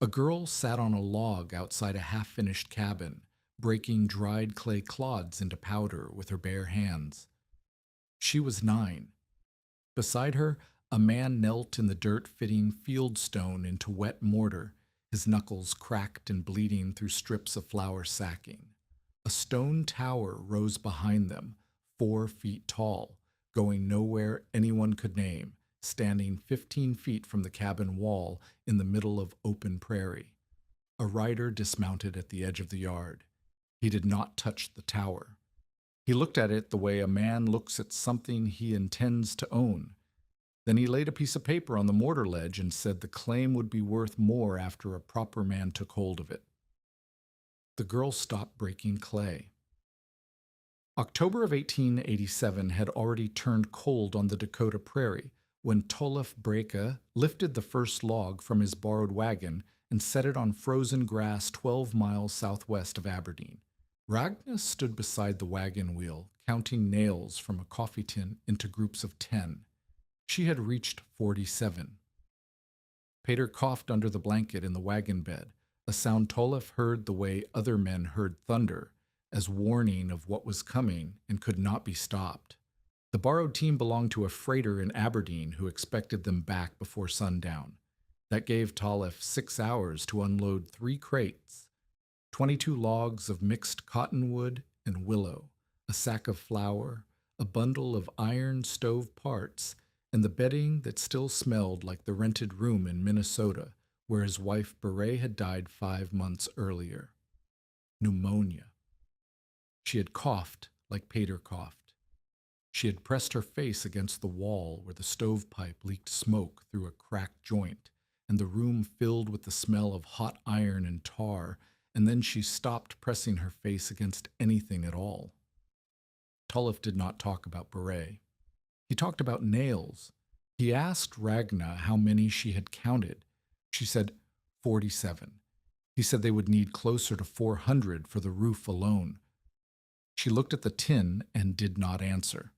A girl sat on a log outside a half-finished cabin, breaking dried clay clods into powder with her bare hands. She was 9. Beside her, a man knelt in the dirt fitting field stone into wet mortar, his knuckles cracked and bleeding through strips of flour sacking. A stone tower rose behind them, 4 feet tall, going nowhere anyone could name, standing 15 feet from the cabin wall in the middle of open prairie. A rider dismounted at the edge of the yard. He did not touch the tower. He looked at it the way a man looks at something he intends to own. Then he laid a piece of paper on the mortar ledge and said the claim would be worth more after a proper man took hold of it. The girl stopped breaking clay. October of 1887 had already turned cold on the Dakota prairie when Tolef Breka lifted the first log from his borrowed wagon and set it on frozen grass 12 miles southwest of Aberdeen. Ragna stood beside the wagon wheel, counting nails from a coffee tin into groups of 10. She had reached 47. Pater coughed under the blanket in the wagon bed, a sound Tolef heard the way other men heard thunder, as warning of what was coming and could not be stopped. The borrowed team belonged to a freighter in Aberdeen who expected them back before sundown. That gave Tolef 6 hours to unload 3 crates, 22 logs of mixed cottonwood and willow, a sack of flour, a bundle of iron stove parts, and the bedding that still smelled like the rented room in Minnesota, where his wife Beret had died 5 months earlier. Pneumonia. She had coughed like Pater coughed. She had pressed her face against the wall where the stovepipe leaked smoke through a cracked joint, and the room filled with the smell of hot iron and tar, and then she stopped pressing her face against anything at all. Tolef did not talk about Beret. He talked about nails. He asked Ragna how many she had counted. She said 47. He said they would need closer to 400 for the roof alone. She looked at the tin and did not answer.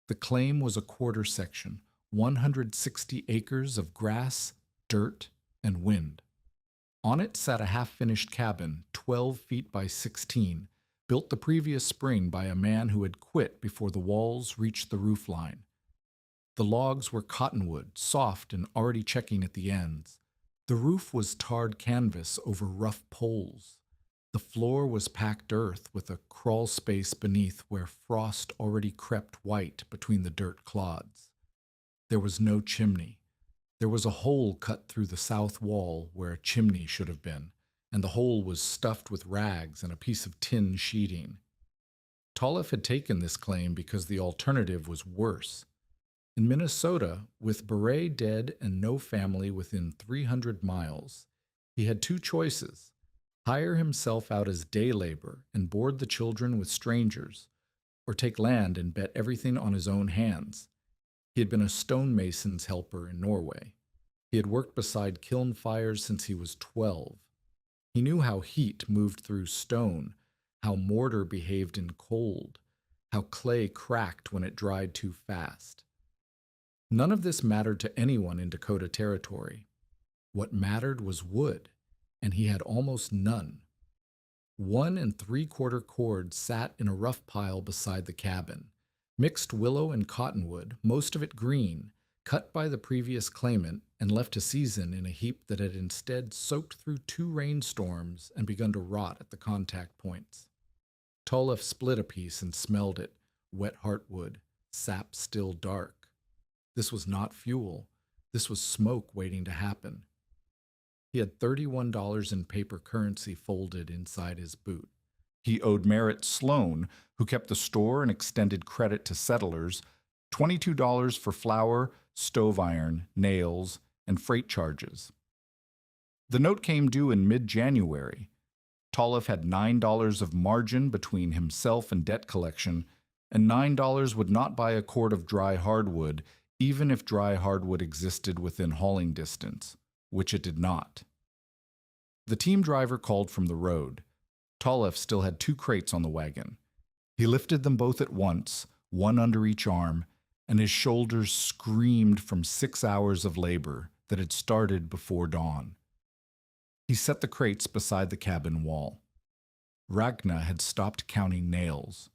The claim was a quarter section, 160 acres of grass, dirt, and wind. On it sat a half-finished cabin, 12 feet by 16, built the previous spring by a man who had quit before the walls reached the roof line. The logs were cottonwood, soft and already checking at the ends. The roof was tarred canvas over rough poles. The floor was packed earth with a crawl space beneath where frost already crept white between the dirt clods. There was no chimney. There was a hole cut through the south wall where a chimney should have been, and the hole was stuffed with rags and a piece of tin sheeting. Tolef had taken this claim because the alternative was worse. In Minnesota, with Beret dead and no family within 300 miles, he had 2 choices: hire himself out as day labor and board the children with strangers, or take land and bet everything on his own hands. He had been a stonemason's helper in Norway. He had worked beside kiln fires since he was 12. He knew how heat moved through stone, how mortar behaved in cold, how clay cracked when it dried too fast. None of this mattered to anyone in Dakota Territory. What mattered was wood, and he had almost none. 1 3/4 cord sat in a rough pile beside the cabin. Mixed willow and cottonwood, most of it green, cut by the previous claimant and left to season in a heap that had instead soaked through 2 rainstorms and begun to rot at the contact points. Tolef split a piece and smelled it, wet heartwood, sap still dark. This was not fuel. This was smoke waiting to happen. He had $31 in paper currency folded inside his boot. He owed Merritt Sloan, who kept the store and extended credit to settlers, $22 for flour, stove iron, nails, and freight charges. The note came due in mid-January. Tolef had $9 of margin between himself and debt collection, and $9 would not buy a cord of dry hardwood, even if dry hardwood existed within hauling distance, which it did not. The team driver called from the road. Tolef still had 2 crates on the wagon. He lifted them both at once, one under each arm, and his shoulders screamed from 6 hours of labor that had started before dawn. He set the crates beside the cabin wall. Ragna had stopped counting nails.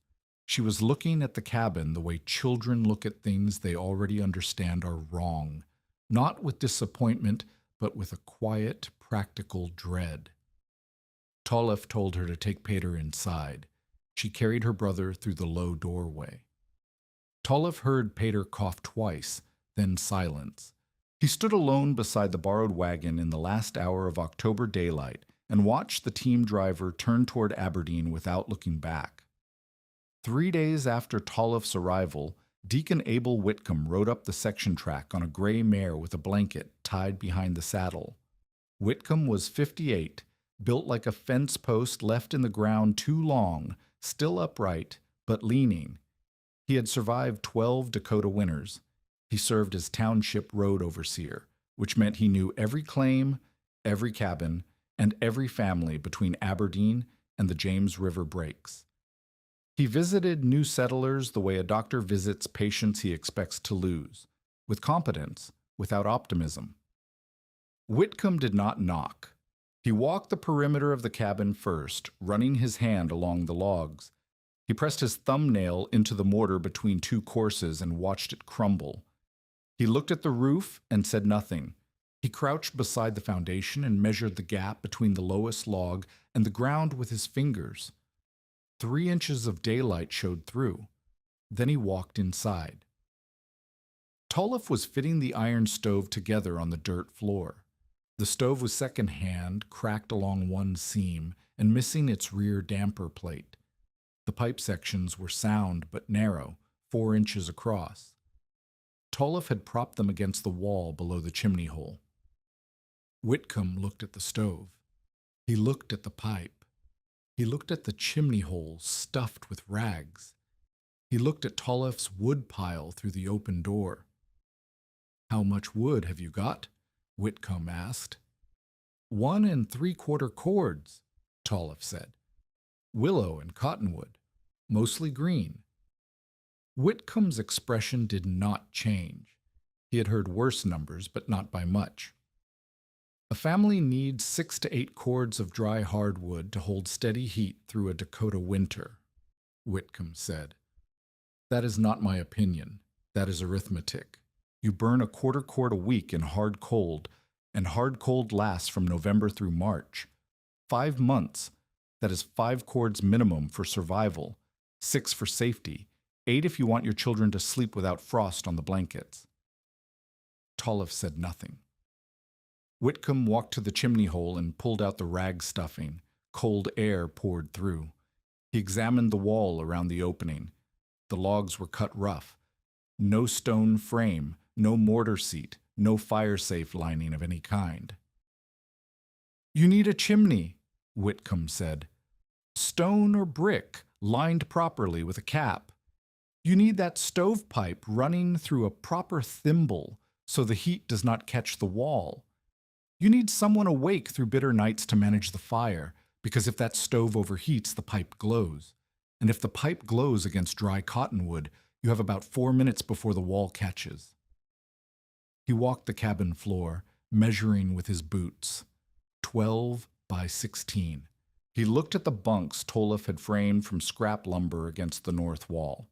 She was looking at the cabin the way children look at things they already understand are wrong, not with disappointment, but with a quiet, practical dread. Tolef told her to take Peter inside. She carried her brother through the low doorway. Tolef heard Peter cough twice, then silence. He stood alone beside the borrowed wagon in the last hour of October daylight and watched the team driver turn toward Aberdeen without looking back. 3 days after Tolef's arrival, Deacon Abel Whitcomb rode up the section track on a gray mare with a blanket tied behind the saddle. Whitcomb was 58, built like a fence post left in the ground too long, still upright, but leaning. He had survived 12 Dakota winters. He served as township road overseer, which meant he knew every claim, every cabin, and every family between Aberdeen and the James River breaks. He visited new settlers the way a doctor visits patients he expects to lose, with competence, without optimism. Whitcomb did not knock. He walked the perimeter of the cabin first, running his hand along the logs. He pressed his thumbnail into the mortar between two courses and watched it crumble. He looked at the roof and said nothing. He crouched beside the foundation and measured the gap between the lowest log and the ground with his fingers. 3 inches of daylight showed through. Then he walked inside. Tolef was fitting the iron stove together on the dirt floor. The stove was second-hand, cracked along one seam, and missing its rear damper plate. The pipe sections were sound but narrow, 4 inches across. Tolef had propped them against the wall below the chimney hole. Whitcomb looked at the stove. He looked at the pipe. He looked at the chimney hole stuffed with rags. He looked at Tolef's wood pile through the open door. "How much wood have you got?" Whitcomb asked. 1 3/4 cords, Tolef said. "Willow and cottonwood, mostly green." Whitcomb's expression did not change. He had heard worse numbers, but not by much. "A family needs 6 to 8 cords of dry hardwood to hold steady heat through a Dakota winter," Whitcomb said. "That is not my opinion. That is arithmetic. You burn a 1/4 cord a week in hard cold, and hard cold lasts from November through March. 5 months. That is 5 cords minimum for survival, 6 for safety, 8 if you want your children to sleep without frost on the blankets." Tolef said nothing. Whitcomb walked to the chimney hole and pulled out the rag stuffing. Cold air poured through. He examined the wall around the opening. The logs were cut rough. No stone frame, no mortar seat, no fire-safe lining of any kind. "You need a chimney," Whitcomb said. "Stone or brick, lined properly with a cap. You need that stovepipe running through a proper thimble so the heat does not catch the wall. You need someone awake through bitter nights to manage the fire, because if that stove overheats, the pipe glows. And if the pipe glows against dry cottonwood, you have about 4 minutes before the wall catches." He walked the cabin floor, measuring with his boots. 12 by 16. He looked at the bunks Tolef had framed from scrap lumber against the north wall.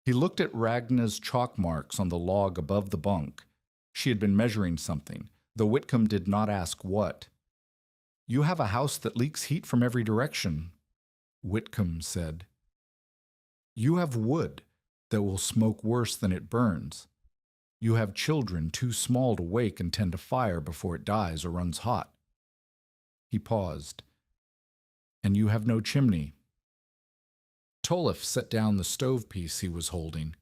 He looked at Ragna's chalk marks on the log above the bunk. She had been measuring something, though Whitcomb did not ask what. "You have a house that leaks heat from every direction," Whitcomb said. "You have wood that will smoke worse than it burns. You have children too small to wake and tend a fire before it dies or runs hot." He paused. "And you have no chimney." Tolef set down the stove piece he was holding.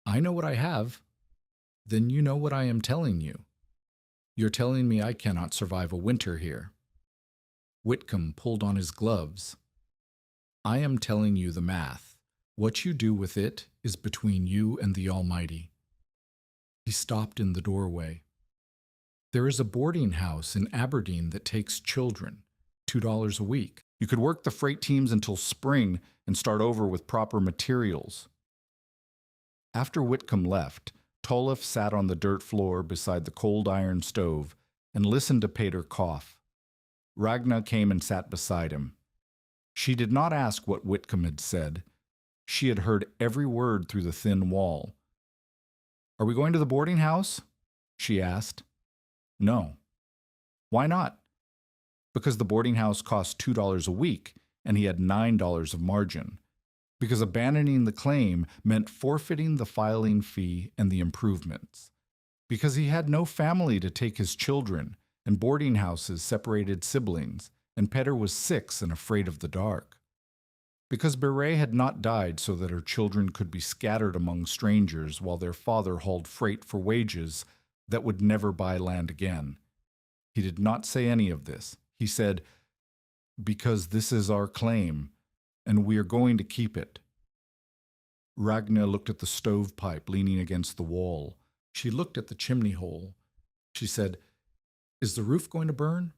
"I know what I have." "Then you know what I am telling you. You're telling me I cannot survive a winter here." Whitcomb pulled on his gloves. "I am telling you the math. What you do with it is between you and the Almighty." He stopped in the doorway. "There is a boarding house in Aberdeen that takes children, $2 a week. You could work the freight teams until spring and start over with proper materials." After Whitcomb left, Tolef sat on the dirt floor beside the cold iron stove and listened to Peter cough. Ragna came and sat beside him. She did not ask what Whitcomb had said. She had heard every word through the thin wall. "Are we going to the boarding house?" she asked. "No." "Why not?" Because the boarding house cost $2 a week, and he had $9 of margin. Because abandoning the claim meant forfeiting the filing fee and the improvements. Because he had no family to take his children, and boarding houses separated siblings, and Petter was 6 and afraid of the dark. Because Beret had not died so that her children could be scattered among strangers while their father hauled freight for wages that would never buy land again. He did not say any of this. He said, "Because this is our claim, and we are going to keep it." Ragna looked at the stovepipe leaning against the wall. She looked at the chimney hole. She said, "Is the roof going to burn?"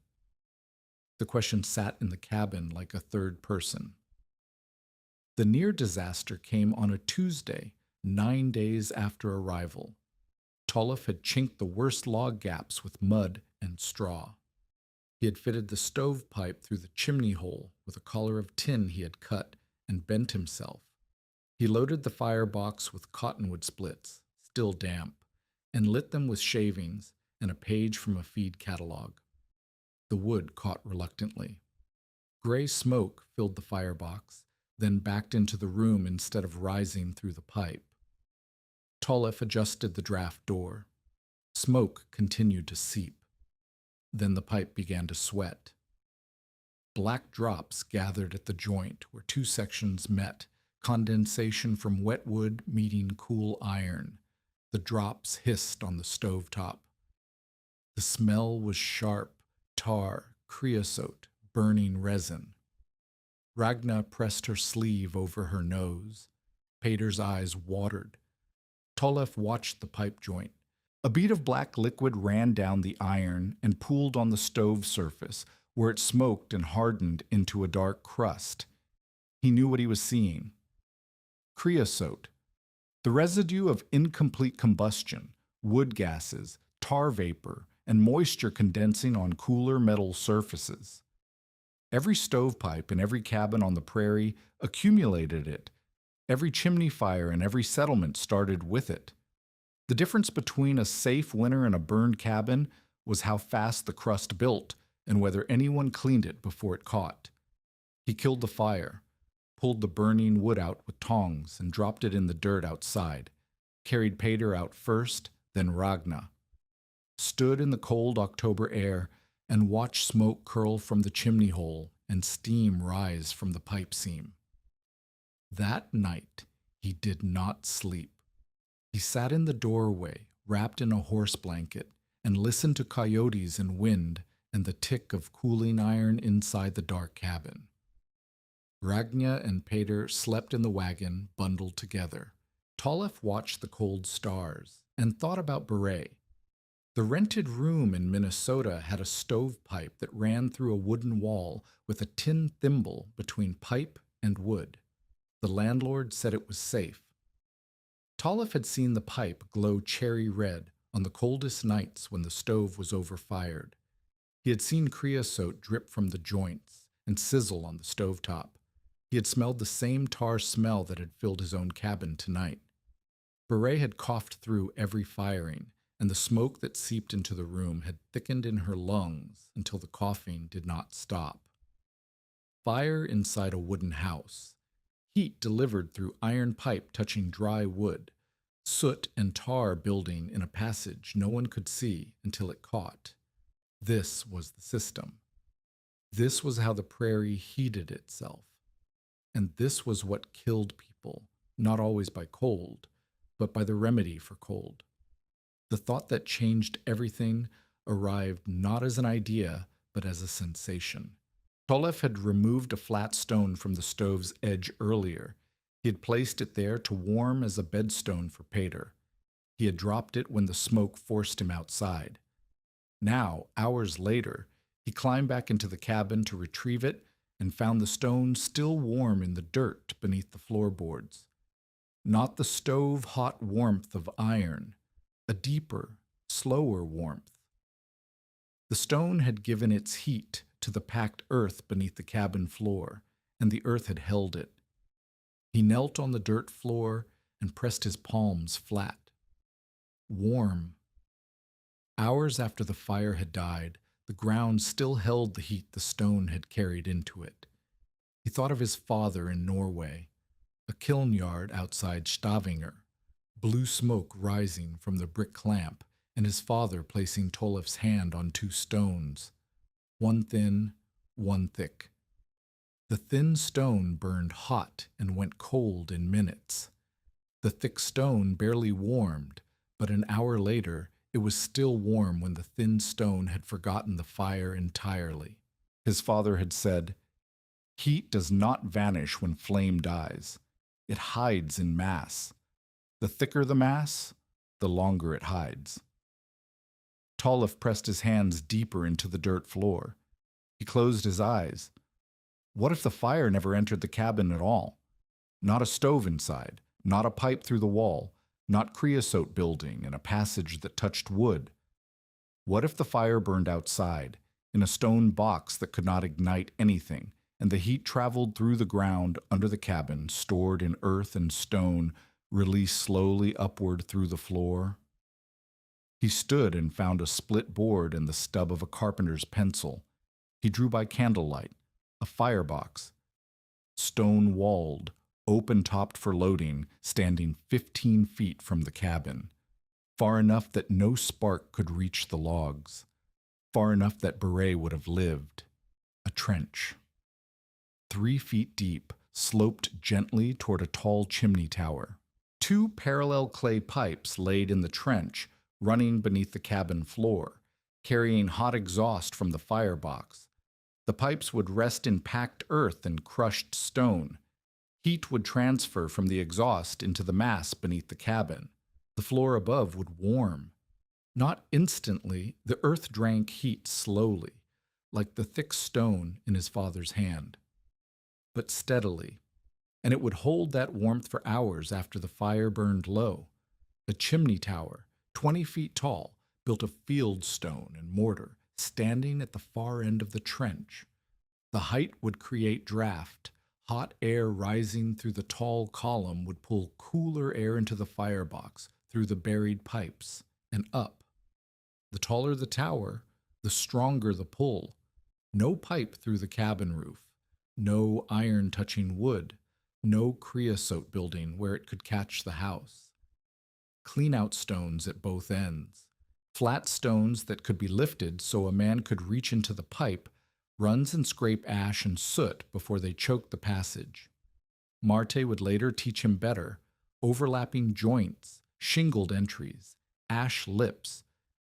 The question sat in the cabin like a third person. The near disaster came on a Tuesday, 9 days after arrival. Tolliff had chinked the worst log gaps with mud and straw. He had fitted the stovepipe through the chimney hole with a collar of tin he had cut and bent himself. He loaded the firebox with cottonwood splits, still damp, and lit them with shavings and a page from a feed catalog. The wood caught reluctantly. Gray smoke filled the firebox, then backed into the room instead of rising through the pipe. Tolliff adjusted the draft door. Smoke continued to seep. Then the pipe began to sweat. Black drops gathered at the joint where 2 sections met, condensation from wet wood meeting cool iron. The drops hissed on the stovetop. The smell was sharp, tar, creosote, burning resin. Ragna pressed her sleeve over her nose. Pater's eyes watered. Tolliff watched the pipe joint. A bead of black liquid ran down the iron and pooled on the stove surface, where it smoked and hardened into a dark crust. He knew what he was seeing. Creosote, the residue of incomplete combustion, wood gases, tar vapor, and moisture condensing on cooler metal surfaces. Every stovepipe in every cabin on the prairie accumulated it. Every chimney fire in every settlement started with it. The difference between a safe winter and a burned cabin was how fast the crust built and whether anyone cleaned it before it caught. He killed the fire, pulled the burning wood out with tongs and dropped it in the dirt outside, carried Pater out first, then Ragna, stood in the cold October air and watched smoke curl from the chimney hole and steam rise from the pipe seam. That night, he did not sleep. He sat in the doorway, wrapped in a horse blanket, and listened to coyotes and wind and the tick of cooling iron inside the dark cabin. Ragna and Pater slept in the wagon, bundled together. Tolliff watched the cold stars and thought about Beret. The rented room in Minnesota had a stovepipe that ran through a wooden wall with a tin thimble between pipe and wood. The landlord said it was safe. Tolliff had seen the pipe glow cherry red on the coldest nights when the stove was overfired. He had seen creosote drip from the joints and sizzle on the stovetop. He had smelled the same tar smell that had filled his own cabin tonight. Beret had coughed through every firing, and the smoke that seeped into the room had thickened in her lungs until the coughing did not stop. Fire inside a wooden house. Heat delivered through iron pipe touching dry wood. Soot and tar building in a passage no one could see until it caught. This was the system. This was how the prairie heated itself. And this was what killed people, not always by cold, but by the remedy for cold. The thought that changed everything arrived not as an idea, but as a sensation. Tolliff had removed a flat stone from the stove's edge earlier. He had placed it there to warm as a bedstone for Pater. He had dropped it when the smoke forced him outside. Now, hours later, he climbed back into the cabin to retrieve it and found the stone still warm in the dirt beneath the floorboards. Not the stove-hot warmth of iron, a deeper, slower warmth. The stone had given its heat to the packed earth beneath the cabin floor, and the earth had held it. He knelt on the dirt floor and pressed his palms flat. Warm. Hours after the fire had died, the ground still held the heat the stone had carried into it. He thought of his father in Norway, a kiln yard outside Stavanger, blue smoke rising from the brick lamp, and his father placing Tollef's hand on two stones, one thin, one thick. The thin stone burned hot and went cold in minutes. The thick stone barely warmed, but an hour later it was still warm when the thin stone had forgotten the fire entirely. His father had said, "Heat does not vanish when flame dies. It hides in mass. The thicker the mass, the longer it hides." Tollef pressed his hands deeper into the dirt floor. He closed his eyes. What if the fire never entered the cabin at all? Not a stove inside, not a pipe through the wall, not creosote building and a passage that touched wood. What if the fire burned outside, in a stone box that could not ignite anything, and the heat traveled through the ground under the cabin, stored in earth and stone, released slowly upward through the floor? He stood and found a split board and the stub of a carpenter's pencil. He drew by candlelight, a firebox, stone-walled, open-topped for loading, standing 15 feet from the cabin, far enough that no spark could reach the logs, far enough that Beret would have lived. A trench. 3 feet deep, sloped gently toward a tall chimney tower. 2 parallel clay pipes laid in the trench, running beneath the cabin floor, carrying hot exhaust from the firebox. The pipes would rest in packed earth and crushed stone. Heat would transfer from the exhaust into the mass beneath the cabin. The floor above would warm. Not instantly, the earth drank heat slowly, like the thick stone in his father's hand, but steadily, and it would hold that warmth for hours after the fire burned low. A chimney tower, 20 feet tall, built of field stone and mortar, standing at the far end of the trench. The height would create draft. Hot air rising through the tall column would pull cooler air into the firebox through the buried pipes and up. The taller the tower, the stronger the pull. No pipe through the cabin roof, no iron touching wood, no creosote building where it could catch the house. Clean-out stones at both ends, flat stones that could be lifted so a man could reach into the pipe, runs and scrape ash and soot before they choked the passage. Marte would later teach him better, overlapping joints, shingled entries, ash lips,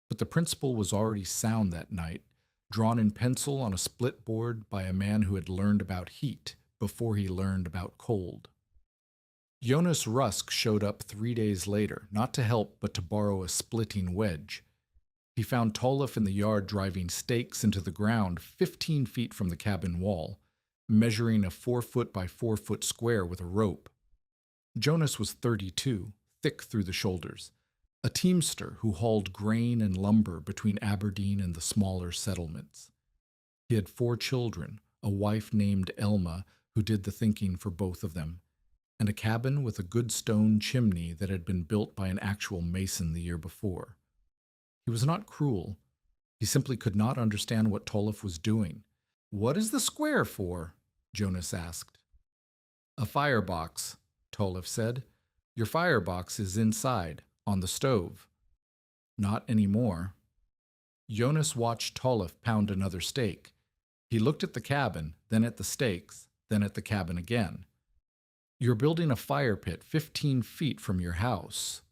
but the principle was already sound that night, drawn in pencil on a split board by a man who had learned about heat before he learned about cold. Jonas Rusk showed up 3 days later, not to help but to borrow a splitting wedge. He found Tollef in the yard driving stakes into the ground 15 feet from the cabin wall, measuring a 4-foot by 4-foot square with a rope. Jonas was 32, thick through the shoulders, a teamster who hauled grain and lumber between Aberdeen and the smaller settlements. He had 4 children, a wife named Elma who did the thinking for both of them, and a cabin with a good stone chimney that had been built by an actual mason the year before. He was not cruel. He simply could not understand what Tollef was doing. "What is the square for?" Jonas asked. "A firebox," Tollef said. "Your firebox is inside, on the stove." "Not anymore." Jonas watched Tollef pound another stake. He looked at the cabin, then at the stakes, then at the cabin again. "You're building a fire pit 15 feet from your house."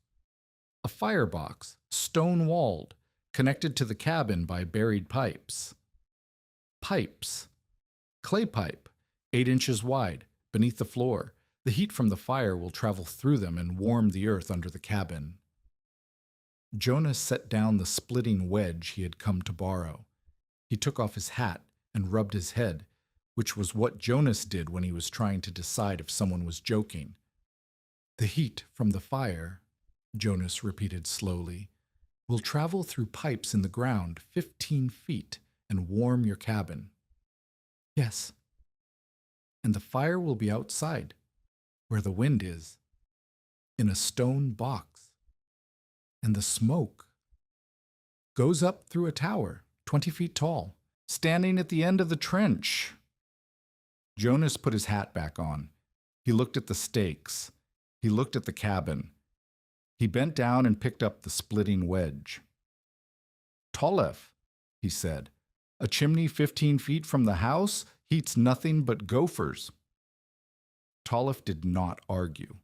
"A firebox, stone-walled, connected to the cabin by buried pipes." "Pipes. Clay pipe, 8 inches wide, beneath the floor. The heat from the fire will travel through them and warm the earth under the cabin." Jonas set down the splitting wedge he had come to borrow. He took off his hat and rubbed his head, which was what Jonas did when he was trying to decide if someone was joking. "The heat from the fire," Jonas repeated slowly, "will travel through pipes in the ground 15 feet and warm your cabin." Yes, and the fire will be outside, where the wind is, in a stone box. And the smoke goes up through a tower, 20 feet tall, standing at the end of the trench. Jonas put his hat back on. He looked at the stakes. He looked at the cabin. He bent down and picked up the splitting wedge. Tolef, he said, a chimney 15 feet from the house heats nothing but gophers. Tolef did not argue.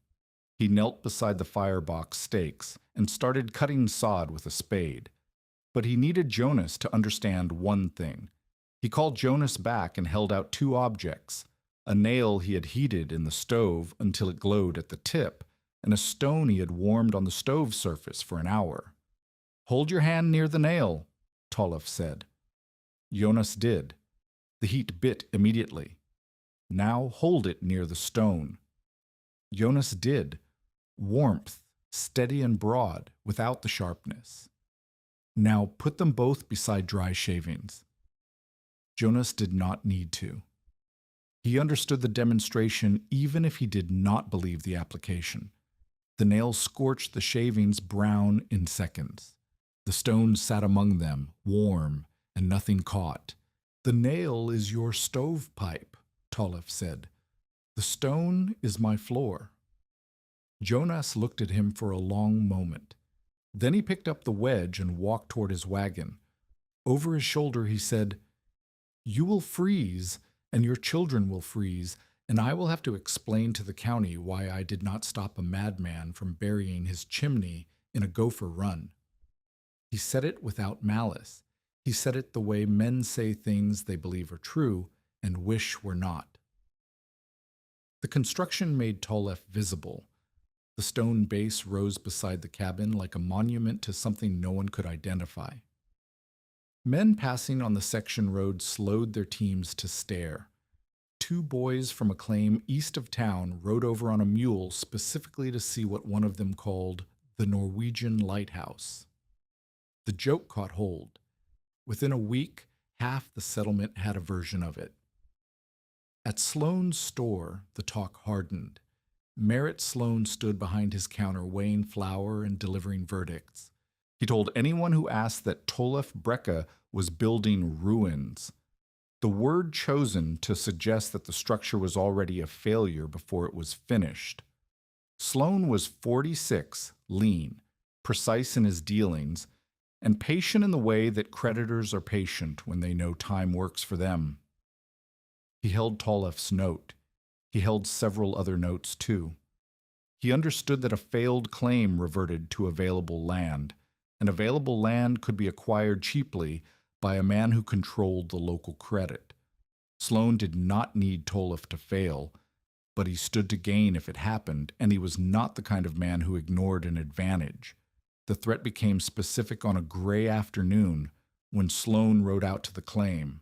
He knelt beside the firebox stakes and started cutting sod with a spade. But he needed Jonas to understand one thing. He called Jonas back and held out two objects, a nail he had heated in the stove until it glowed at the tip, and a stone he had warmed on the stove surface for an hour. Hold your hand near the nail, Tolef said. Jonas did. The heat bit immediately. Now hold it near the stone. Jonas did. Warmth, steady and broad, without the sharpness. Now put them both beside dry shavings. Jonas did not need to. He understood the demonstration even if he did not believe the application. The nails scorched the shavings brown in seconds. The stone sat among them, warm, and nothing caught. The nail is your stovepipe, Tolef said. The stone is my floor. Jonas looked at him for a long moment. Then he picked up the wedge and walked toward his wagon. Over his shoulder he said, You will freeze, and your children will freeze, and I will have to explain to the county why I did not stop a madman from burying his chimney in a gopher run. He said it without malice. He said it the way men say things they believe are true and wish were not. The construction made Tolef visible. The stone base rose beside the cabin like a monument to something no one could identify. Men passing on the section road slowed their teams to stare. Two boys from a claim east of town rode over on a mule specifically to see what one of them called the Norwegian lighthouse. The joke caught hold. Within a week, half the settlement had a version of it. At Sloane's store, the talk hardened. Merritt Sloane stood behind his counter weighing flour and delivering verdicts. He told anyone who asked that Tolef Brecka was building ruins, the word chosen to suggest that the structure was already a failure before it was finished. Sloane was 46, lean, precise in his dealings, and patient in the way that creditors are patient when they know time works for them. He held Tolef's note. He held several other notes, too. He understood that a failed claim reverted to available land, and available land could be acquired cheaply by a man who controlled the local credit. Sloane did not need Tolef to fail, but he stood to gain if it happened, and he was not the kind of man who ignored an advantage. The threat became specific on a gray afternoon when Sloane rode out to the claim.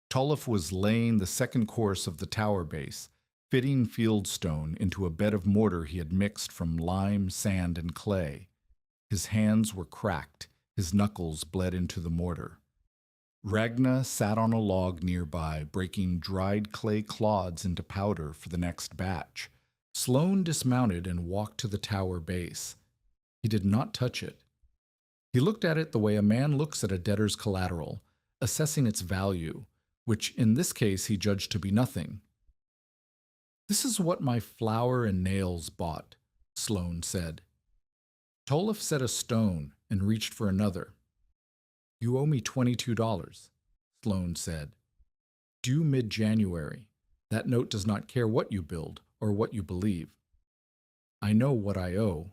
Tolef was laying the second course of the tower base, fitting fieldstone into a bed of mortar he had mixed from lime, sand, and clay. His hands were cracked, his knuckles bled into the mortar. Ragna sat on a log nearby, breaking dried clay clods into powder for the next batch. Sloane dismounted and walked to the tower base. He did not touch it. He looked at it the way a man looks at a debtor's collateral, assessing its value, which in this case he judged to be nothing. This is what my flour and nails bought, Sloane said. Tolef set a stone and reached for another. You owe me $22, Sloane said. Due mid-January. That note does not care what you build or what you believe. I know what I owe.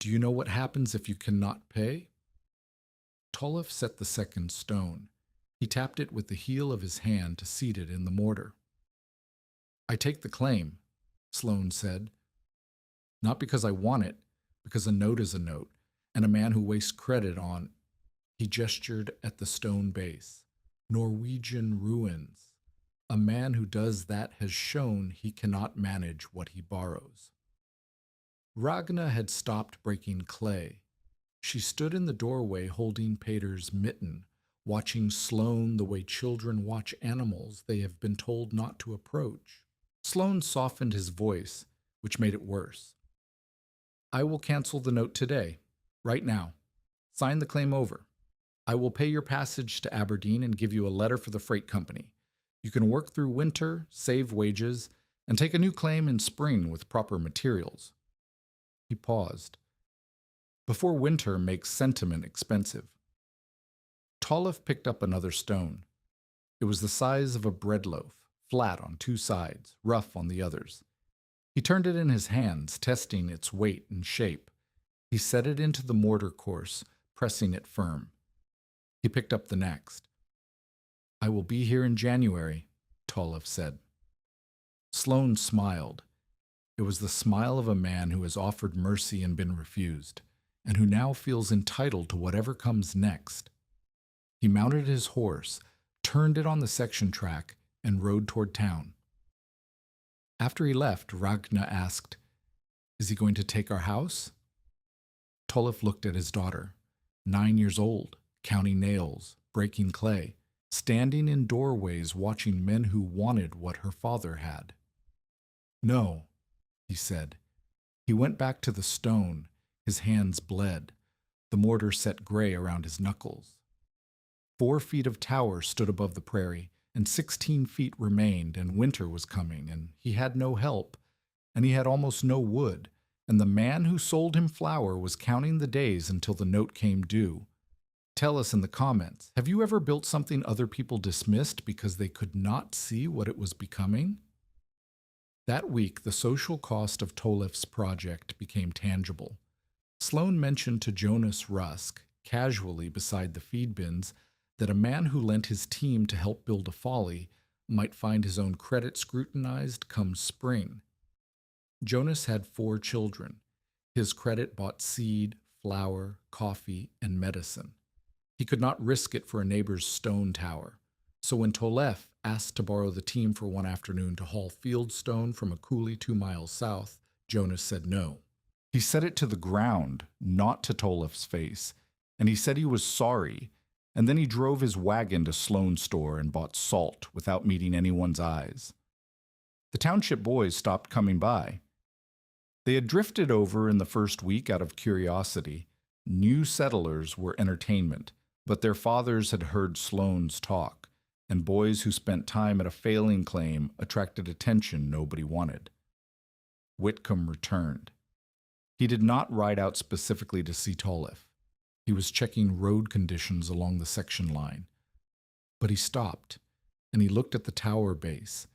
Do you know what happens if you cannot pay? Tolef set the second stone. He tapped it with the heel of his hand to seat it in the mortar. I take the claim, Sloane said. Not because I want it, because a note is a note, and a man who wastes credit on... He gestured at the stone base. Norwegian ruins. A man who does that has shown he cannot manage what he borrows. Ragna had stopped breaking clay. She stood in the doorway holding Pater's mitten, watching Sloane the way children watch animals they have been told not to approach. Sloane softened his voice, which made it worse. I will cancel the note today, right now. Sign the claim over. I will pay your passage to Aberdeen and give you a letter for the freight company. You can work through winter, save wages, and take a new claim in spring with proper materials. He paused. Before winter makes sentiment expensive. Tolliff picked up another stone. It was the size of a bread loaf, flat on two sides, rough on the others. He turned it in his hands, testing its weight and shape. He set it into the mortar course, pressing it firm. He picked up the next. I will be here in January, Tolliff said. Sloane smiled. It was the smile of a man who has offered mercy and been refused, and who now feels entitled to whatever comes next. He mounted his horse, turned it on the section track, and rode toward town. After he left, Ragna asked, Is he going to take our house? Tolliff looked at his daughter, 9 years old, counting nails, breaking clay, standing in doorways watching men who wanted what her father had. No, he said. He went back to the stone. His hands bled. The mortar set gray around his knuckles. 4 feet of tower stood above the prairie, and 16 feet remained, and winter was coming, and he had no help, and he had almost no wood, and the man who sold him flour was counting the days until the note came due. Tell us in the comments, have you ever built something other people dismissed because they could not see what it was becoming? That week, the social cost of Tolliff's project became tangible. Sloane mentioned to Jonas Rusk, casually beside the feed bins, that a man who lent his team to help build a folly might find his own credit scrutinized come spring. Jonas had 4 children. His credit bought seed, flour, coffee, and medicine. He could not risk it for a neighbor's stone tower. So when Tolliff asked to borrow the team for one afternoon to haul field stone from a coulee 2 miles south, Jonas said no. He said it to the ground, not to Tolliff's face, and he said he was sorry. And then he drove his wagon to Sloane's store and bought salt without meeting anyone's eyes. The township boys stopped coming by. They had drifted over in the first week out of curiosity. New settlers were entertainment, but their fathers had heard Sloane's talk, and boys who spent time at a failing claim attracted attention nobody wanted. Whitcomb returned. He did not ride out specifically to see Tolliff. He was checking road conditions along the section line. But he stopped, and he looked at the tower base,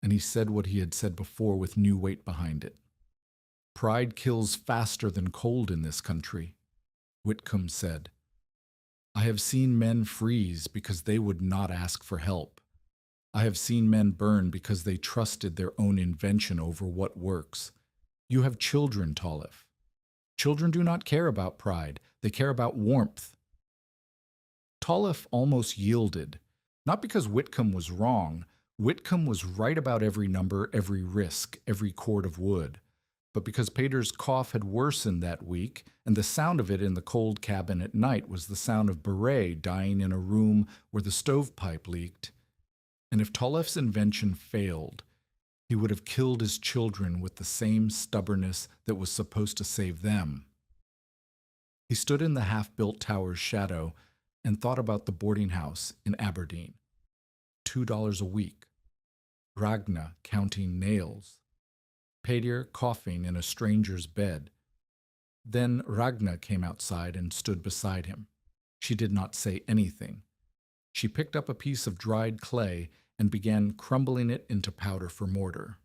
and he said what he had said before with new weight behind it. Pride kills faster than cold in this country, Whitcomb said. I have seen men freeze because they would not ask for help. I have seen men burn because they trusted their own invention over what works. You have children, Tolliff. Children do not care about pride. They care about warmth. Tolliff almost yielded, not because Whitcomb was wrong. Whitcomb was right about every number, every risk, every cord of wood, but because Pater's cough had worsened that week, and the sound of it in the cold cabin at night was the sound of Beret dying in a room where the stovepipe leaked. And if Tolliff's invention failed, he would have killed his children with the same stubbornness that was supposed to save them. He stood in the half-built tower's shadow and thought about the boarding house in Aberdeen. $2 a week. Ragna counting nails. Pater coughing in a stranger's bed. Then Ragna came outside and stood beside him. She did not say anything. She picked up a piece of dried clay and began crumbling it into powder for mortar.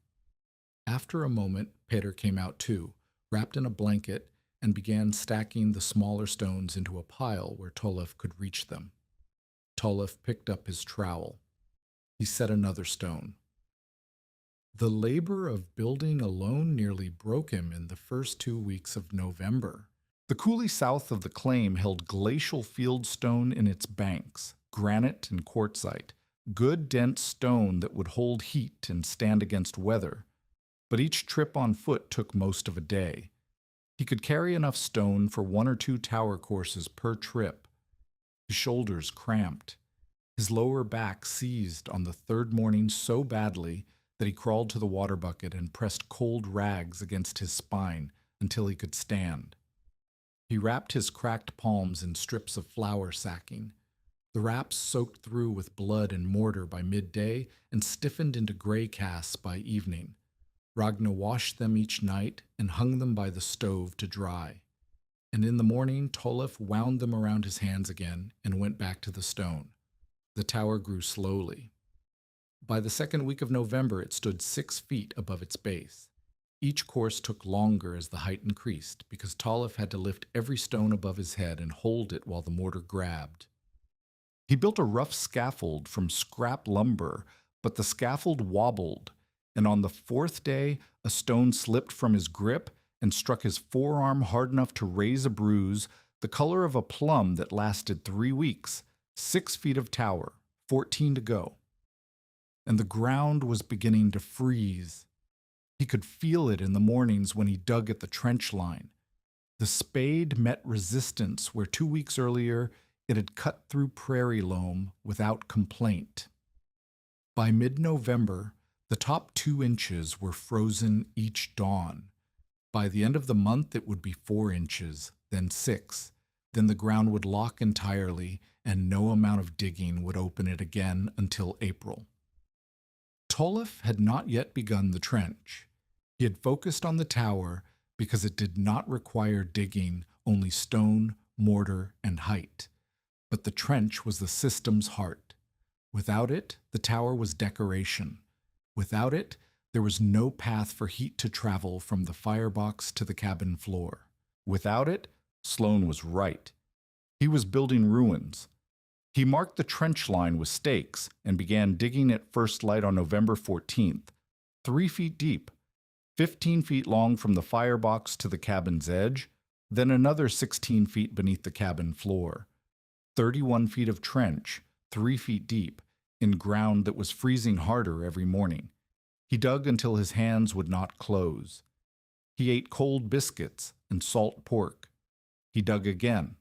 After a moment, Pater came out too, wrapped in a blanket, and began stacking the smaller stones into a pile where Tolliff could reach them. Tolliff picked up his trowel. He set another stone. The labor of building alone nearly broke him in the first 2 weeks of November. The coulee south of the claim held glacial fieldstone in its banks, granite and quartzite, good dense stone that would hold heat and stand against weather. But each trip on foot took most of a day. He could carry enough stone for 1 or 2 tower courses per trip. His shoulders cramped. His lower back seized on the third morning so badly that he crawled to the water bucket and pressed cold rags against his spine until he could stand. He wrapped his cracked palms in strips of flour sacking. The wraps soaked through with blood and mortar by midday and stiffened into gray casts by evening. Ragna washed them each night and hung them by the stove to dry. And in the morning, Tolef wound them around his hands again and went back to the stone. The tower grew slowly. By the second week of November, it stood 6 feet above its base. Each course took longer as the height increased because Tolef had to lift every stone above his head and hold it while the mortar grabbed. He built a rough scaffold from scrap lumber, but the scaffold wobbled, and on the fourth day, a stone slipped from his grip and struck his forearm hard enough to raise a bruise the color of a plum that lasted 3 weeks, 6 feet of tower, 14 to go. And the ground was beginning to freeze. He could feel it in the mornings when he dug at the trench line. The spade met resistance where 2 weeks earlier it had cut through prairie loam without complaint. By mid-November, the top 2 inches were frozen each dawn. By the end of the month, it would be 4 inches, then 6. Then the ground would lock entirely, and no amount of digging would open it again until April. Tolef had not yet begun the trench. He had focused on the tower because it did not require digging, only stone, mortar, and height. But the trench was the system's heart. Without it, the tower was decoration. Without it, there was no path for heat to travel from the firebox to the cabin floor. Without it, Sloane was right. He was building ruins. He marked the trench line with stakes and began digging at first light on November 14th, 3 feet deep, 15 feet long from the firebox to the cabin's edge, then another 16 feet beneath the cabin floor. 31 feet of trench, 3 feet deep, in ground that was freezing harder every morning. He dug until his hands would not close. He ate cold biscuits and salt pork. He dug again.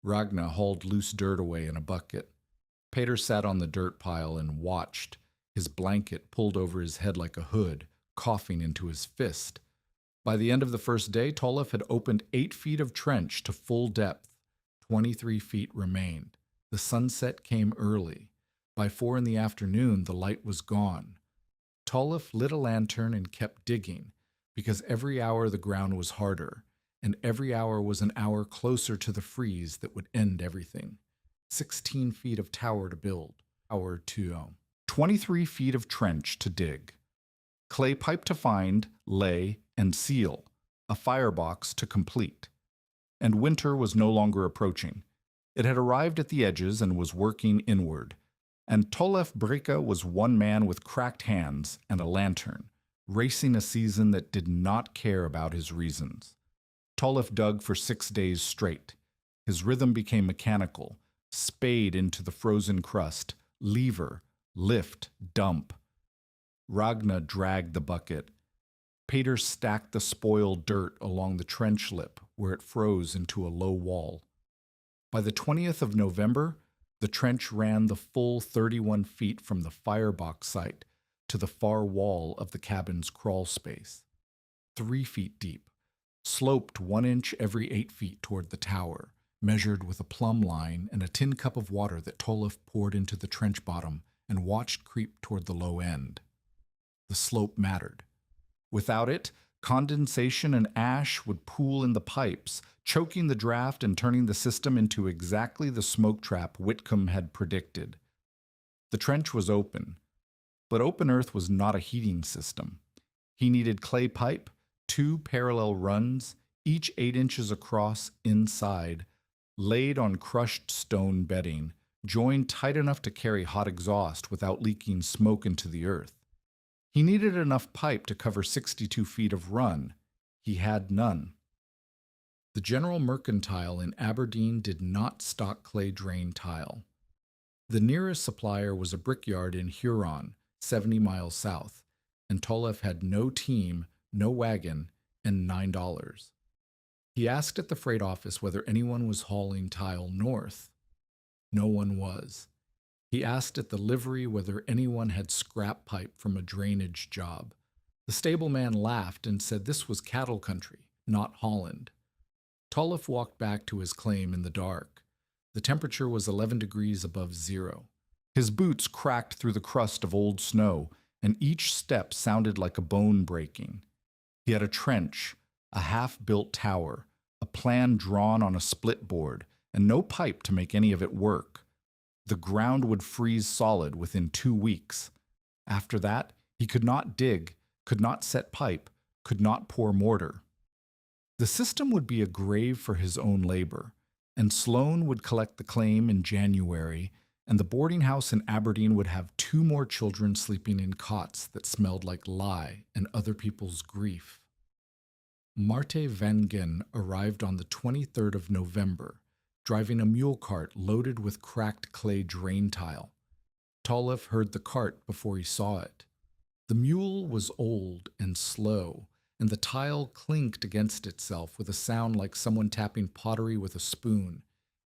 Ragna hauled loose dirt away in a bucket. Peter sat on the dirt pile and watched, his blanket pulled over his head like a hood, coughing into his fist. By the end of the first day, Tolef had opened 8 feet of trench to full depth. 23 feet remained. The sunset came early. By 4 in the afternoon, the light was gone. Tolef lit a lantern and kept digging, because every hour the ground was harder, and every hour was an hour closer to the freeze that would end everything. 16 feet of tower to build. Hour 2. 23 feet of trench to dig. Clay pipe to find, lay, and seal. A firebox to complete. And winter was no longer approaching. It had arrived at the edges and was working inward. And Tolef Breka was one man with cracked hands and a lantern, racing a season that did not care about his reasons. Tolef dug for 6 days straight. His rhythm became mechanical, spade into the frozen crust, lever, lift, dump. Ragna dragged the bucket. Peter stacked the spoiled dirt along the trench lip where it froze into a low wall. By the 20th of November, the trench ran the full 31 feet from the firebox site to the far wall of the cabin's crawl space. 3 feet deep, sloped 1 inch every 8 feet toward the tower, measured with a plumb line and a tin cup of water that Tolef poured into the trench bottom and watched creep toward the low end. The slope mattered. Without it, condensation and ash would pool in the pipes, choking the draft and turning the system into exactly the smoke trap Whitcomb had predicted. The trench was open, but open earth was not a heating system. He needed clay pipe, 2 parallel runs, each 8 inches across inside, laid on crushed stone bedding, joined tight enough to carry hot exhaust without leaking smoke into the earth. He needed enough pipe to cover 62 feet of run. He had none. The General Mercantile in Aberdeen did not stock clay drain tile. The nearest supplier was a brickyard in Huron, 70 miles south, and Tolef had no team, no wagon, and $9. He asked at the freight office whether anyone was hauling tile north. No one was. He asked at the livery whether anyone had scrap pipe from a drainage job. The stableman laughed and said this was cattle country, not Holland. Tolliff walked back to his claim in the dark. The temperature was 11 degrees above zero. His boots cracked through the crust of old snow, and each step sounded like a bone breaking. He had a trench, a half-built tower, a plan drawn on a split board, and no pipe to make any of it work. The ground would freeze solid within 2 weeks. After that, he could not dig, could not set pipe, could not pour mortar. The system would be a grave for his own labor, and Sloane would collect the claim in January, and the boarding house in Aberdeen would have 2 more children sleeping in cots that smelled like lye and other people's grief. Marte Vengen arrived on the 23rd of November, driving a mule cart loaded with cracked clay drain tile. Tolliff heard the cart before he saw it. The mule was old and slow, and the tile clinked against itself with a sound like someone tapping pottery with a spoon.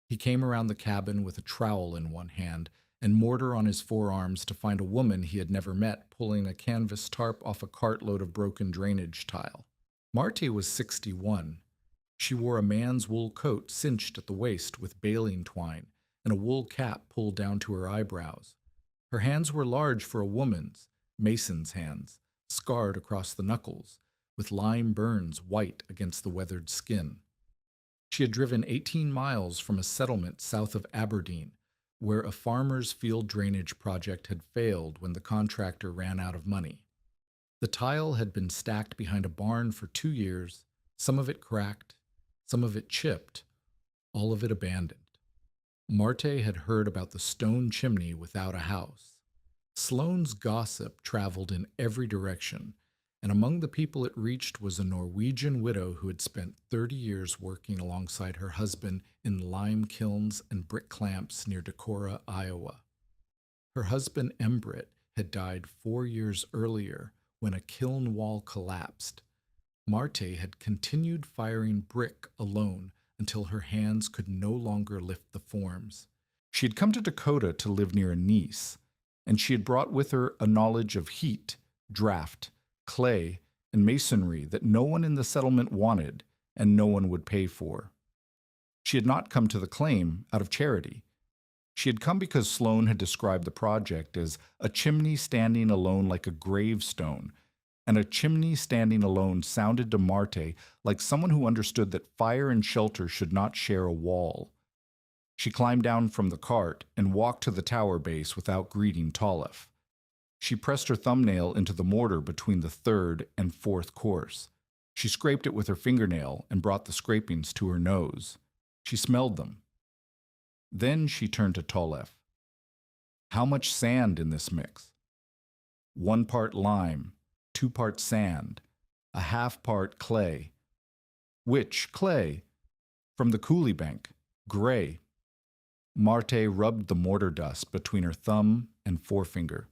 He came around the cabin with a trowel in one hand and mortar on his forearms to find a woman he had never met pulling a canvas tarp off a cartload of broken drainage tile. Marte was 61. She wore a man's wool coat cinched at the waist with baling twine and a wool cap pulled down to her eyebrows. Her hands were large for a woman's, mason's hands, scarred across the knuckles, with lime burns white against the weathered skin. She had driven 18 miles from a settlement south of Aberdeen, where a farmer's field drainage project had failed when the contractor ran out of money. The tile had been stacked behind a barn for 2 years, some of it cracked, some of it chipped, all of it abandoned. Marte had heard about the stone chimney without a house. Sloane's gossip traveled in every direction, and among the people it reached was a Norwegian widow who had spent 30 years working alongside her husband in lime kilns and brick clamps near Decorah, Iowa. Her husband, Embrit, had died 4 years earlier when a kiln wall collapsed. Marte had continued firing brick alone until her hands could no longer lift the forms. She had come to Dakota to live near a niece, and she had brought with her a knowledge of heat, draft, clay, and masonry that no one in the settlement wanted and no one would pay for. She had not come to the claim out of charity. She had come because Sloane had described the project as a chimney standing alone like a gravestone, and a chimney standing alone sounded to Marte like someone who understood that fire and shelter should not share a wall. She climbed down from the cart and walked to the tower base without greeting Tolliff. She pressed her thumbnail into the mortar between the 3rd and 4th course. She scraped it with her fingernail and brought the scrapings to her nose. She smelled them. Then she turned to Tolliff. "How much sand in this mix?" 1 part lime, 2 parts sand, a half part clay. "Which clay?" "From the coulee bank. Gray." Marte rubbed the mortar dust between her thumb and forefinger.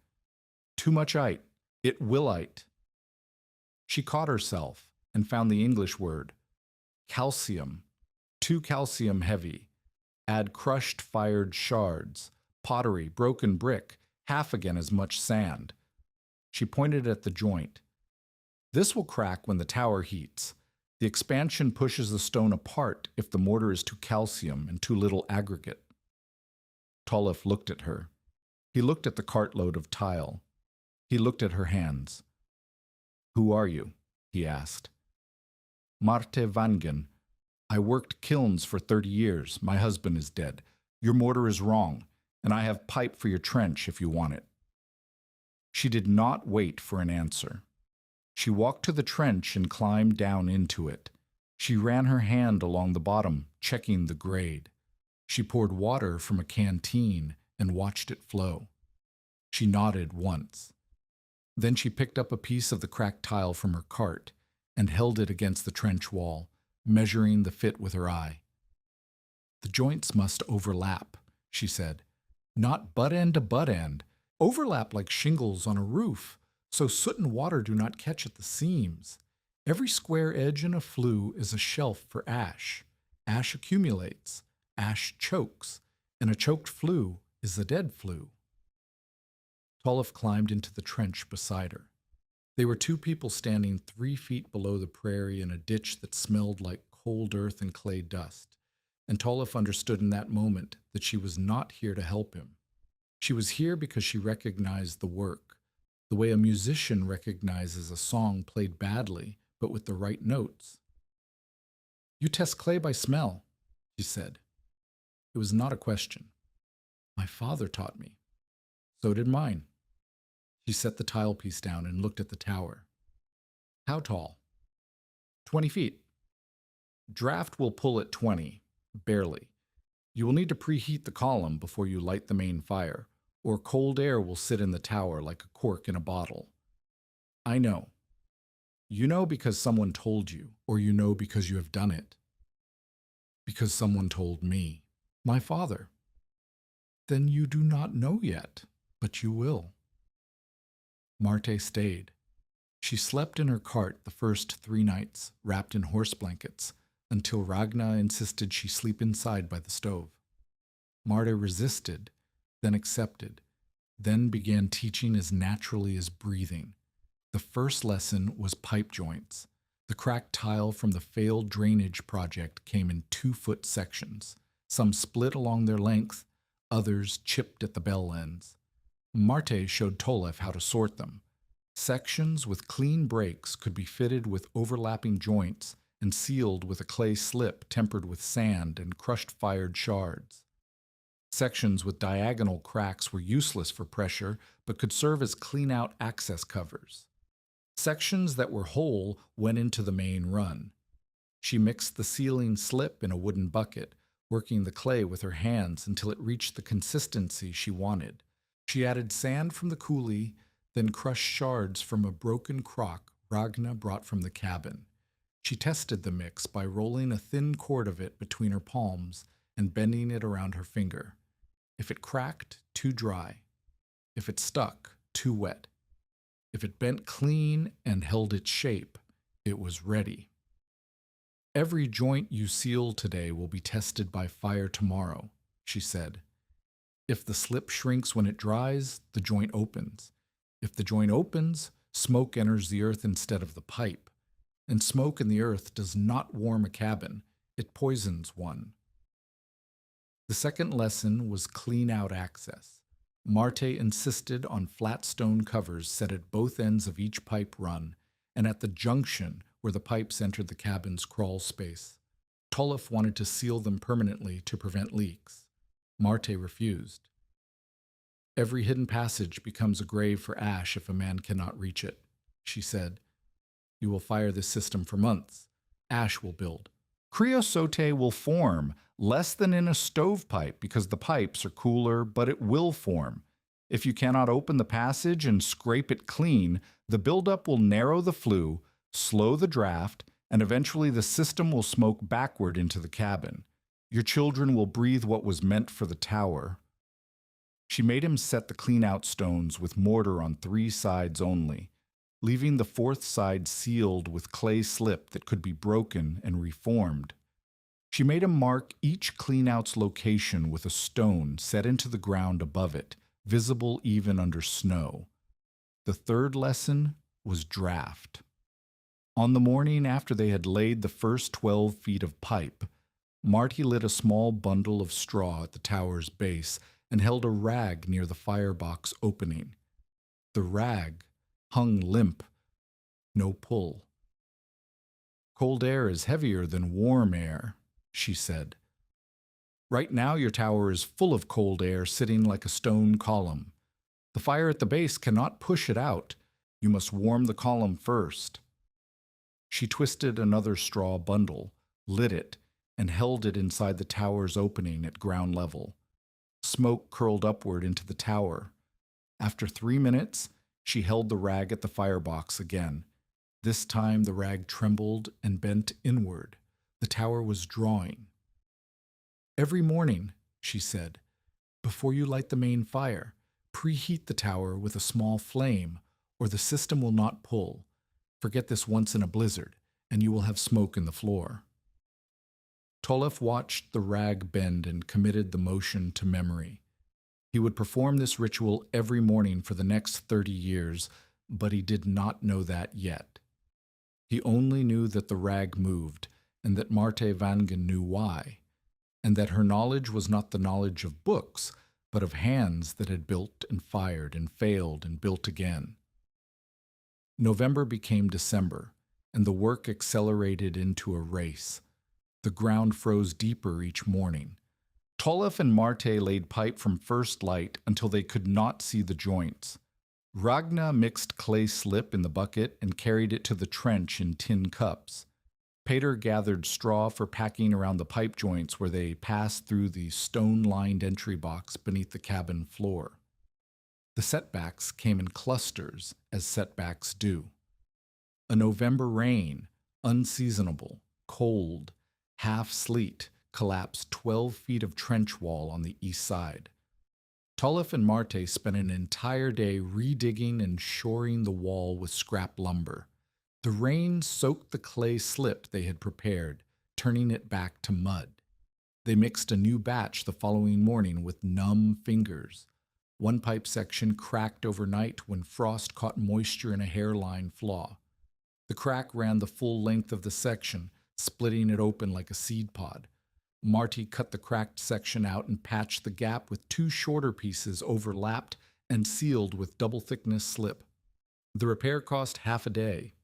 "Too much ite. It will ite." She caught herself and found the English word. Calcium. 2 calcium heavy. Add crushed fired shards, pottery, broken brick, half again as much sand. She pointed at the joint. "This will crack when the tower heats. The expansion pushes the stone apart if the mortar is too calcium and too little aggregate." Tolliff looked at her. He looked at the cartload of tile. He looked at her hands. "Who are you?" he asked. "Marte Vangen. I worked kilns for 30 years. My husband is dead. Your mortar is wrong, and I have pipe for your trench if you want it." She did not wait for an answer. She walked to the trench and climbed down into it. She ran her hand along the bottom, checking the grade. She poured water from a canteen and watched it flow. She nodded once. Then she picked up a piece of the cracked tile from her cart and held it against the trench wall, measuring the fit with her eye. "The joints must overlap," she said. "Not butt end to butt end. Overlap like shingles on a roof, so soot and water do not catch at the seams. Every square edge in a flue is a shelf for ash. Ash accumulates. Ash chokes. and a choked flue is a dead flue. Tolliff climbed into the trench beside her. They were two people standing 3 feet below the prairie in a ditch that smelled like cold earth and clay dust, and Tolliff understood in that moment that she was not here to help him. She was here because she recognized the work, the way a musician recognizes a song played badly, but with the right notes. "You test clay by smell," she said. It was not a question. "My father taught me." "So did mine." She set the tile piece down and looked at the tower. "How tall?" 20 feet. Draft will pull at 20, barely. You will need to preheat the column before you light the main fire, or cold air will sit in the tower like a cork in a bottle. "I know." "You know because someone told you, or you know because you have done it?" "Because someone told me." "My father." "Then you do not know yet, but you will." Marte stayed. She slept in her cart the first 3 nights, wrapped in horse blankets, until Ragna insisted she sleep inside by the stove. Marte resisted, then accepted, then began teaching as naturally as breathing. The first lesson was pipe joints. The cracked tile from the failed drainage project came in 2-foot sections. Some split along their length, others chipped at the bell ends. Marte showed Tolliff how to sort them. Sections with clean breaks could be fitted with overlapping joints and sealed with a clay slip tempered with sand and crushed fired shards. Sections with diagonal cracks were useless for pressure, but could serve as clean-out access covers. Sections that were whole went into the main run. She mixed the sealing slip in a wooden bucket, working the clay with her hands until it reached the consistency she wanted. She added sand from the coulee, then crushed shards from a broken crock Ragna brought from the cabin. She tested the mix by rolling a thin cord of it between her palms and bending it around her finger. If it cracked, too dry. If it stuck, too wet. If it bent clean and held its shape, it was ready. "Every joint you seal today will be tested by fire tomorrow," she said. "If the slip shrinks when it dries, the joint opens. If the joint opens, smoke enters the earth instead of the pipe. And smoke in the earth does not warm a cabin, it poisons one." The second lesson was clean-out access. Marte insisted on flat stone covers set at both ends of each pipe run, and at the junction where the pipes entered the cabin's crawl space. Tolliff wanted to seal them permanently to prevent leaks. Marte refused. "Every hidden passage becomes a grave for ash if a man cannot reach it," she said. "You will fire this system for months. Ash will build. Creosote will form, less than in a stovepipe because the pipes are cooler, but it will form. If you cannot open the passage and scrape it clean, the buildup will narrow the flue, slow the draft, and eventually the system will smoke backward into the cabin. Your children will breathe what was meant for the tower." She made him set the clean-out stones with mortar on 3 sides only, leaving the 4th side sealed with clay slip that could be broken and reformed. She made him mark each clean-out's location with a stone set into the ground above it, visible even under snow. The third lesson was draft. On the morning after they had laid the first 12 feet of pipe, Marty lit a small bundle of straw at the tower's base and held a rag near the firebox opening. The rag hung limp, no pull. "Cold air is heavier than warm air," she said. "Right now your tower is full of cold air sitting like a stone column. The fire at the base cannot push it out. You must warm the column first." She twisted another straw bundle, lit it, and held it inside the tower's opening at ground level. Smoke curled upward into the tower. After 3 minutes, she held the rag at the firebox again. This time the rag trembled and bent inward. The tower was drawing. "Every morning," she said, "before you light the main fire, preheat the tower with a small flame, or the system will not pull. Forget this once in a blizzard, and you will have smoke in the floor." Tolef watched the rag bend and committed the motion to memory. He would perform this ritual every morning for the next 30 years, but he did not know that yet. He only knew that the rag moved, and that Marte Vangen knew why, and that her knowledge was not the knowledge of books, but of hands that had built and fired and failed and built again. November became December, and the work accelerated into a race. The ground froze deeper each morning. Tolef and Marte laid pipe from first light until they could not see the joints. Ragna mixed clay slip in the bucket and carried it to the trench in tin cups. Peter gathered straw for packing around the pipe joints where they passed through the stone-lined entry box beneath the cabin floor. The setbacks came in clusters, as setbacks do. A November rain, unseasonable, cold, half sleet, collapsed 12 feet of trench wall on the east side. Tolef and Marte spent an entire day redigging and shoring the wall with scrap lumber. The rain soaked the clay slip they had prepared, turning it back to mud. They mixed a new batch the following morning with numb fingers. One pipe section cracked overnight when frost caught moisture in a hairline flaw. The crack ran the full length of the section, splitting it open like a seed pod. Marty cut the cracked section out and patched the gap with two shorter pieces overlapped and sealed with double-thickness slip. The repair cost half a day.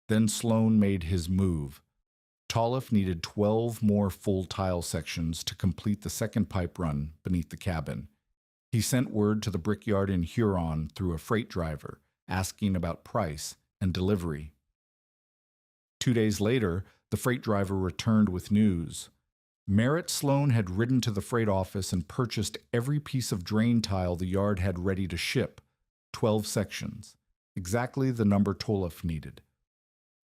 Then Sloan made his move. Tolef needed 12 more full tile sections to complete the second pipe run beneath the cabin. He sent word to the brickyard in Huron through a freight driver, asking about price and delivery. 2 days later, the freight driver returned with news. Merritt Sloan had ridden to the freight office and purchased every piece of drain tile the yard had ready to ship, 12 sections, exactly the number Tolef needed.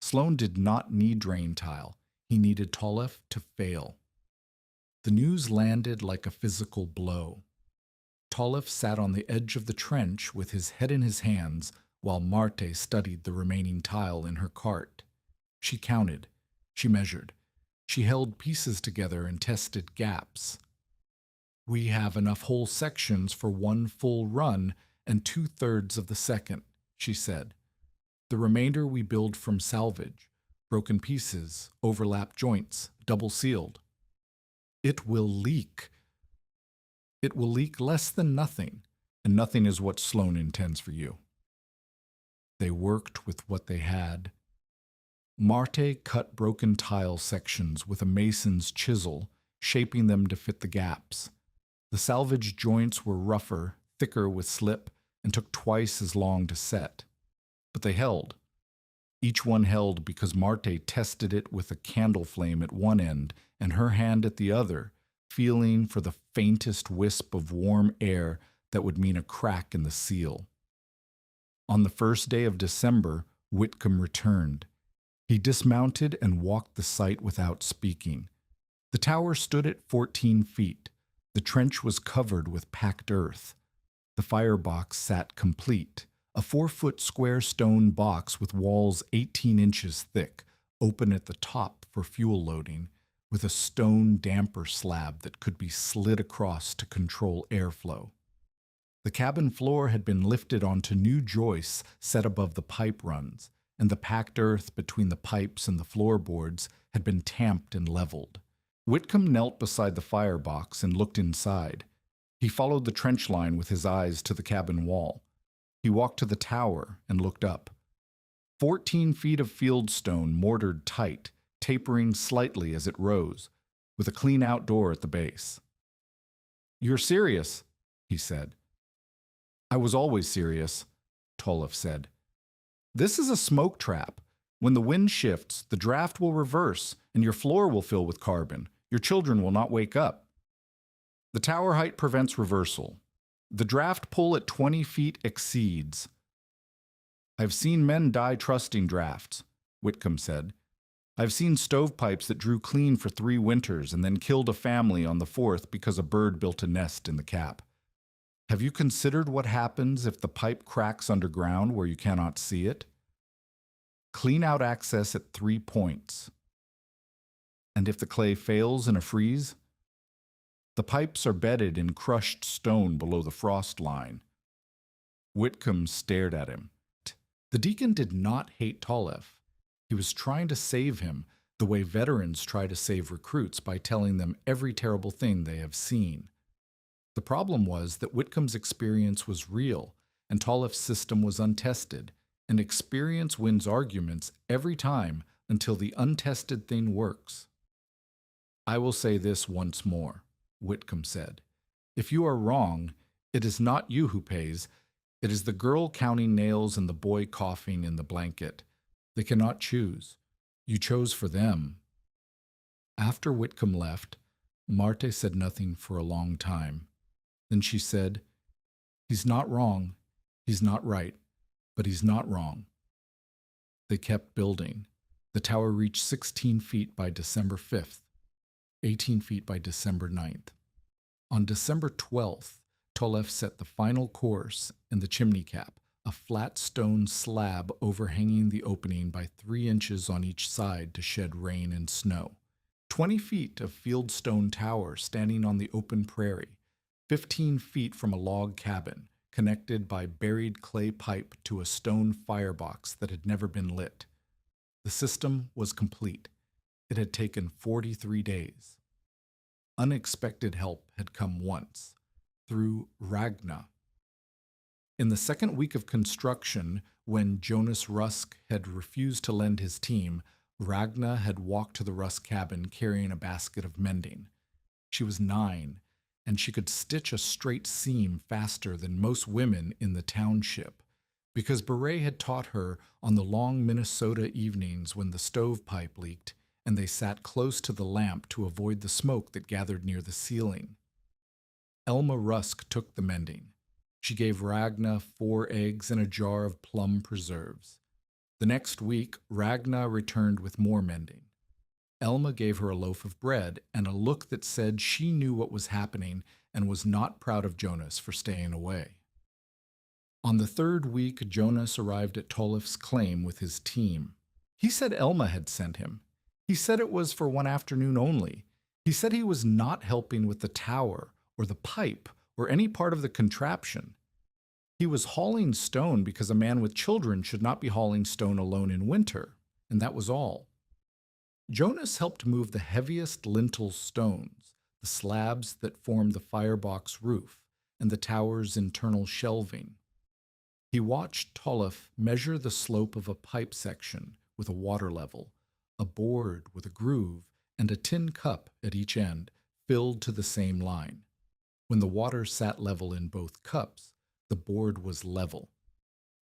Sloan did not need drain tile. He needed Tolef to fail. The news landed like a physical blow. Tolef sat on the edge of the trench with his head in his hands while Marte studied the remaining tile in her cart. She counted. She measured. She held pieces together and tested gaps. "We have enough whole sections for one full run and 2/3 of the second," she said. "The remainder we build from salvage, broken pieces, overlap joints, double sealed. It will leak. It will leak less than nothing, and nothing is what Sloan intends for you." They worked with what they had. Marte cut broken tile sections with a mason's chisel, shaping them to fit the gaps. The salvage joints were rougher, thicker with slip, and took twice as long to set. But they held. Each one held because Marte tested it with a candle flame at one end and her hand at the other, feeling for the faintest wisp of warm air that would mean a crack in the seal. On the first day of December, Whitcomb returned. He dismounted and walked the site without speaking. The tower stood at 14 feet. The trench was covered with packed earth. The firebox sat complete, a 4-foot square stone box with walls 18 inches thick, open at the top for fuel loading, with a stone damper slab that could be slid across to control airflow. The cabin floor had been lifted onto new joists set above the pipe runs, and the packed earth between the pipes and the floorboards had been tamped and leveled. Whitcomb knelt beside the firebox and looked inside. He followed the trench line with his eyes to the cabin wall. He walked to the tower and looked up. 14 feet of fieldstone mortared tight, tapering slightly as it rose, with a clean outdoor at the base. "You're serious," he said. "I was always serious," Tolef said. "This is a smoke trap. When the wind shifts, the draft will reverse, and your floor will fill with carbon. Your children will not wake up. The tower height prevents reversal. The draft pull at 20 feet exceeds." "I've seen men die trusting drafts," Whitcomb said. "I've seen stovepipes that drew clean for 3 winters and then killed a family on the 4th because a bird built a nest in the cap. Have you considered what happens if the pipe cracks underground where you cannot see it? Clean out access at 3 points. And if the clay fails in a freeze? The pipes are bedded in crushed stone below the frost line. Whitcomb stared at him. The deacon did not hate Tollef. He was trying to save him the way veterans try to save recruits by telling them every terrible thing they have seen. The problem was that Whitcomb's experience was real, and Tollef's system was untested, and experience wins arguments every time until the untested thing works. I will say this once more, Whitcomb said. If you are wrong, it is not you who pays. It is the girl counting nails and the boy coughing in the blanket. They cannot choose. You chose for them. After Whitcomb left, Marte said nothing for a long time. Then she said, "He's not wrong. He's not right. But he's not wrong." They kept building. The tower reached 16 feet by December 5th, 18 feet by December 9th. On December 12th, Tollef set the final course in the chimney cap, a flat stone slab overhanging the opening by 3 inches on each side to shed rain and snow. 20 feet of fieldstone tower standing on the open prairie, 15 feet from a log cabin, connected by buried clay pipe to a stone firebox that had never been lit. The system was complete. It had taken 43 days. Unexpected help had come once, through Ragna. In the second week of construction, when Jonas Rusk had refused to lend his team, Ragna had walked to the Rusk cabin carrying a basket of mending. She was 9, and she could stitch a straight seam faster than most women in the township, because Beret had taught her on the long Minnesota evenings when the stovepipe leaked, and they sat close to the lamp to avoid the smoke that gathered near the ceiling. Elma Rusk took the mending. She gave Ragna 4 eggs and a jar of plum preserves. The next week, Ragna returned with more mending. Elma gave her a loaf of bread and a look that said she knew what was happening and was not proud of Jonas for staying away. On the 3rd week, Jonas arrived at Tollef's claim with his team. He said Elma had sent him. He said it was for one afternoon only. He said he was not helping with the tower or the pipe or any part of the contraption. He was hauling stone because a man with children should not be hauling stone alone in winter, and that was all. Jonas helped move the heaviest lintel stones, the slabs that formed the firebox roof, and the tower's internal shelving. He watched Tollef measure the slope of a pipe section with a water level, a board with a groove, and a tin cup at each end filled to the same line. When the water sat level in both cups, the board was level.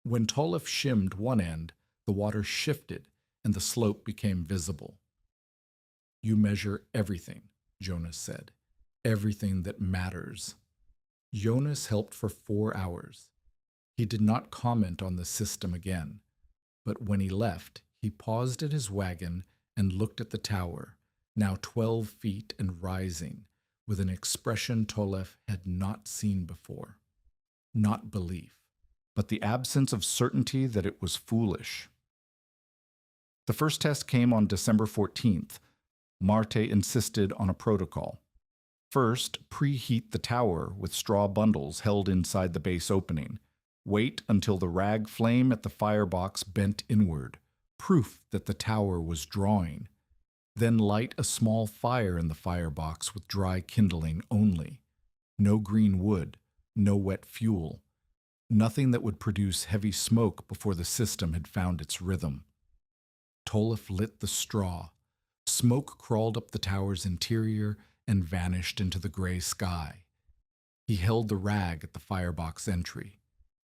When Tollef shimmed one end, the water shifted and the slope became visible. "You measure everything," Jonas said. "Everything that matters." Jonas helped for 4 hours. He did not comment on the system again, but when he left, he paused at his wagon and looked at the tower, now 12 feet and rising, with an expression Tollef had not seen before. Not belief, but the absence of certainty that it was foolish. The first test came on December 14th. Marte insisted on a protocol. First, preheat the tower with straw bundles held inside the base opening. Wait until the rag flame at the firebox bent inward, proof that the tower was drawing. Then light a small fire in the firebox with dry kindling only. No green wood, no wet fuel. Nothing that would produce heavy smoke before the system had found its rhythm. Tollef lit the straw. Smoke crawled up the tower's interior and vanished into the gray sky. He held the rag at the firebox entry.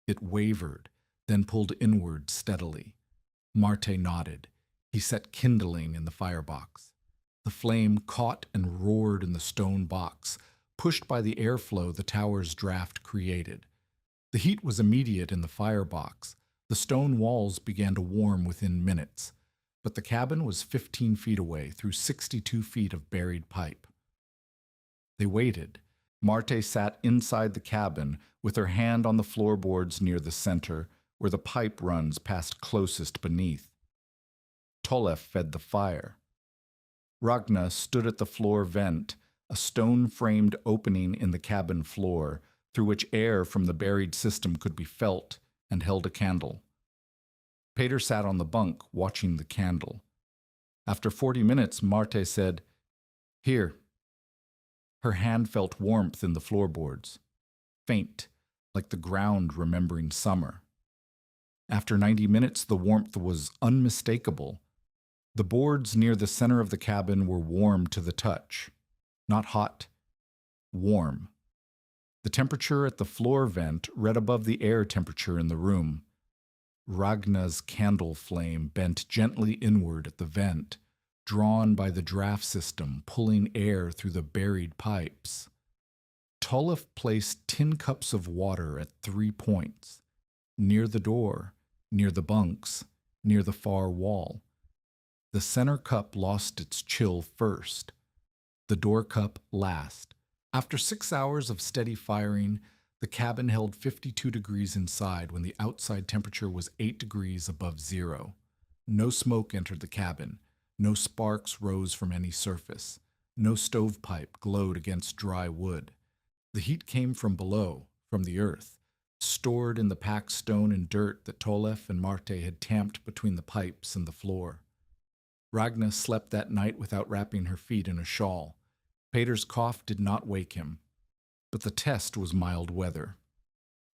It wavered, then pulled inward steadily. Marte nodded. He set kindling in the firebox. The flame caught and roared in the stone box, pushed by the airflow the tower's draft created. The heat was immediate in the firebox. The stone walls began to warm within minutes, but the cabin was 15 feet away through 62 feet of buried pipe. They waited. Marte sat inside the cabin with her hand on the floorboards near the center, where the pipe runs passed closest beneath. Tollef fed the fire. Ragna stood at the floor vent, a stone-framed opening in the cabin floor through which air from the buried system could be felt, and held a candle. Pater sat on the bunk, watching the candle. After 40 minutes, Marte said, "Here." Her hand felt warmth in the floorboards, faint, like the ground remembering summer. After 90 minutes, the warmth was unmistakable. The boards near the center of the cabin were warm to the touch. Not hot, warm. The temperature at the floor vent read above the air temperature in the room. Ragna's candle flame bent gently inward at the vent, drawn by the draft system pulling air through the buried pipes. Tollef placed tin cups of water at 3 points, near the door, near the bunks, near the far wall. The center cup lost its chill first, the door cup last. After 6 hours of steady firing, the cabin held 52 degrees inside when the outside temperature was 8 degrees above zero. No smoke entered the cabin. No sparks rose from any surface. No stovepipe glowed against dry wood. The heat came from below, from the earth, stored in the packed stone and dirt that Tollef and Marte had tamped between the pipes and the floor. Ragna slept that night without wrapping her feet in a shawl. Pater's cough did not wake him, but the test was mild weather.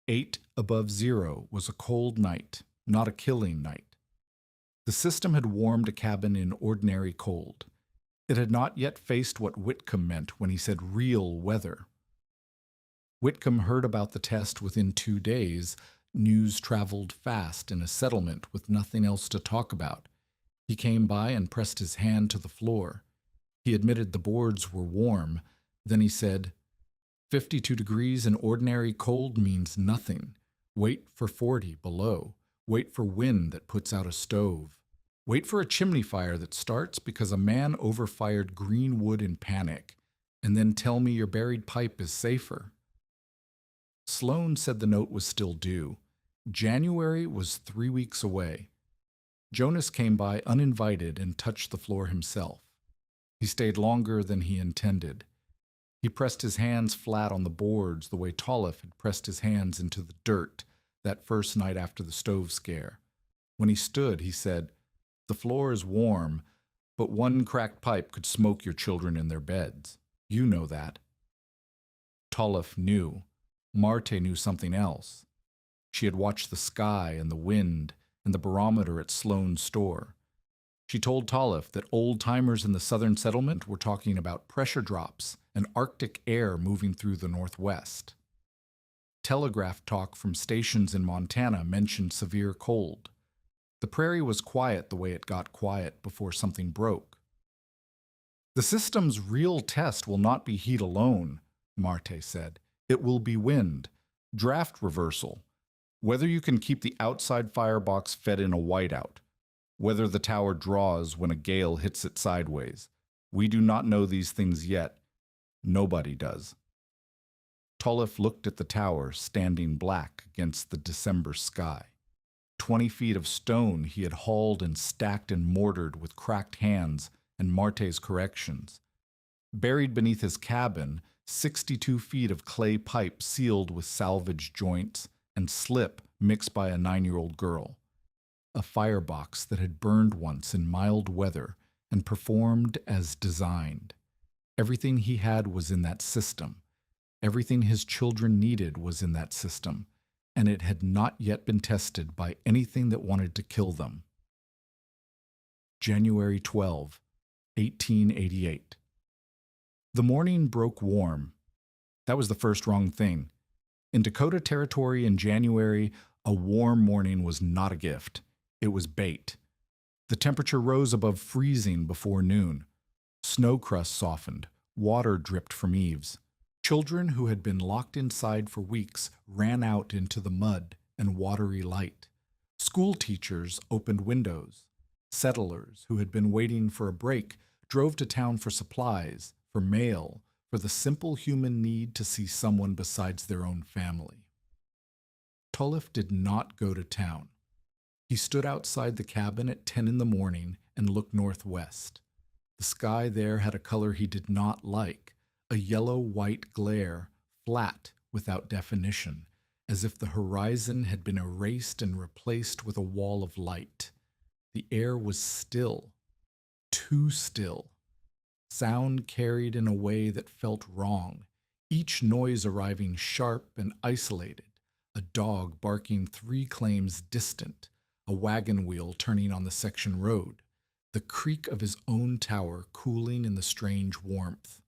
8 above zero was a cold night, not a killing night. The system had warmed a cabin in ordinary cold. It had not yet faced what Whitcomb meant when he said real weather. Whitcomb heard about the test within 2 days. News traveled fast in a settlement with nothing else to talk about. He came by and pressed his hand to the floor. He admitted the boards were warm. Then he said, 52 degrees in ordinary cold means nothing. Wait for 40 below. Wait for wind that puts out a stove. Wait for a chimney fire that starts because a man overfired green wood in panic. And then tell me your buried pipe is safer. Sloane said the note was still due. January was 3 weeks away. Jonas came by uninvited and touched the floor himself. He stayed longer than he intended. He pressed his hands flat on the boards the way Tollef had pressed his hands into the dirt that first night after the stove scare. When he stood, he said, "The floor is warm, but one cracked pipe could smoke your children in their beds. You know that." Tollef knew. Marte knew something else. She had watched the sky and the wind and the barometer at Sloane's store. She told Tollef that old-timers in the southern settlement were talking about pressure drops and Arctic air moving through the northwest. Telegraph talk from stations in Montana mentioned severe cold. The prairie was quiet the way it got quiet before something broke. "The system's real test will not be heat alone," Marte said. "It will be wind, draft reversal, whether you can keep the outside firebox fed in a whiteout, whether the tower draws when a gale hits it sideways. We do not know these things yet. Nobody does." Tollef looked at the tower standing black against the December sky. 20 feet of stone he had hauled and stacked and mortared with cracked hands and Marte's corrections. Buried beneath his cabin, 62 feet of clay pipe sealed with salvage joints and slip mixed by a 9-year-old girl. A firebox that had burned once in mild weather and performed as designed. Everything he had was in that system. Everything his children needed was in that system, and it had not yet been tested by anything that wanted to kill them. January 12, 1888. The morning broke warm. That was the first wrong thing. In Dakota Territory in January, a warm morning was not a gift. It was bait. The temperature rose above freezing before noon. Snow crust softened. Water dripped from eaves. Children who had been locked inside for weeks ran out into the mud and watery light. School teachers opened windows. Settlers who had been waiting for a break drove to town for supplies, for mail, for the simple human need to see someone besides their own family. Tollef did not go to town. He stood outside the cabin at 10 in the morning and looked northwest. The sky there had a color he did not like, a yellow-white glare, flat without definition, as if the horizon had been erased and replaced with a wall of light. The air was still, too still. Sound carried in a way that felt wrong, each noise arriving sharp and isolated, a dog barking 3 claims distant, a wagon wheel turning on the section road, the creak of his own tower cooling in the strange warmth.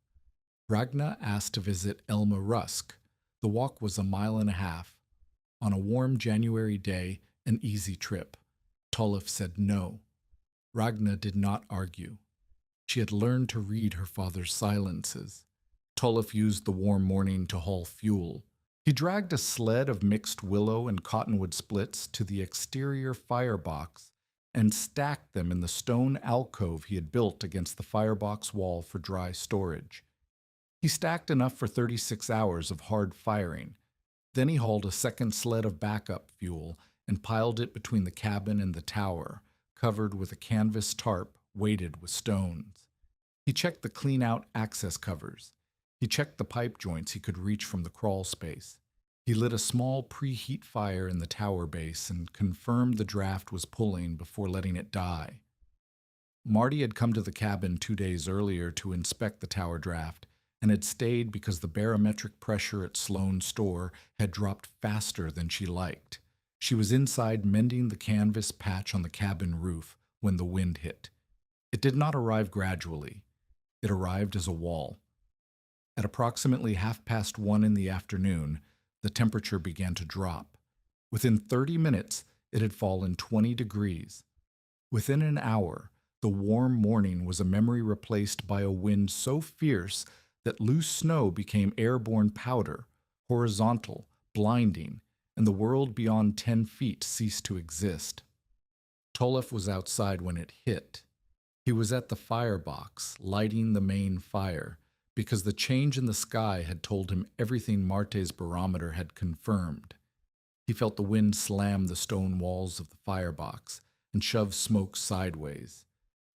Ragna asked to visit Elma Rusk. The walk was 1.5 miles. On a warm January day, an easy trip. Tolif said no. Ragna did not argue. She had learned to read her father's silences. Tolif used the warm morning to haul fuel. He dragged a sled of mixed willow and cottonwood splits to the exterior firebox and stacked them in the stone alcove he had built against the firebox wall for dry storage. He stacked enough for 36 hours of hard firing. Then he hauled a second sled of backup fuel and piled it between the cabin and the tower, covered with a canvas tarp weighted with stones. He checked the clean-out access covers. He checked the pipe joints he could reach from the crawl space. He lit a small preheat fire in the tower base and confirmed the draft was pulling before letting it die. Marty had come to the cabin 2 days earlier to inspect the tower draft and had stayed because the barometric pressure at Sloan's store had dropped faster than she liked. She was inside mending the canvas patch on the cabin roof when the wind hit. It did not arrive gradually. It arrived as a wall. At approximately 1:30 in the afternoon, the temperature began to drop. Within 30 minutes, it had fallen 20 degrees. Within an hour, the warm morning was a memory replaced by a wind so fierce that loose snow became airborne powder, horizontal, blinding, and the world beyond 10 feet ceased to exist. Tolif was outside when it hit. He was at the firebox, lighting the main fire, because the change in the sky had told him everything Marte's barometer had confirmed. He felt the wind slam the stone walls of the firebox and shove smoke sideways.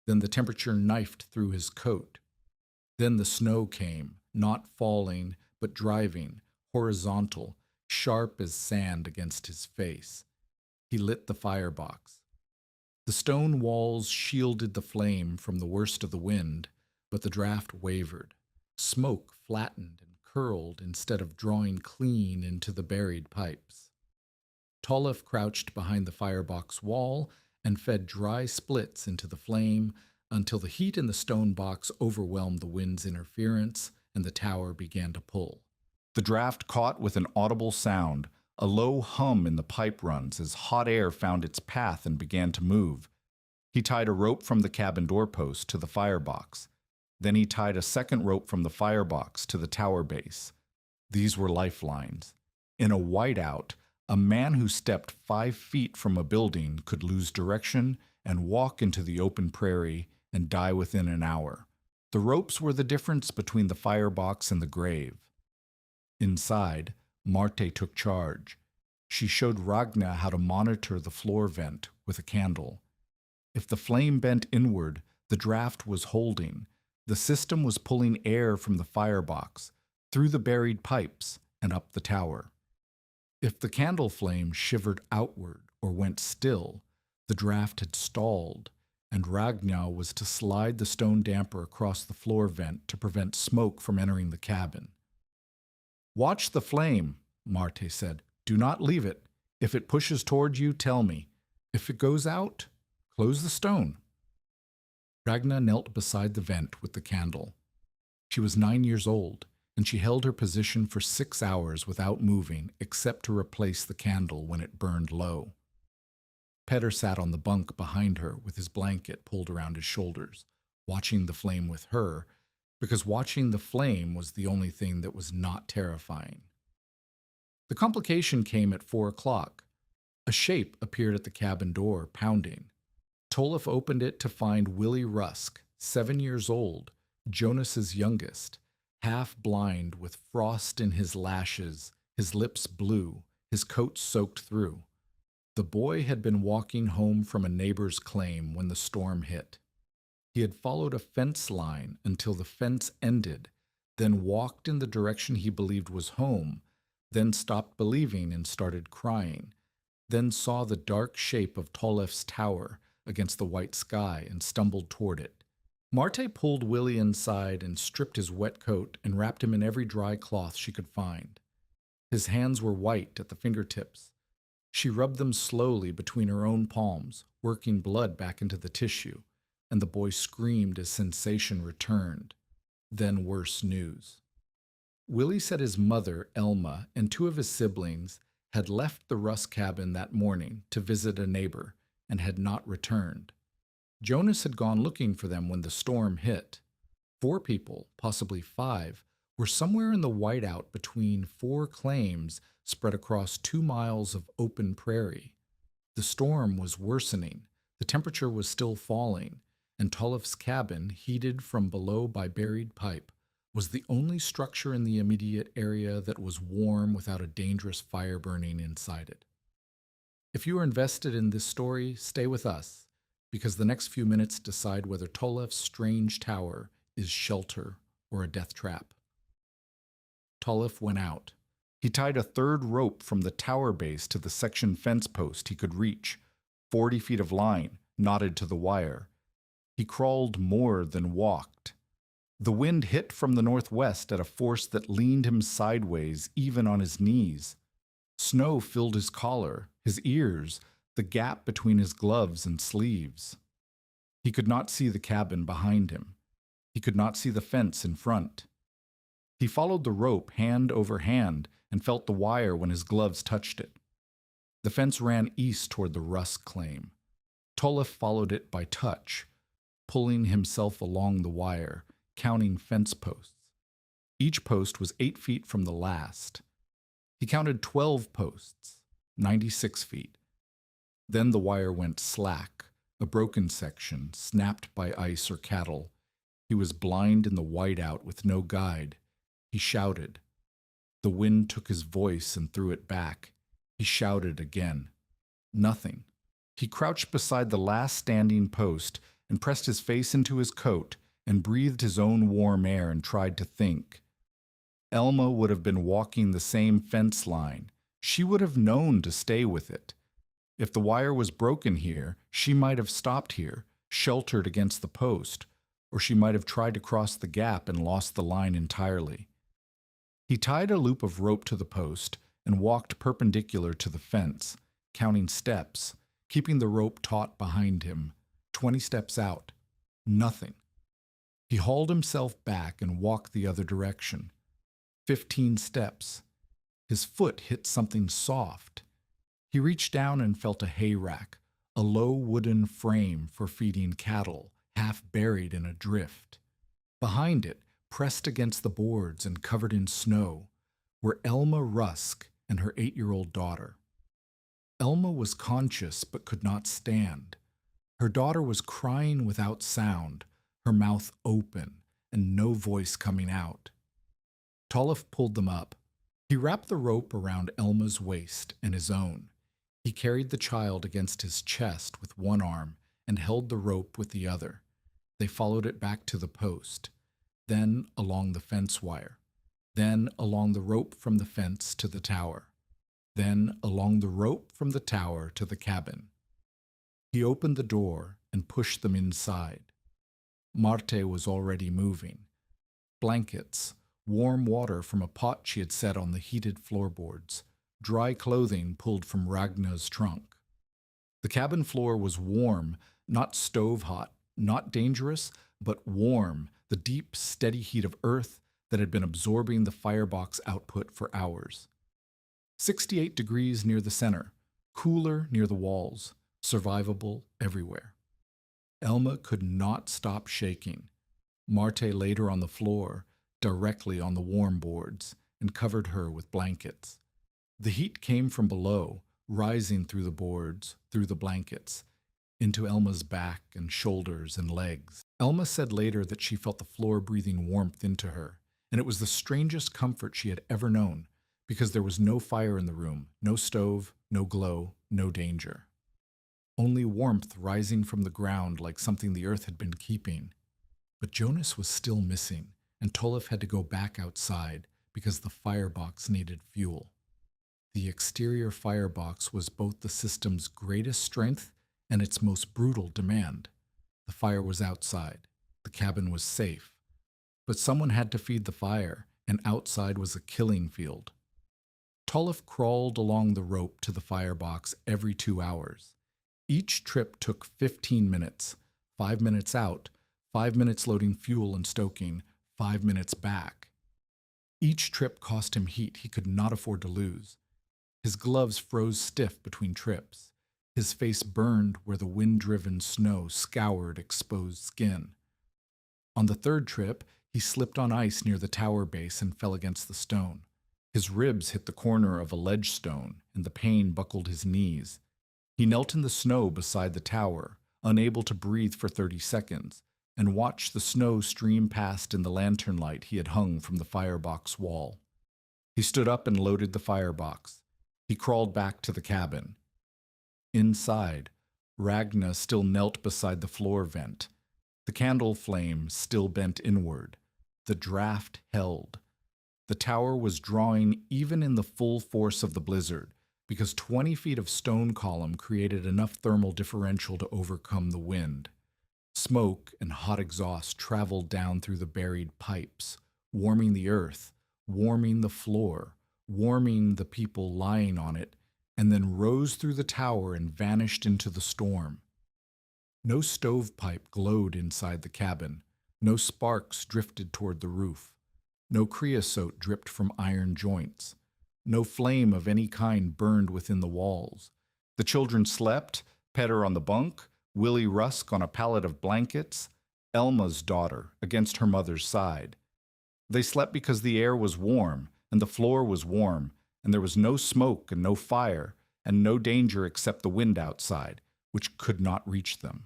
Then the temperature knifed through his coat. Then the snow came, not falling, but driving, horizontal, sharp as sand against his face. He lit the firebox. The stone walls shielded the flame from the worst of the wind, but the draft wavered. Smoke flattened and curled instead of drawing clean into the buried pipes. Tolif crouched behind the firebox wall and fed dry splits into the flame until the heat in the stone box overwhelmed the wind's interference and the tower began to pull. The draft caught with an audible sound, a low hum in the pipe runs as hot air found its path and began to move. He tied a rope from the cabin doorpost to the firebox. Then he tied a second rope from the firebox to the tower base. These were lifelines. In a whiteout, a man who stepped 5 feet from a building could lose direction and walk into the open prairie and die within an hour. The ropes were the difference between the firebox and the grave. Inside, Marte took charge. She showed Ragna how to monitor the floor vent with a candle. If the flame bent inward, the draft was holding. The system was pulling air from the firebox, through the buried pipes, and up the tower. If the candle flame shivered outward or went still, the draft had stalled, and Ragna was to slide the stone damper across the floor vent to prevent smoke from entering the cabin. "Watch the flame," Marte said. "Do not leave it. If it pushes toward you, tell me. If it goes out, close the stone." Ragna knelt beside the vent with the candle. She was 9 years old, and she held her position for 6 hours without moving except to replace the candle when it burned low. Petter sat on the bunk behind her with his blanket pulled around his shoulders, watching the flame with her, because watching the flame was the only thing that was not terrifying. The complication came at 4 o'clock. A shape appeared at the cabin door, pounding. Tolif opened it to find Willie Rusk, 7 years old, Jonas's youngest, half blind with frost in his lashes, his lips blue, his coat soaked through. The boy had been walking home from a neighbor's claim when the storm hit. He had followed a fence line until the fence ended, then walked in the direction he believed was home, then stopped believing and started crying, then saw the dark shape of Tolef's tower against the white sky and stumbled toward it. Marte pulled Willie inside and stripped his wet coat and wrapped him in every dry cloth she could find. His hands were white at the fingertips. She rubbed them slowly between her own palms, working blood back into the tissue, and the boy screamed as sensation returned. Then worse news. Willie said his mother, Elma, and two of his siblings had left the Russ cabin that morning to visit a neighbor and had not returned. Jonas had gone looking for them when the storm hit. 4 people, possibly 5, were somewhere in the whiteout between 4 claims spread across 2 miles of open prairie. The storm was worsening, the temperature was still falling, and Tolef's cabin, heated from below by buried pipe, was the only structure in the immediate area that was warm without a dangerous fire burning inside it. If you are invested in this story, stay with us, because the next few minutes decide whether Tolef's strange tower is shelter or a death trap. Tolef went out. He tied a 3rd rope from the tower base to the section fence post he could reach, 40 feet of line, knotted to the wire. He crawled more than walked. The wind hit from the northwest at a force that leaned him sideways, even on his knees. Snow filled his collar, his ears, the gap between his gloves and sleeves. He could not see the cabin behind him. He could not see the fence in front. He followed the rope hand over hand and felt the wire when his gloves touched it. The fence ran east toward the Russ claim. Tolef followed it by touch, pulling himself along the wire, counting fence posts. Each post was 8 feet from the last. He counted 12 posts, 96 feet. Then the wire went slack, a broken section, snapped by ice or cattle. He was blind in the whiteout with no guide. He shouted. The wind took his voice and threw it back. He shouted again. Nothing. He crouched beside the last standing post and pressed his face into his coat and breathed his own warm air and tried to think. Elma would have been walking the same fence line. She would have known to stay with it. If the wire was broken here, she might have stopped here, sheltered against the post, or she might have tried to cross the gap and lost the line entirely. He tied a loop of rope to the post and walked perpendicular to the fence, counting steps, keeping the rope taut behind him. 20 steps out. Nothing. He hauled himself back and walked the other direction. 15 steps. His foot hit something soft. He reached down and felt a hay rack, a low wooden frame for feeding cattle, half buried in a drift. Behind it, pressed against the boards and covered in snow, were Elma Rusk and her 8-year-old daughter. Elma was conscious but could not stand. Her daughter was crying without sound, her mouth open and no voice coming out. Tolef pulled them up. He wrapped the rope around Elma's waist and his own. He carried the child against his chest with one arm and held the rope with the other. They followed it back to the post, then along the fence wire, then along the rope from the fence to the tower, then along the rope from the tower to the cabin. He opened the door and pushed them inside. Marte was already moving. Blankets, warm water from a pot she had set on the heated floorboards, dry clothing pulled from Ragna's trunk. The cabin floor was warm, not stove-hot, not dangerous, but warm, the deep, steady heat of earth that had been absorbing the firebox output for hours. 68 degrees near the center, cooler near the walls, survivable everywhere. Elma could not stop shaking. Marte laid her on the floor, directly on the warm boards, and covered her with blankets. The heat came from below, rising through the boards, through the blankets, into Elma's back and shoulders and legs. Elma said later that she felt the floor breathing warmth into her, and it was the strangest comfort she had ever known, because there was no fire in the room, no stove, no glow, no danger. only warmth rising from the ground like something the earth had been keeping. But Jonas was still missing, and Tolef had to go back outside because the firebox needed fuel. The exterior firebox was both the system's greatest strength and its most brutal demand. The fire was outside. The cabin was safe. But someone had to feed the fire, and outside was a killing field. Tolef crawled along the rope to the firebox every 2 hours. Each trip took 15 minutes, 5 minutes out, 5 minutes loading fuel and stoking, 5 minutes back. Each trip cost him heat he could not afford to lose. His gloves froze stiff between trips. His face burned where the wind-driven snow scoured exposed skin. On the third trip, he slipped on ice near the tower base and fell against the stone. His ribs hit the corner of a ledge stone, and the pain buckled his knees. He knelt in the snow beside the tower, unable to breathe for 30 seconds, and watched the snow stream past in the lantern light he had hung from the firebox wall. He stood up and loaded the firebox. He crawled back to the cabin. Inside, Ragna still knelt beside the floor vent. The candle flame still bent inward. The draft held. The tower was drawing even in the full force of the blizzard, because 20 feet of stone column created enough thermal differential to overcome the wind. Smoke and hot exhaust traveled down through the buried pipes, warming the earth, warming the floor, warming the people lying on it, and then rose through the tower and vanished into the storm. No stovepipe glowed inside the cabin. No sparks drifted toward the roof. No creosote dripped from iron joints. No flame of any kind burned within the walls. The children slept, Petter on the bunk, Willie Rusk on a pallet of blankets, Elma's daughter against her mother's side. They slept because the air was warm, and the floor was warm, and there was no smoke and no fire, and no danger except the wind outside, which could not reach them.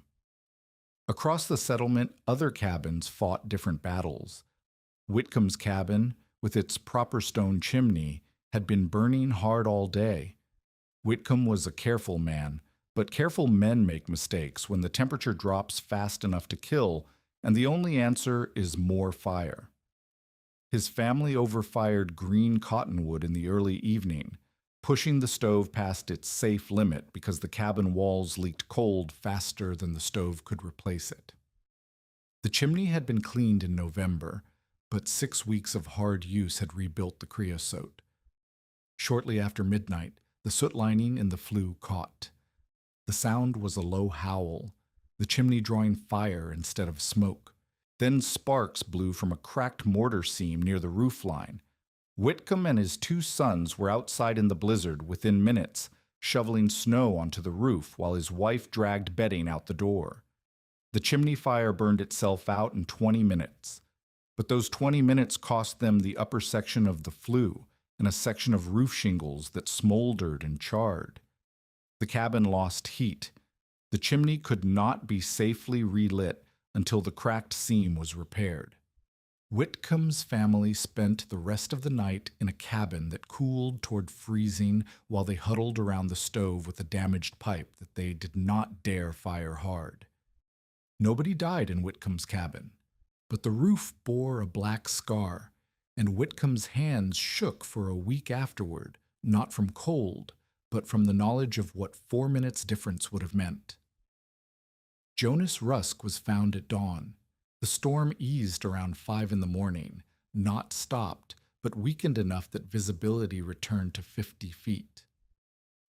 Across the settlement, other cabins fought different battles. Whitcomb's cabin, with its proper stone chimney, had been burning hard all day. Whitcomb was a careful man, but careful men make mistakes when the temperature drops fast enough to kill, and the only answer is more fire. His family overfired green cottonwood in the early evening, pushing the stove past its safe limit because the cabin walls leaked cold faster than the stove could replace it. The chimney had been cleaned in November, but 6 weeks of hard use had rebuilt the creosote. Shortly after midnight, the soot lining in the flue caught. The sound was a low howl, the chimney drawing fire instead of smoke. Then sparks blew from a cracked mortar seam near the roof line. Whitcomb and his 2 sons were outside in the blizzard within minutes, shoveling snow onto the roof while his wife dragged bedding out the door. The chimney fire burned itself out in 20 minutes. But those 20 minutes cost them the upper section of the flue and a section of roof shingles that smoldered and charred. The cabin lost heat. The chimney could not be safely relit until the cracked seam was repaired. Whitcomb's family spent the rest of the night in a cabin that cooled toward freezing while they huddled around the stove with a damaged pipe that they did not dare fire hard. Nobody died in Whitcomb's cabin, but the roof bore a black scar, and Whitcomb's hands shook for a week afterward, not from cold, but from the knowledge of what 4 minutes' difference would have meant. Jonas Rusk was found at dawn. The storm eased around 5 in the morning, not stopped, but weakened enough that visibility returned to 50 feet.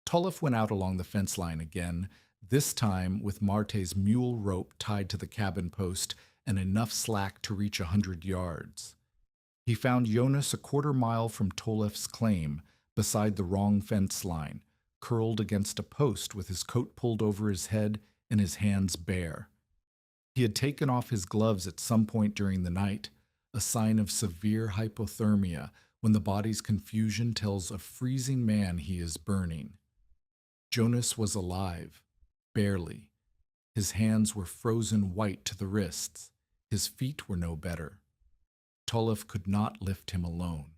Tolef went out along the fence line again, this time with Marte's mule rope tied to the cabin post and enough slack to reach 100 yards. He found Jonas a quarter-mile from Tolef's claim, beside the wrong fence line, curled against a post with his coat pulled over his head and his hands bare. He had taken off his gloves at some point during the night, a sign of severe hypothermia when the body's confusion tells a freezing man he is burning. Jonas was alive, barely. His hands were frozen white to the wrists. His feet were no better. Tolef could not lift him alone.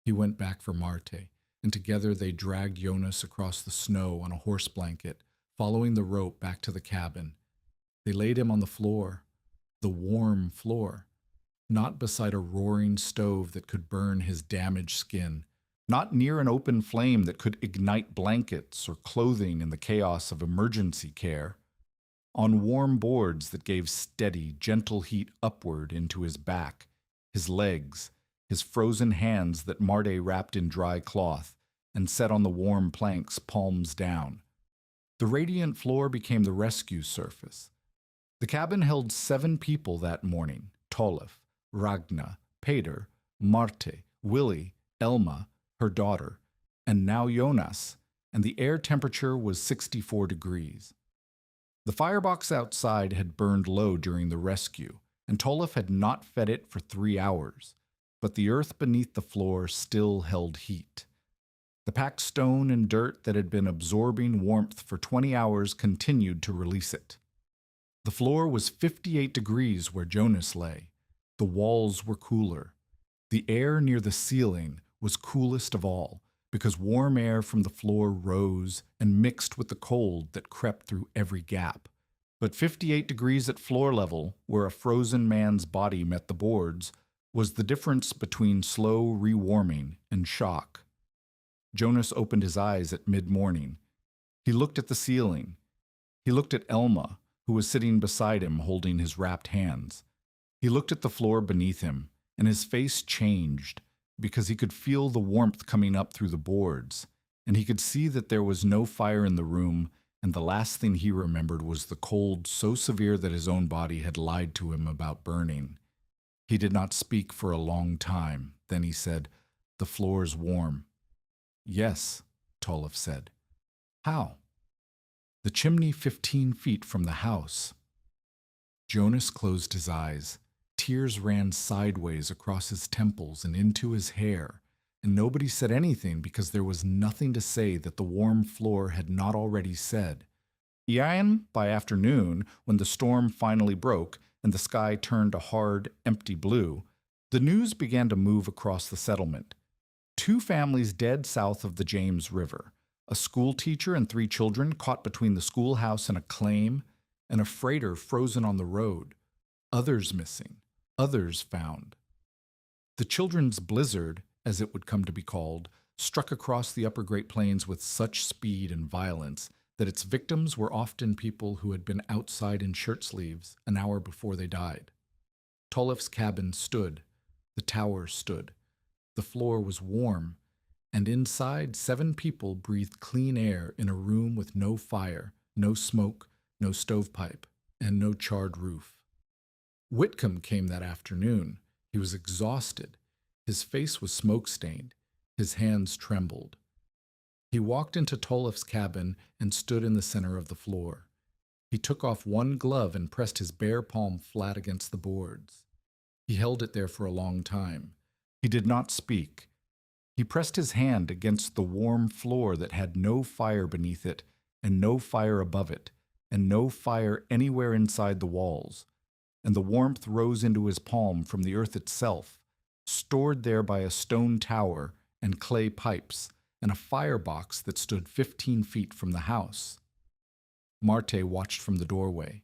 He went back for Marte, and together they dragged Jonas across the snow on a horse blanket, following the rope back to the cabin. They laid him on the floor, the warm floor, not beside a roaring stove that could burn his damaged skin, not near an open flame that could ignite blankets or clothing in the chaos of emergency care. On warm boards that gave steady, gentle heat upward into his back, his legs, his frozen hands that Marte wrapped in dry cloth and set on the warm planks, palms down. The radiant floor became the rescue surface. The cabin held 7 people that morning: Tolef, Ragna, Peter, Marte, Willie, Elma, her daughter, and now Jonas, and the air temperature was 64 degrees. The firebox outside had burned low during the rescue, and Tolef had not fed it for 3 hours, but the earth beneath the floor still held heat. The packed stone and dirt that had been absorbing warmth for 20 hours continued to release it. The floor was 58 degrees where Jonas lay. The walls were cooler. The air near the ceiling was coolest of all, because warm air from the floor rose and mixed with the cold that crept through every gap. But 58 degrees at floor level, where a frozen man's body met the boards, was the difference between slow rewarming and shock. Jonas opened his eyes at mid-morning. He looked at the ceiling. He looked at Elma, who was sitting beside him holding his wrapped hands. He looked at the floor beneath him, and his face changed, because he could feel the warmth coming up through the boards, and he could see that there was no fire in the room, and the last thing he remembered was the cold so severe that his own body had lied to him about burning. He did not speak for a long time. Then he said, "The floor's warm." "Yes," Tolef said. "How?" "The chimney 15 feet from the house." Jonas closed his eyes. Tears ran sideways across his temples and into his hair, and nobody said anything because there was nothing to say that the warm floor had not already said. Ian, by afternoon, when the storm finally broke and the sky turned a hard, empty blue, the news began to move across the settlement. 2 families dead south of the James River, a school teacher and 3 children caught between the schoolhouse and a claim, and a freighter frozen on the road, others missing, others found. The children's blizzard, as it would come to be called, struck across the upper Great Plains with such speed and violence that its victims were often people who had been outside in shirt sleeves an hour before they died. Tolef's cabin stood. The tower stood. The floor was warm, and inside 7 people breathed clean air in a room with no fire, no smoke, no stovepipe, and no charred roof. Whitcomb came that afternoon. He was exhausted. His face was smoke-stained. His hands trembled. He walked into Tolef's cabin and stood in the center of the floor. He took off one glove and pressed his bare palm flat against the boards. He held it there for a long time. He did not speak. He pressed his hand against the warm floor that had no fire beneath it, and no fire above it, and no fire anywhere inside the walls. And the warmth rose into his palm from the earth itself, stored there by a stone tower and clay pipes, and a firebox that stood 15 feet from the house. Marte watched from the doorway.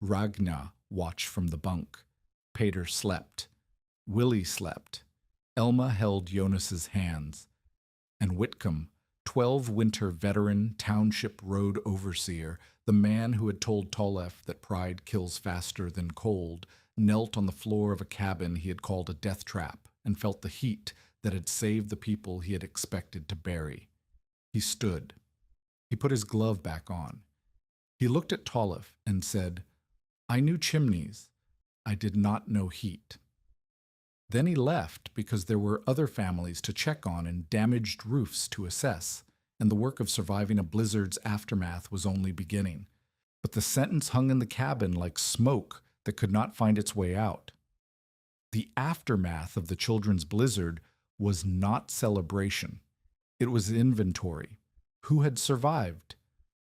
Ragna watched from the bunk. Peter slept. Willie slept. Elma held Jonas's hands. And Whitcomb, 12-winter veteran township road overseer, the man who had told Tolef that pride kills faster than cold, knelt on the floor of a cabin he had called a death trap and felt the heat that had saved the people he had expected to bury. He stood. He put his glove back on. He looked at Tolef and said, "I knew chimneys. I did not know heat." Then he left because there were other families to check on and damaged roofs to assess, and the work of surviving a blizzard's aftermath was only beginning. But the sentence hung in the cabin like smoke that could not find its way out. The aftermath of the children's blizzard was not celebration. It was inventory. Who had survived?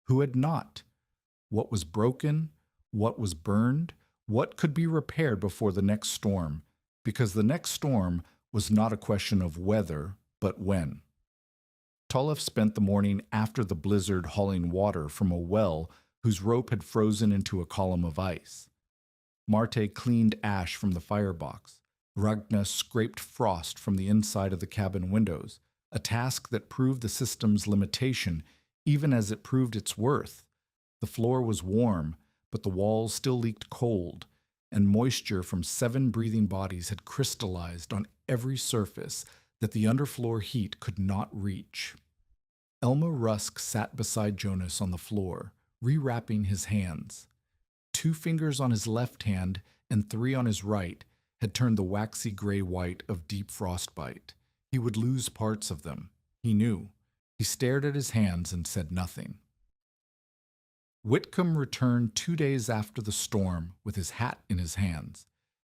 Who had not? What was broken? What was burned? What could be repaired before the next storm? Because the next storm was not a question of whether, but when. Tolliff spent the morning after the blizzard hauling water from a well whose rope had frozen into a column of ice. Marte cleaned ash from the firebox. Ragna scraped frost from the inside of the cabin windows, a task that proved the system's limitation even as it proved its worth. The floor was warm, but the walls still leaked cold, and moisture from 7 breathing bodies had crystallized on every surface that the underfloor heat could not reach. Elma Rusk sat beside Jonas on the floor, rewrapping his hands. 2 fingers on his left hand and 3 on his right had turned the waxy gray-white of deep frostbite. He would lose parts of them. He knew. He stared at his hands and said nothing. Whitcomb returned 2 days after the storm with his hat in his hands.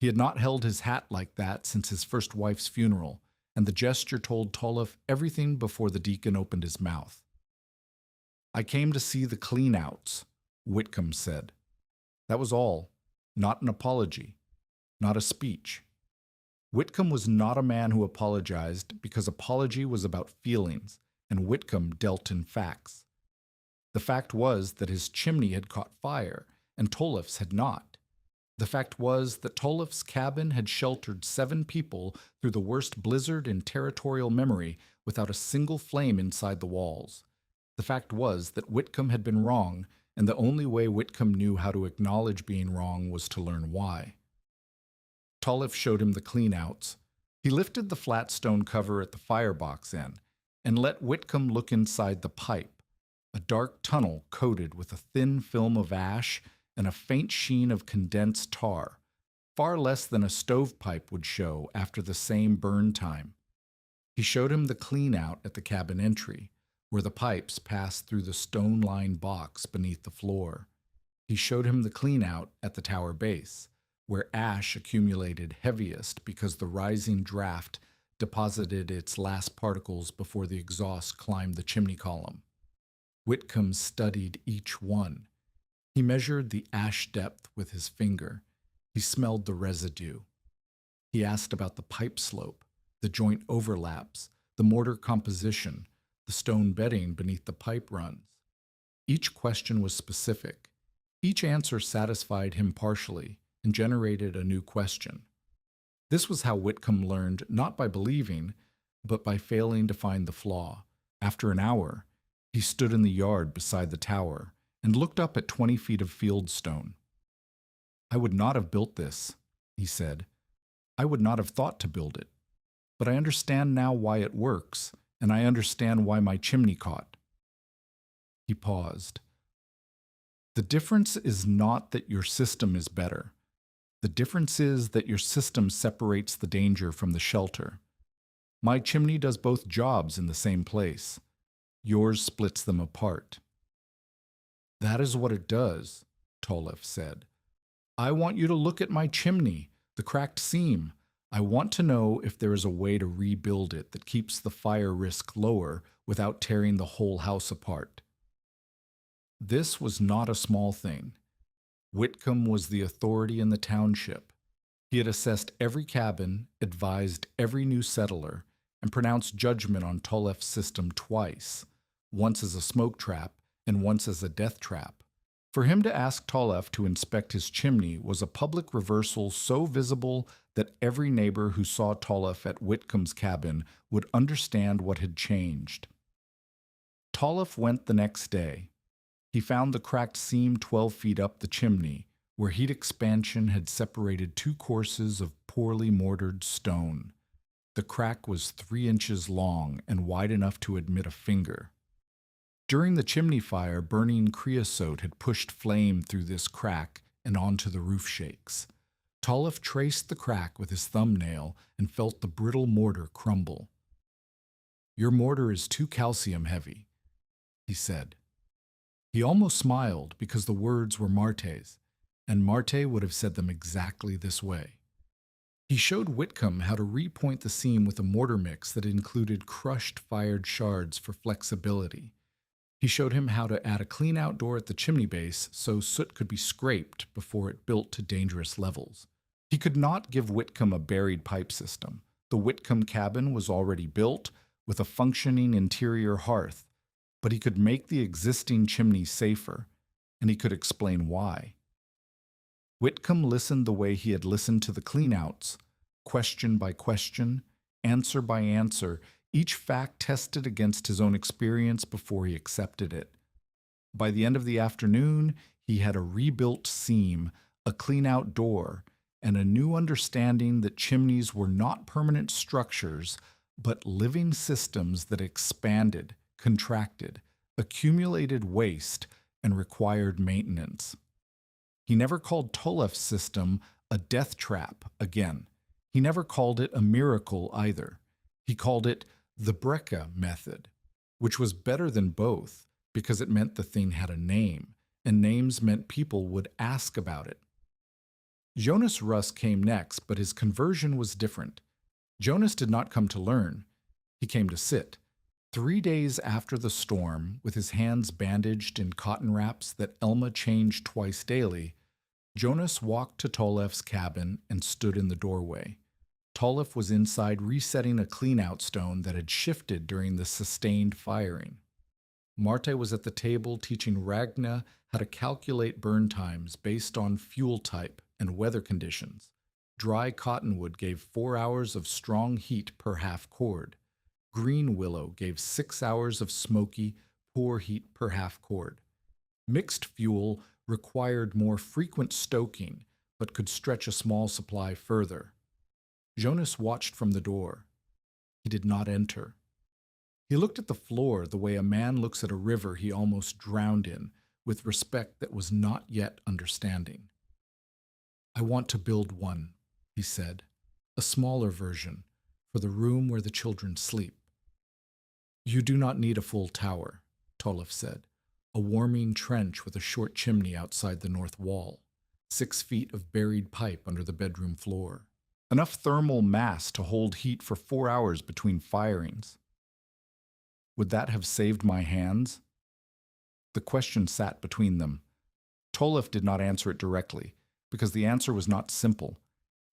He had not held his hat like that since his first wife's funeral, and the gesture told Tolliff everything before the deacon opened his mouth. "I came to see the clean-outs," Whitcomb said. That was all. Not an apology. Not a speech. Whitcomb was not a man who apologized because apology was about feelings, and Whitcomb dealt in facts. The fact was that his chimney had caught fire, and Tolliff's had not. The fact was that Tolliff's cabin had sheltered 7 people through the worst blizzard in territorial memory without a single flame inside the walls. The fact was that Whitcomb had been wrong, and the only way Whitcomb knew how to acknowledge being wrong was to learn why. Tolliff showed him the clean-outs. He lifted the flat stone cover at the firebox end and let Whitcomb look inside the pipe, a dark tunnel coated with a thin film of ash and a faint sheen of condensed tar, far less than a stovepipe would show after the same burn time. He showed him the clean-out at the cabin entry, where the pipes passed through the stone-lined box beneath the floor. He showed him the clean-out at the tower base, where ash accumulated heaviest because the rising draft deposited its last particles before the exhaust climbed the chimney column. Whitcomb studied each one. He measured the ash depth with his finger. He smelled the residue. He asked about the pipe slope, the joint overlaps, the mortar composition, the stone bedding beneath the pipe runs. Each question was specific. Each answer satisfied him partially and generated a new question. This was how Whitcomb learned not by believing, but by failing to find the flaw. After an hour, he stood in the yard beside the tower and looked up at 20 feet of fieldstone. "I would not have built this," he said. "I would not have thought to build it. But I understand now why it works, and I understand why my chimney caught." He paused. "The difference is not that your system is better. The difference is that your system separates the danger from the shelter. My chimney does both jobs in the same place. Yours splits them apart." "That is what it does," Tolliff said. "I want you to look at my chimney, the cracked seam. I want to know if there is a way to rebuild it that keeps the fire risk lower without tearing the whole house apart." This was not a small thing. Whitcomb was the authority in the township. He had assessed every cabin, advised every new settler, and pronounced judgment on Tolliff's system twice, once as a smoke trap and once as a death trap. For him to ask Tolliff to inspect his chimney was a public reversal so visible that every neighbor who saw Tolliff at Whitcomb's cabin would understand what had changed. Tolliff went the next day. He found the cracked seam 12 feet up the chimney, where heat expansion had separated 2 courses of poorly mortared stone. The crack was 3 inches long and wide enough to admit a finger. During the chimney fire, burning creosote had pushed flame through this crack and onto the roof shakes. Tolliff traced the crack with his thumbnail and felt the brittle mortar crumble. "Your mortar is too calcium heavy," he said. He almost smiled because the words were Marte's, and Marte would have said them exactly this way. He showed Whitcomb how to repoint the seam with a mortar mix that included crushed fired shards for flexibility. He showed him how to add a clean outdoor at the chimney base so soot could be scraped before it built to dangerous levels. He could not give Whitcomb a buried pipe system. The Whitcomb cabin was already built, with a functioning interior hearth, but he could make the existing chimney safer, and he could explain why. Whitcomb listened the way he had listened to the cleanouts, question by question, answer by answer, each fact tested against his own experience before he accepted it. By the end of the afternoon, he had a rebuilt seam, a clean-out door, and a new understanding that chimneys were not permanent structures, but living systems that expanded, contracted, accumulated waste, and required maintenance. He never called Tolef's system a death trap again. He never called it a miracle either. He called it the Brecka method, which was better than both because it meant the thing had a name, and names meant people would ask about it. Jonas Russ came next, but his conversion was different. Jonas did not come to learn. He came to sit. 3 days after the storm, with his hands bandaged in cotton wraps that Elma changed twice daily, Jonas walked to Tolef's cabin and stood in the doorway. Tolef was inside resetting a clean-out stone that had shifted during the sustained firing. Marte was at the table teaching Ragna how to calculate burn times based on fuel type and weather conditions. Dry cottonwood gave 4 hours of strong heat per half cord. Green willow gave 6 hours of smoky, poor heat per half cord. Mixed fuel required more frequent stoking, but could stretch a small supply further. Jonas watched from the door. He did not enter. He looked at the floor the way a man looks at a river he almost drowned in, with respect that was not yet understanding. "I want to build one," he said, "a smaller version, for the room where the children sleep." "You do not need a full tower," Tolef said, "a warming trench with a short chimney outside the north wall, 6 feet of buried pipe under the bedroom floor. Enough thermal mass to hold heat for 4 hours between firings." Would that have saved my hands? The question sat between them. Tolef did not answer it directly, because the answer was not simple.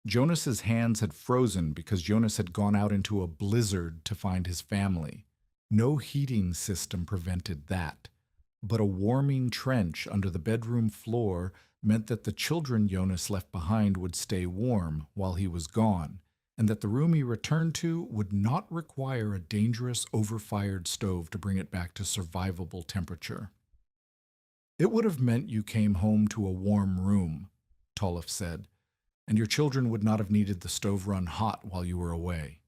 Jonas's hands had frozen because Jonas had gone out into a blizzard to find his family. No heating system prevented that, but a warming trench under the bedroom floor meant that the children Jonas left behind would stay warm while he was gone, and that the room he returned to would not require a dangerous overfired stove to bring it back to survivable temperature. "It would have meant you came home to a warm room," Tolef said, "and your children would not have needed the stove run hot while you were away."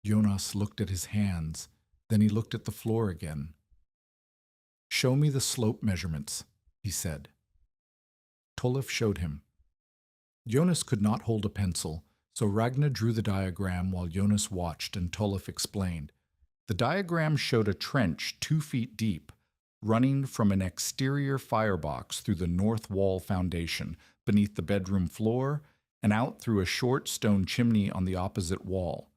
Jonas looked at his hands, then he looked at the floor again. "Show me the slope measurements," he said. Tolef showed him. Jonas could not hold a pencil, so Ragna drew the diagram while Jonas watched and Tolef explained. The diagram showed a trench 2 feet deep, running from an exterior firebox through the north wall foundation, beneath the bedroom floor, and out through a short stone chimney on the opposite wall.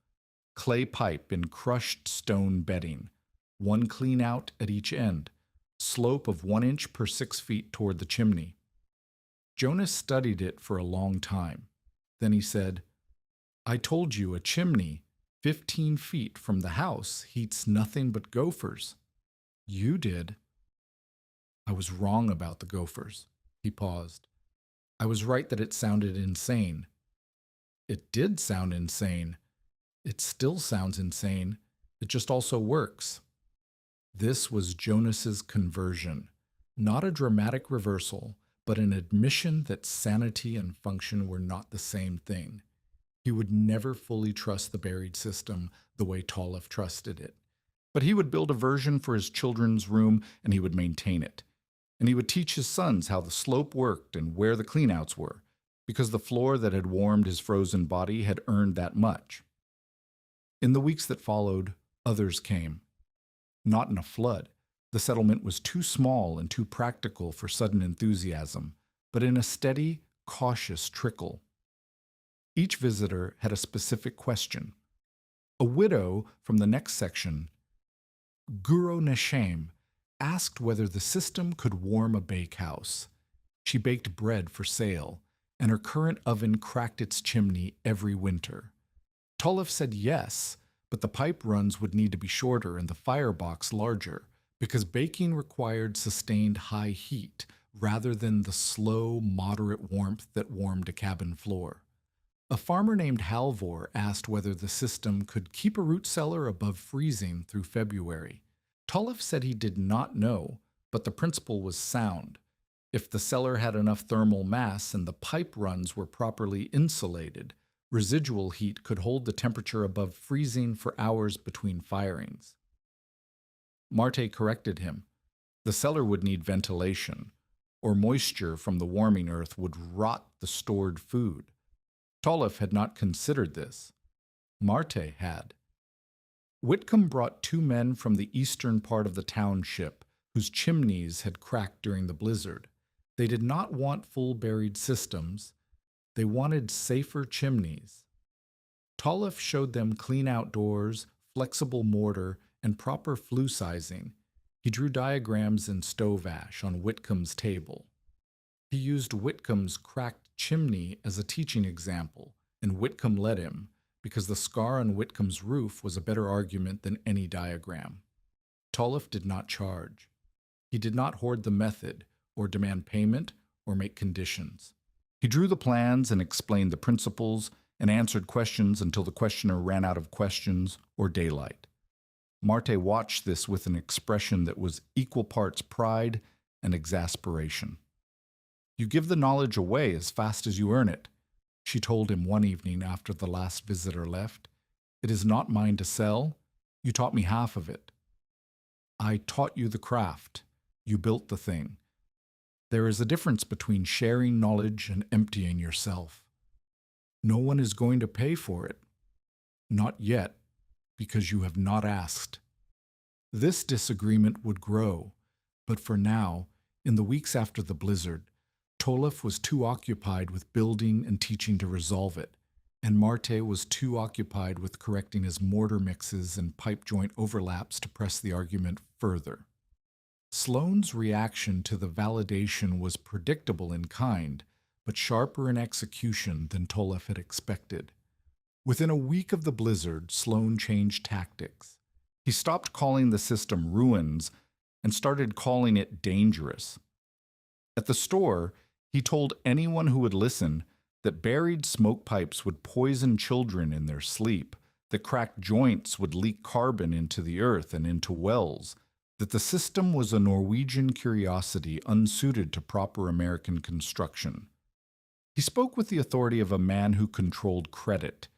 Clay pipe in crushed stone bedding, 1 clean out at each end, slope of 1 inch per 6 feet toward the chimney. Jonas studied it for a long time. Then he said, "I told you a chimney 15 feet from the house heats nothing but gophers." "You did." "I was wrong about the gophers." He paused. "I was right that it sounded insane." "It did sound insane. It still sounds insane. It just also works." This was Jonas's conversion, not a dramatic reversal, but an admission that sanity and function were not the same thing. He would never fully trust the buried system the way Tolef trusted it. But he would build a version for his children's room, and he would maintain it. And he would teach his sons how the slope worked and where the cleanouts were, because the floor that had warmed his frozen body had earned that much. In the weeks that followed, others came. Not in a flood. The settlement was too small and too practical for sudden enthusiasm, but in a steady, cautious trickle. Each visitor had a specific question. A widow from the next section, Guro Neshem, asked whether the system could warm a bakehouse. She baked bread for sale, and her current oven cracked its chimney every winter. Tolef said yes, but the pipe runs would need to be shorter and the firebox larger, because baking required sustained high heat rather than the slow, moderate warmth that warmed a cabin floor. A farmer named Halvor asked whether the system could keep a root cellar above freezing through February. Tollef said he did not know, but the principle was sound. If the cellar had enough thermal mass and the pipe runs were properly insulated, residual heat could hold the temperature above freezing for hours between firings. Marte corrected him. The cellar would need ventilation, or moisture from the warming earth would rot the stored food. Tollef had not considered this. Marte had. Whitcomb brought 2 men from the eastern part of the township, whose chimneys had cracked during the blizzard. They did not want full buried systems. They wanted safer chimneys. Tollef showed them clean outdoors, flexible mortar, and proper flue sizing. He drew diagrams in stove ash on Whitcomb's table. He used Whitcomb's cracked chimney as a teaching example, and Whitcomb let him, because the scar on Whitcomb's roof was a better argument than any diagram. Tollef did not charge. He did not hoard the method, or demand payment, or make conditions. He drew the plans and explained the principles, and answered questions until the questioner ran out of questions or daylight. Marte watched this with an expression that was equal parts pride and exasperation. "You give the knowledge away as fast as you earn it," she told him one evening after the last visitor left. "It is not mine to sell. You taught me half of it. I taught you the craft. You built the thing. There is a difference between sharing knowledge and emptying yourself. No one is going to pay for it. Not yet, because you have not asked." This disagreement would grow, but for now, in the weeks after the blizzard, Tollef was too occupied with building and teaching to resolve it, and Marte was too occupied with correcting his mortar mixes and pipe joint overlaps to press the argument further. Sloane's reaction to the validation was predictable in kind, but sharper in execution than Tollef had expected. Within a week of the blizzard, Sloane changed tactics. He stopped calling the system ruins and started calling it dangerous. At the store, he told anyone who would listen that buried smoke pipes would poison children in their sleep, that cracked joints would leak carbon into the earth and into wells, that the system was a Norwegian curiosity unsuited to proper American construction. He spoke with the authority of a man who controlled credit,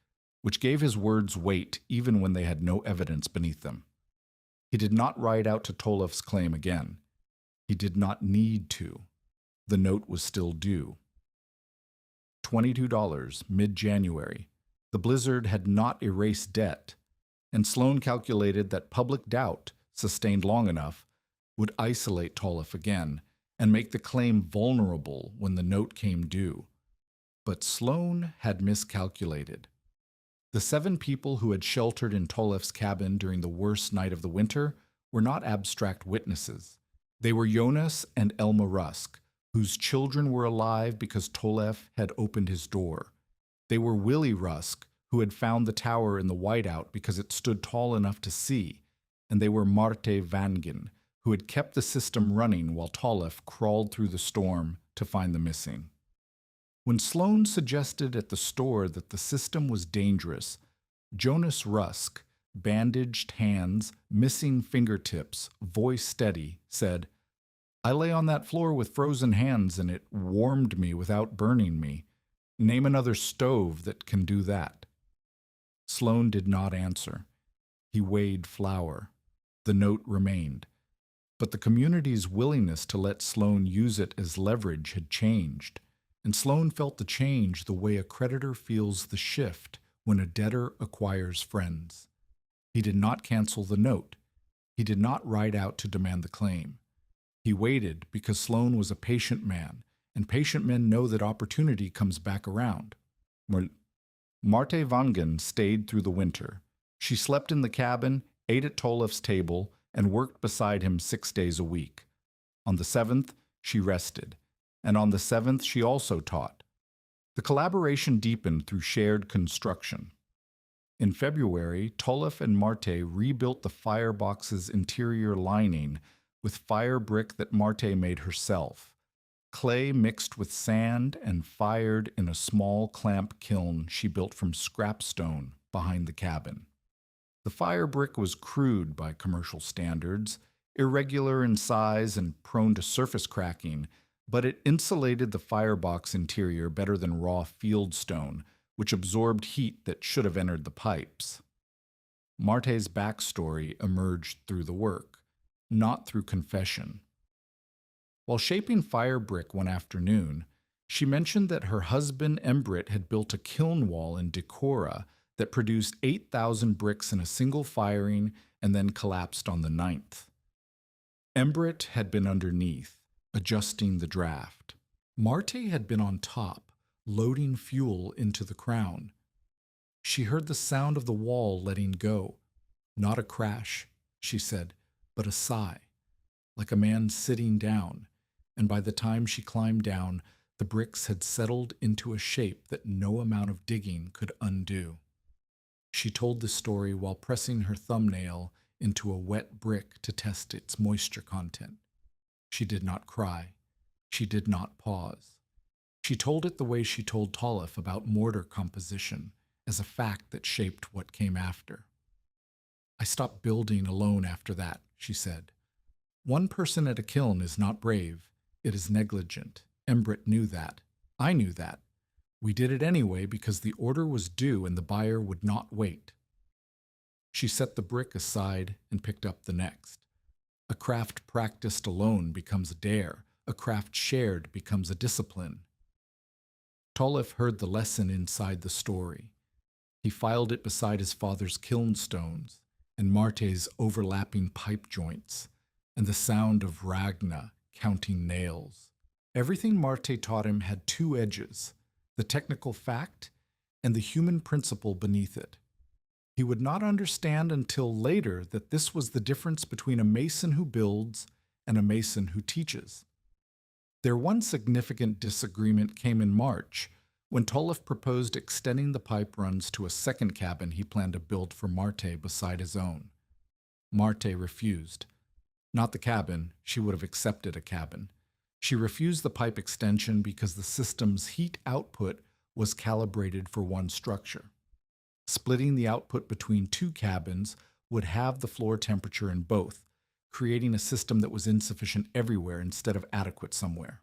which gave his words weight even when they had no evidence beneath them. He did not ride out to Tollef's claim again. He did not need to. The note was still due. $22, mid-January. The blizzard had not erased debt, and Sloane calculated that public doubt, sustained long enough, would isolate Tollef again and make the claim vulnerable when the note came due. But Sloane had miscalculated. The 7 people who had sheltered in Tollef's cabin during the worst night of the winter were not abstract witnesses. They were Jonas and Elma Rusk, whose children were alive because Tollef had opened his door. They were Willie Rusk, who had found the tower in the whiteout because it stood tall enough to see, and they were Marte Vangen, who had kept the system running while Tollef crawled through the storm to find the missing. When Sloane suggested at the store that the system was dangerous, Jonas Rusk, bandaged hands, missing fingertips, voice steady, said, "I lay on that floor with frozen hands and it warmed me without burning me. Name another stove that can do that." Sloane did not answer. He weighed flour. The note remained. But the community's willingness to let Sloane use it as leverage had changed, and Sloane felt the change the way a creditor feels the shift when a debtor acquires friends. He did not cancel the note. He did not ride out to demand the claim. He waited because Sloane was a patient man, and patient men know that opportunity comes back around. Marte Vangen stayed through the winter. She slept in the cabin, ate at Tollef's table, and worked beside him 6 days a week. On the 7th, she rested, and on the 7th she also taught. The collaboration deepened through shared construction. In February, Tolef and Marte rebuilt the firebox's interior lining with fire brick that Marte made herself, clay mixed with sand and fired in a small clamp kiln she built from scrap stone behind the cabin. The fire brick was crude by commercial standards, irregular in size and prone to surface cracking, but it insulated the firebox interior better than raw field stone, which absorbed heat that should have entered the pipes. Marte's backstory emerged through the work, not through confession. While shaping fire brick one afternoon, she mentioned that her husband Embrit had built a kiln wall in Decorah that produced 8,000 bricks in a single firing and then collapsed on the 9th. Embrit had been underneath, adjusting the draft. Marte had been on top, loading fuel into the crown. She heard the sound of the wall letting go. Not a crash, she said, but a sigh, like a man sitting down, and by the time she climbed down, the bricks had settled into a shape that no amount of digging could undo. She told the story while pressing her thumbnail into a wet brick to test its moisture content. She did not cry. She did not pause. She told it the way she told Tolef about mortar composition, as a fact that shaped what came after. I stopped building alone after that, she said. One person at a kiln is not brave. It is negligent. Embrit knew that. I knew that. We did it anyway because the order was due and the buyer would not wait. She set the brick aside and picked up the next. A craft practiced alone becomes a dare. A craft shared becomes a discipline. Tolef heard the lesson inside the story. He filed it beside his father's kiln stones and Marte's overlapping pipe joints and the sound of Ragna counting nails. Everything Marte taught him had two edges, the technical fact and the human principle beneath it. He would not understand until later that this was the difference between a mason who builds and a mason who teaches. Their one significant disagreement came in March, when Tolef proposed extending the pipe runs to a second cabin he planned to build for Marte beside his own. Marte refused. Not the cabin, she would have accepted a cabin. She refused the pipe extension because the system's heat output was calibrated for one structure. Splitting the output between two cabins would halve the floor temperature in both, creating a system that was insufficient everywhere instead of adequate somewhere.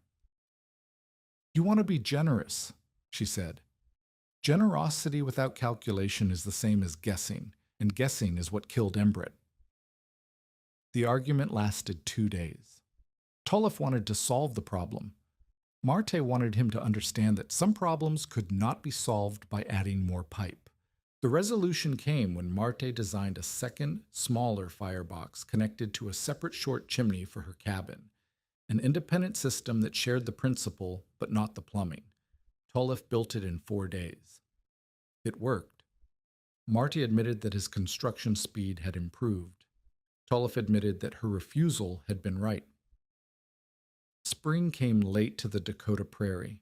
You want to be generous, she said. Generosity without calculation is the same as guessing, and guessing is what killed Embrit. The argument lasted 2 days. Tolef wanted to solve the problem. Marte wanted him to understand that some problems could not be solved by adding more pipe. The resolution came when Marte designed a second, smaller firebox connected to a separate short chimney for her cabin, an independent system that shared the principle but not the plumbing. Tolef built it in 4 days. It worked. Marte admitted that his construction speed had improved. Tolef admitted that her refusal had been right. Spring came late to the Dakota prairie.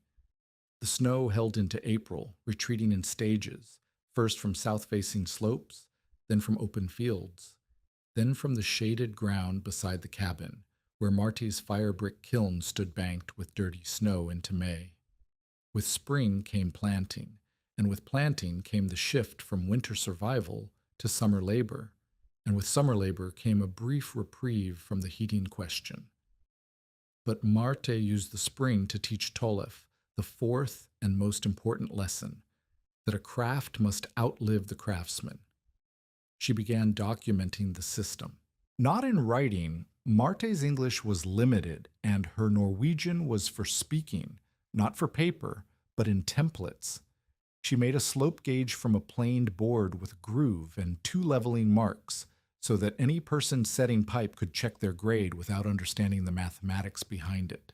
The snow held into April, retreating in stages, first from south-facing slopes, then from open fields, then from the shaded ground beside the cabin, where Marte's fire brick kiln stood banked with dirty snow into May. With spring came planting, and with planting came the shift from winter survival to summer labor, and with summer labor came a brief reprieve from the heating question. But Marte used the spring to teach Tolef the fourth and most important lesson, that a craft must outlive the craftsman. She began documenting the system. Not in writing, Marte's English was limited, and her Norwegian was for speaking, not for paper, but in templates. She made a slope gauge from a planed board with a groove and 2 leveling marks, so that any person setting pipe could check their grade without understanding the mathematics behind it.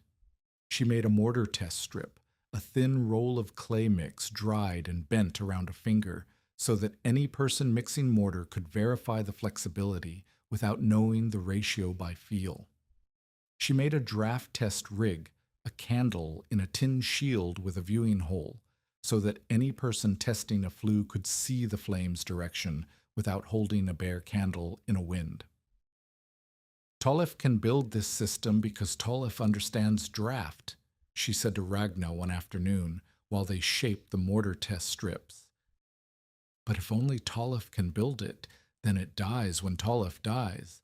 She made a mortar test strip, a thin roll of clay mix dried and bent around a finger, so that any person mixing mortar could verify the flexibility without knowing the ratio by feel. She made a draft test rig, a candle in a tin shield with a viewing hole, so that any person testing a flue could see the flame's direction without holding a bare candle in a wind. Tolef can build this system because Tolef understands draft, she said to Ragna one afternoon while they shaped the mortar test strips. But if only Tolef can build it, then it dies when Tolef dies.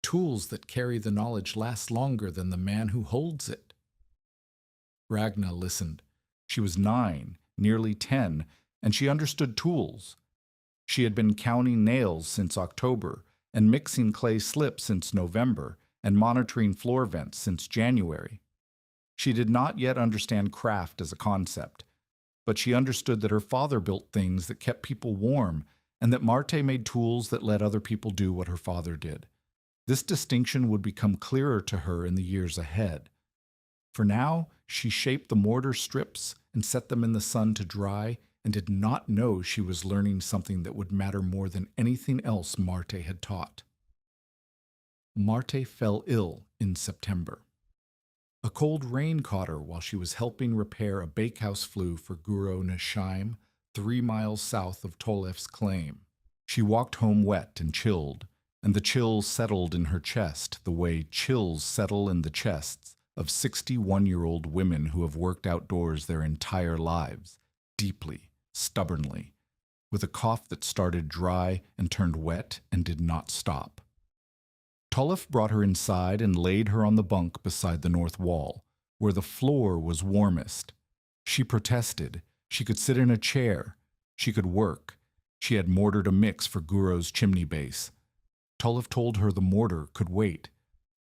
Tools that carry the knowledge last longer than the man who holds it. Ragna listened. She was 9, nearly 10, and she understood tools. She had been counting nails since October, and mixing clay slips since November, and monitoring floor vents since January. She did not yet understand craft as a concept, but she understood that her father built things that kept people warm, and that Marte made tools that let other people do what her father did. This distinction would become clearer to her in the years ahead. For now, she shaped the mortar strips and set them in the sun to dry, and did not know she was learning something that would matter more than anything else Marte had taught. Marte fell ill in September. A cold rain caught her while she was helping repair a bakehouse flue for Guru Nashaim, 3 miles south of Tolef's claim. She walked home wet and chilled, and the chill settled in her chest the way chills settle in the chests of 61-year-old women who have worked outdoors their entire lives, deeply, stubbornly, with a cough that started dry and turned wet and did not stop. Tolef brought her inside and laid her on the bunk beside the north wall, where the floor was warmest. She protested. She could sit in a chair. She could work. She had mortared a mix for Guro's chimney base. Tolef told her the mortar could wait.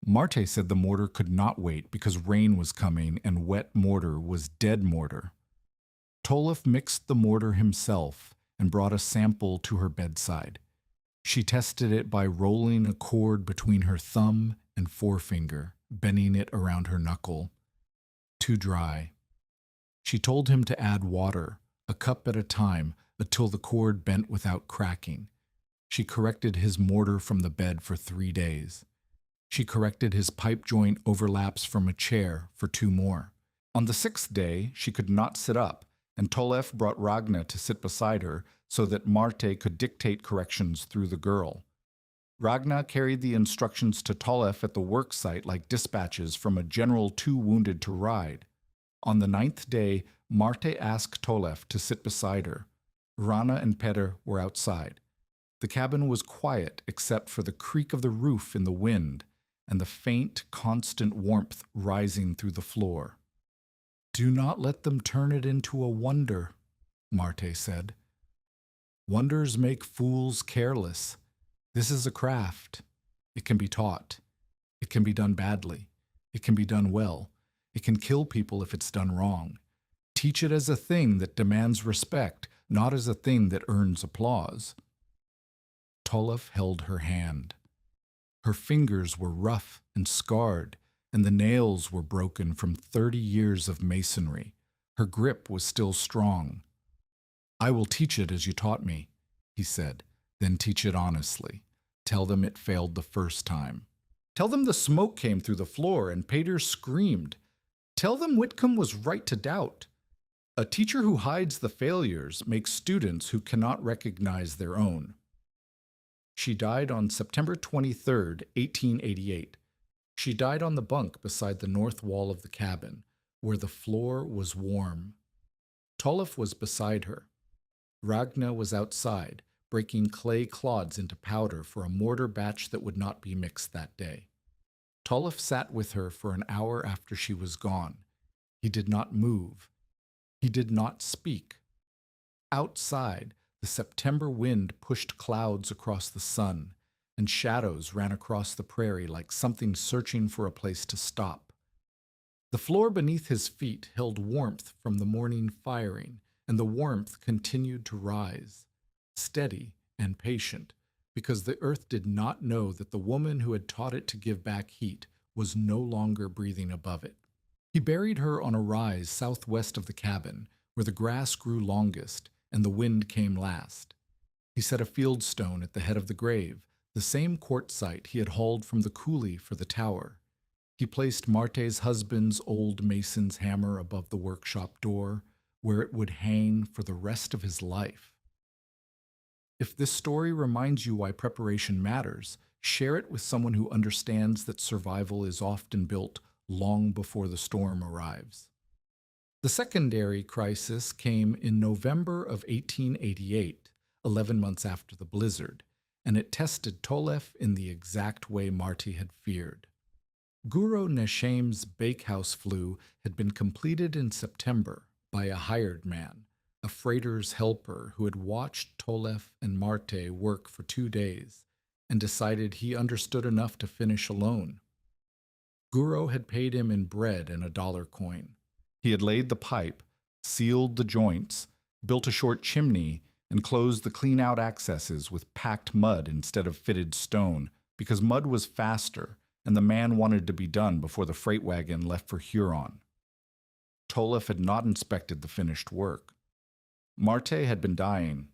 Marte said the mortar could not wait because rain was coming and wet mortar was dead mortar. Tolef mixed the mortar himself and brought a sample to her bedside. She tested it by rolling a cord between her thumb and forefinger, bending it around her knuckle. Too dry. She told him to add water, a cup at a time, until the cord bent without cracking. She corrected his mortar from the bed for 3 days. She corrected his pipe joint overlaps from a chair for 2 more. On the 6th day, she could not sit up, and Tolef brought Ragna to sit beside her so that Marte could dictate corrections through the girl. Ragna carried the instructions to Tolef at the work site like dispatches from a general too wounded to ride. On the 9th day, Marte asked Tolef to sit beside her. Rana and Peter were outside. The cabin was quiet except for the creak of the roof in the wind and the faint, constant warmth rising through the floor. "Do not let them turn it into a wonder," Marte said. "Wonders make fools careless. This is a craft. It can be taught. It can be done badly. It can be done well. It can kill people if it's done wrong. Teach it as a thing that demands respect, not as a thing that earns applause." Tolef held her hand. Her fingers were rough and scarred, and the nails were broken from 30 years of masonry. Her grip was still strong. "I will teach it as you taught me," he said. "Then teach it honestly. Tell them it failed the first time. Tell them the smoke came through the floor and Pater screamed. Tell them Whitcomb was right to doubt. A teacher who hides the failures makes students who cannot recognize their own." She died on September 23, 1888. She died on the bunk beside the north wall of the cabin, where the floor was warm. Tolef was beside her. Ragna was outside, breaking clay clods into powder for a mortar batch that would not be mixed that day. Tolef sat with her for an hour after she was gone. He did not move. He did not speak. Outside, the September wind pushed clouds across the sun, and shadows ran across the prairie like something searching for a place to stop. The floor beneath his feet held warmth from the morning firing, and the warmth continued to rise, steady and patient, because the earth did not know that the woman who had taught it to give back heat was no longer breathing above it. He buried her on a rise southwest of the cabin, where the grass grew longest and the wind came last. He set a field stone at the head of the grave, the same quartzite he had hauled from the coulee for the tower. He placed Marte's husband's old mason's hammer above the workshop door, where it would hang for the rest of his life. If this story reminds you why preparation matters, share it with someone who understands that survival is often built long before the storm arrives. The secondary crisis came in November of 1888, 11 months after the blizzard, and it tested Tolef in the exact way Marty had feared. Guru Neshem's bakehouse flue had been completed in September by a hired man, a freighter's helper who had watched Tolef and Marte work for 2 days and decided he understood enough to finish alone. Guru had paid him in bread and a dollar coin. He had laid the pipe, sealed the joints, built a short chimney, and closed the clean-out accesses with packed mud instead of fitted stone, because mud was faster, and the man wanted to be done before the freight wagon left for Huron. Tolef had not inspected the finished work. Marte had been dying.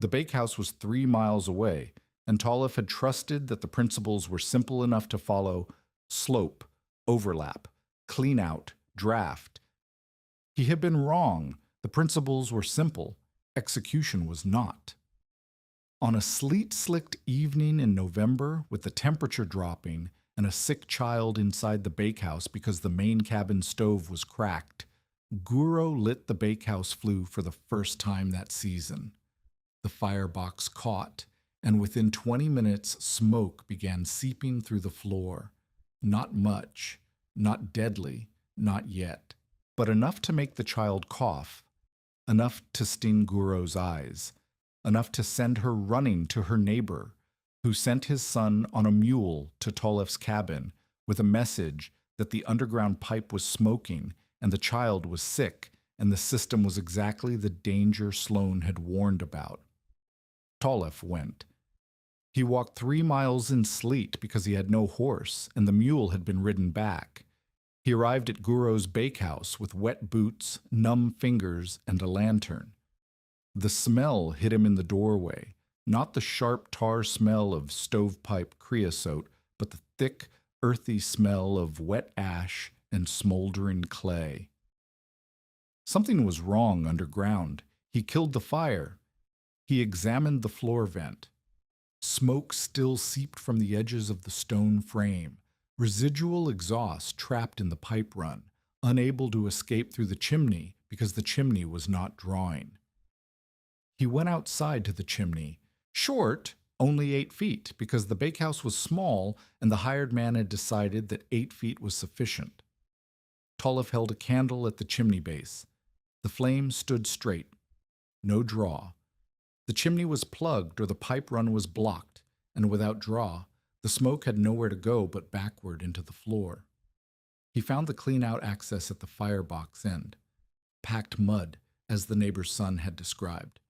The bakehouse was 3 miles away, and Tolef had trusted that the principles were simple enough to follow: slope, overlap, clean out, draft. He had been wrong. The principles were simple. Execution was not. On a sleet-slicked evening in November, with the temperature dropping and a sick child inside the bakehouse because the main cabin stove was cracked, Guru lit the bakehouse flue for the first time that season. The firebox caught, and within 20 minutes, smoke began seeping through the floor. Not much, not deadly, not yet, but enough to make the child cough, enough to sting Guru's eyes, enough to send her running to her neighbor, who sent his son on a mule to Tolef's cabin with a message that the underground pipe was smoking and the child was sick and the system was exactly the danger Sloan had warned about. Tolef went. He walked 3 miles in sleet because he had no horse and the mule had been ridden back. He arrived at Guru's bakehouse with wet boots, numb fingers, and a lantern. The smell hit him in the doorway, not the sharp tar smell of stovepipe creosote, but the thick, earthy smell of wet ash and smoldering clay. Something was wrong underground. He killed the fire. He examined the floor vent. Smoke still seeped from the edges of the stone frame, residual exhaust trapped in the pipe run, unable to escape through the chimney because the chimney was not drawing. He went outside to the chimney, short, only 8 feet, because the bakehouse was small and the hired man had decided that 8 feet was sufficient. Tolef held a candle at the chimney base. The flame stood straight. No draw. The chimney was plugged or the pipe run was blocked, and without draw, the smoke had nowhere to go but backward into the floor. He found the clean-out access at the firebox end. Packed mud, as the neighbor's son had described.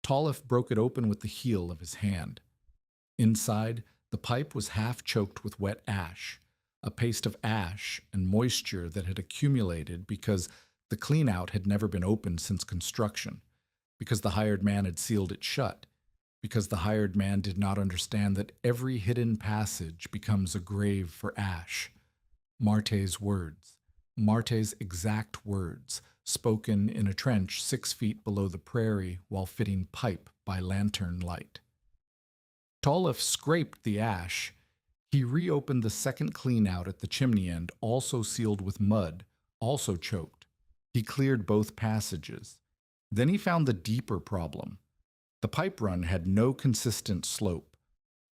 Tolef broke it open with the heel of his hand. Inside, the pipe was half choked with wet ash, a paste of ash and moisture that had accumulated because the clean-out had never been opened since construction, because the hired man had sealed it shut, because the hired man did not understand that every hidden passage becomes a grave for ash. Marte's words, Marte's exact words, spoken in a trench 6 feet below the prairie while fitting pipe by lantern light. Tolef scraped the ash. He reopened the second clean-out at the chimney end, also sealed with mud, also choked. He cleared both passages. Then he found the deeper problem. The pipe run had no consistent slope.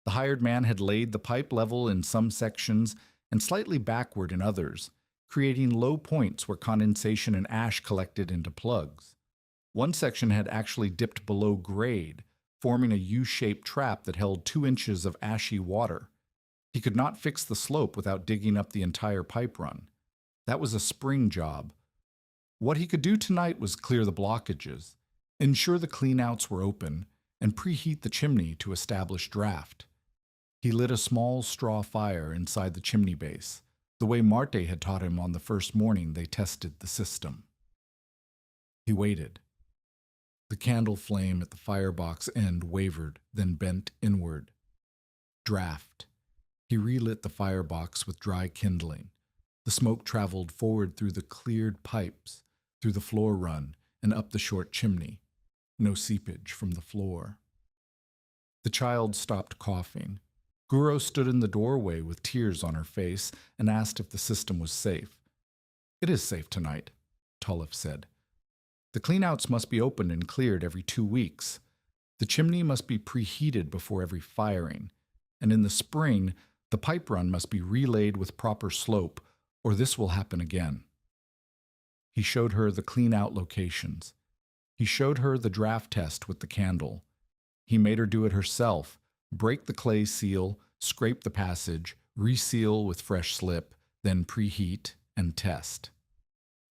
The hired man had laid the pipe level in some sections and slightly backward in others, creating low points where condensation and ash collected into plugs. One section had actually dipped below grade, forming a U-shaped trap that held 2 inches of ashy water. He could not fix the slope without digging up the entire pipe run. That was a spring job. What he could do tonight was clear the blockages, ensure the cleanouts were open, and preheat the chimney to establish draft. He lit a small straw fire inside the chimney base, the way Marte had taught him on the first morning they tested the system. He waited. The candle flame at the firebox end wavered, then bent inward. Draft. He relit the firebox with dry kindling. The smoke traveled forward through the cleared pipes, through the floor run and up the short chimney. No seepage from the floor. The child stopped coughing. Guro stood in the doorway with tears on her face and asked if the system was safe. "It is safe tonight," Tulif said. "The cleanouts must be opened and cleared every 2 weeks. The chimney must be preheated before every firing. And in the spring, the pipe run must be relaid with proper slope, or this will happen again." He showed her the clean-out locations. He showed her the draft test with the candle. He made her do it herself, break the clay seal, scrape the passage, reseal with fresh slip, then preheat and test.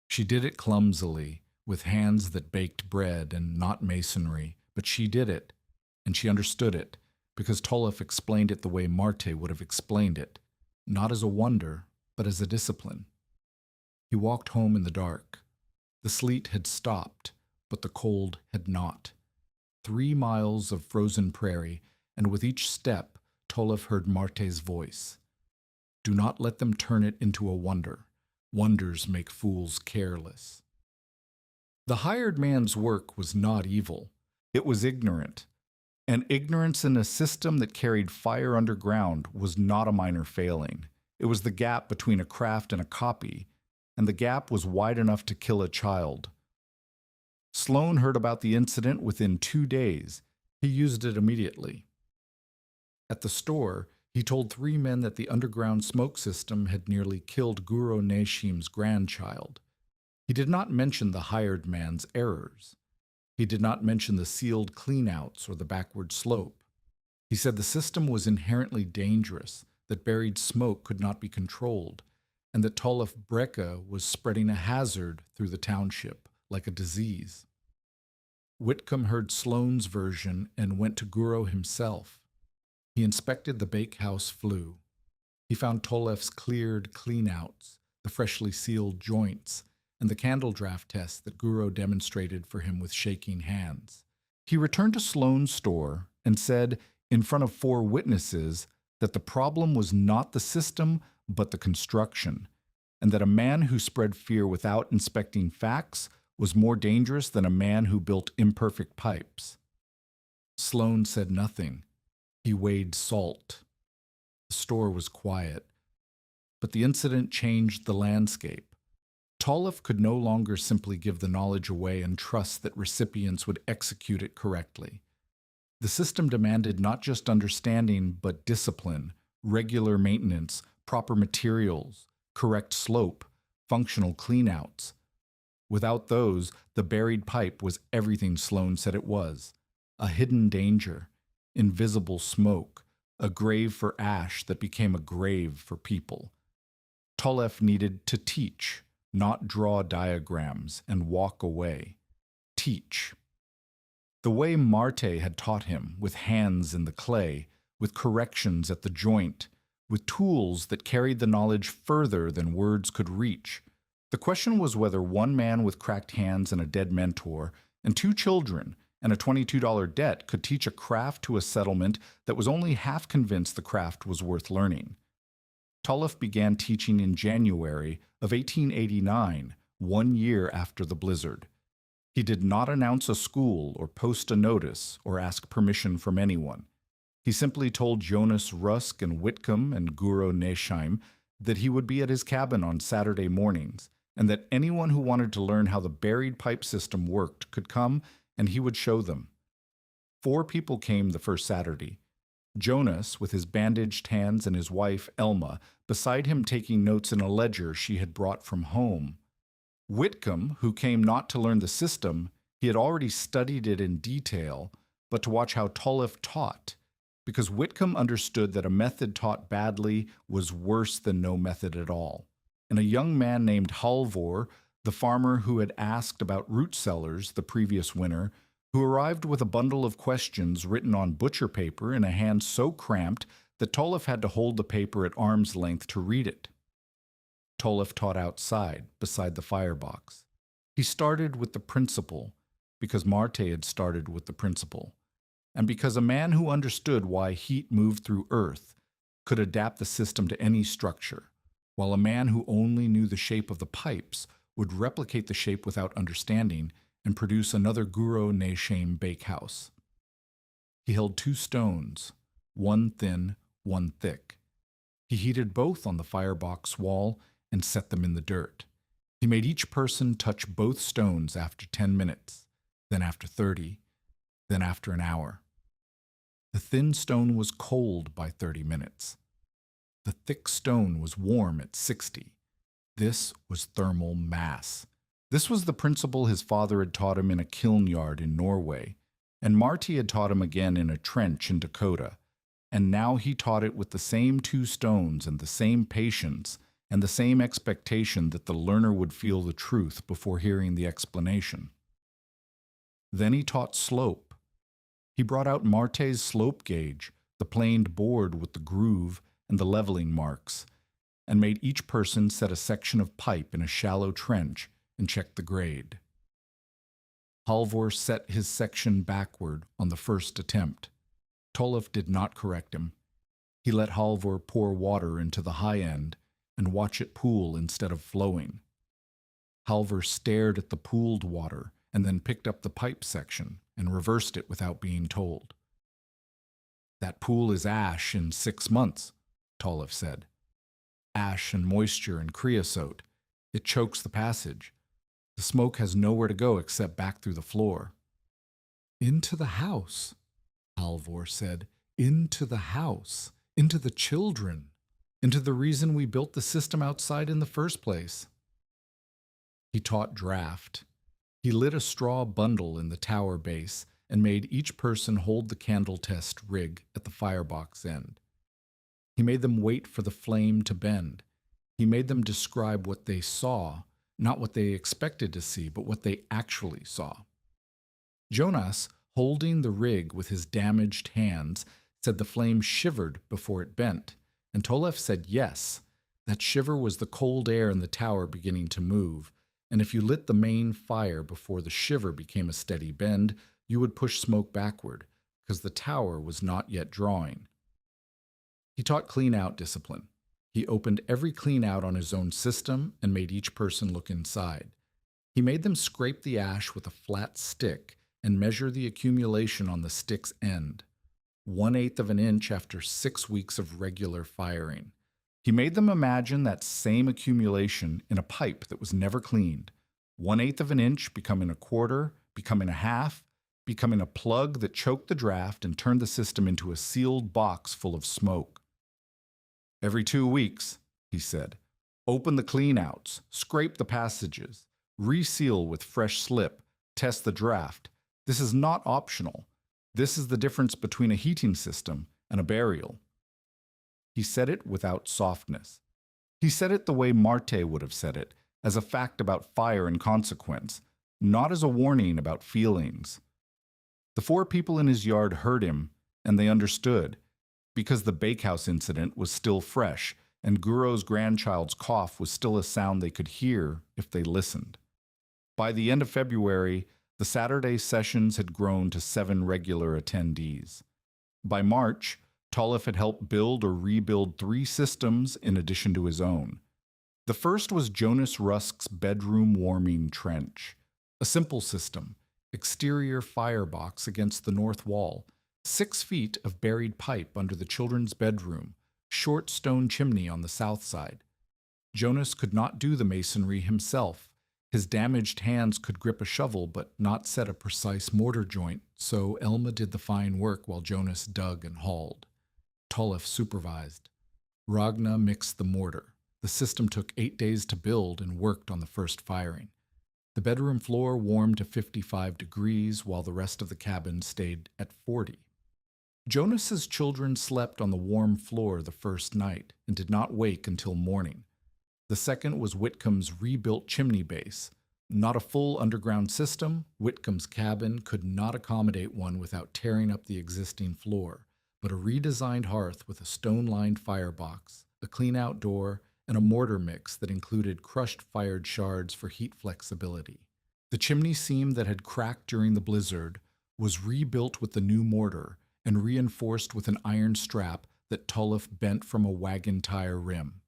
She did it clumsily, with hands that baked bread and not masonry, but she did it, and she understood it, because Tulif explained it the way Marte would have explained it, not as a wonder, but as a discipline. He walked home in the dark. The sleet had stopped, but the cold had not. 3 miles of frozen prairie, and with each step, Tulif heard Marte's voice. "Do not let them turn it into a wonder. Wonders make fools careless." The hired man's work was not evil. It was ignorant. And ignorance in a system that carried fire underground was not a minor failing. It was the gap between a craft and a copy, and the gap was wide enough to kill a child. Sloan heard about the incident within 2 days. He used it immediately. At the store, he told 3 men that the underground smoke system had nearly killed Guro Neshim's grandchild. He did not mention the hired man's errors. He did not mention the sealed cleanouts or the backward slope. He said the system was inherently dangerous, that buried smoke could not be controlled, and that Tulif Breka was spreading a hazard through the township, like a disease. Whitcomb heard Sloan's version and went to Guro himself. He inspected the bakehouse flue. He found Tulif's cleared cleanouts, the freshly sealed joints, and the candle draft test that Guro demonstrated for him with shaking hands. He returned to Sloan's store and said, in front of 4 witnesses, that the problem was not the system, but the construction, and that a man who spread fear without inspecting facts was more dangerous than a man who built imperfect pipes. Sloan said nothing. He weighed salt. The store was quiet, but the incident changed the landscape. Tulif could no longer simply give the knowledge away and trust that recipients would execute it correctly. The system demanded not just understanding, but discipline, regular maintenance, proper materials, correct slope, functional cleanouts. Without those, the buried pipe was everything Sloan said it was: a hidden danger, invisible smoke, a grave for ash that became a grave for people. Tulif needed to teach, not draw diagrams and walk away. Teach. The way Marte had taught him, with hands in the clay, with corrections at the joint, with tools that carried the knowledge further than words could reach. The question was whether one man with cracked hands and a dead mentor, and 2 children, and a $22 debt could teach a craft to a settlement that was only half convinced the craft was worth learning. Tulif began teaching in January of 1889, 1 year after the blizzard. He did not announce a school or post a notice or ask permission from anyone. He simply told Jonas Rusk and Whitcomb and Guro Neshim that he would be at his cabin on Saturday mornings, and that anyone who wanted to learn how the buried pipe system worked could come and he would show them. 4 people came the first Saturday. Jonas, with his bandaged hands, and his wife, Elma, beside him taking notes in a ledger she had brought from home. Whitcomb, who came not to learn the system, he had already studied it in detail, but to watch how Tulif taught, because Whitcomb understood that a method taught badly was worse than no method at all. And a young man named Halvor, the farmer who had asked about root cellars the previous winter, who arrived with a bundle of questions written on butcher paper in a hand so cramped that Tulif had to hold the paper at arm's length to read it. Tulif taught outside, beside the firebox. He started with the principle, because Marte had started with the principle, and because a man who understood why heat moved through earth could adapt the system to any structure, while a man who only knew the shape of the pipes would replicate the shape without understanding and produce another Guro ne shame bakehouse. He held 2 stones, one thin, one thick. He heated both on the firebox wall and set them in the dirt. He made each person touch both stones after 10 minutes, then after 30, then after an hour. The thin stone was cold by 30 minutes. The thick stone was warm at 60. This was thermal mass. This was the principle his father had taught him in a kiln yard in Norway, and Marty had taught him again in a trench in Dakota, and now he taught it with the same 2 stones and the same patience and the same expectation that the learner would feel the truth before hearing the explanation. Then he taught slope. He brought out Marte's slope gauge, the planed board with the groove and the leveling marks, and made each person set a section of pipe in a shallow trench and check the grade. Halvor set his section backward on the first attempt. Tollef did not correct him. He let Halvor pour water into the high end and watch it pool instead of flowing. Halvor stared at the pooled water and then picked up the pipe section and reversed it without being told. "That pool is ash in 6 months," Tollef said. "Ash and moisture and creosote. It chokes the passage. The smoke has nowhere to go except back through the floor." "Into the house," Halvor said. "Into the house. Into the children. Into the reason we built the system outside in the first place." He taught draft. He lit a straw bundle in the tower base and made each person hold the candle test rig at the firebox end. He made them wait for the flame to bend. He made them describe what they saw, not what they expected to see, but what they actually saw. Jonas, holding the rig with his damaged hands, said the flame shivered before it bent, and Tollef said yes. That shiver was the cold air in the tower beginning to move, and if you lit the main fire before the shiver became a steady bend, you would push smoke backward, because the tower was not yet drawing. He taught clean-out discipline. He opened every clean-out on his own system and made each person look inside. He made them scrape the ash with a flat stick and measure the accumulation on the stick's end, 1/8 of an inch after 6 weeks of regular firing. He made them imagine that same accumulation in a pipe that was never cleaned, 1/8 of an inch becoming a quarter, becoming a half, becoming a plug that choked the draft and turned the system into a sealed box full of smoke. "Every 2 weeks," he said, "open the cleanouts, scrape the passages, reseal with fresh slip, test the draft. This is not optional. This is the difference between a heating system and a burial." He said it without softness. He said it the way Marte would have said it, as a fact about fire and consequence, not as a warning about feelings. The 4 people in his yard heard him, and they understood, because the bakehouse incident was still fresh, and Guro's grandchild's cough was still a sound they could hear if they listened. By the end of February, the Saturday sessions had grown to 7 regular attendees. By March, Tollef had helped build or rebuild 3 systems in addition to his own. The first was Jonas Rusk's bedroom warming trench, a simple system, exterior firebox against the north wall, 6 feet of buried pipe under the children's bedroom, short stone chimney on the south side. Jonas could not do the masonry himself. His damaged hands could grip a shovel but not set a precise mortar joint, so Elma did the fine work while Jonas dug and hauled. Tollef supervised. Ragna mixed the mortar. The system took 8 days to build and worked on the first firing. The bedroom floor warmed to 55 degrees while the rest of the cabin stayed at 40. Jonas's children slept on the warm floor the first night and did not wake until morning. The second was Whitcomb's rebuilt chimney base. Not a full underground system, Whitcomb's cabin could not accommodate one without tearing up the existing floor, but a redesigned hearth with a stone-lined firebox, a clean-out door, and a mortar mix that included crushed fired shards for heat flexibility. The chimney seam that had cracked during the blizzard was rebuilt with the new mortar and reinforced with an iron strap that Tollef bent from a wagon tire rim.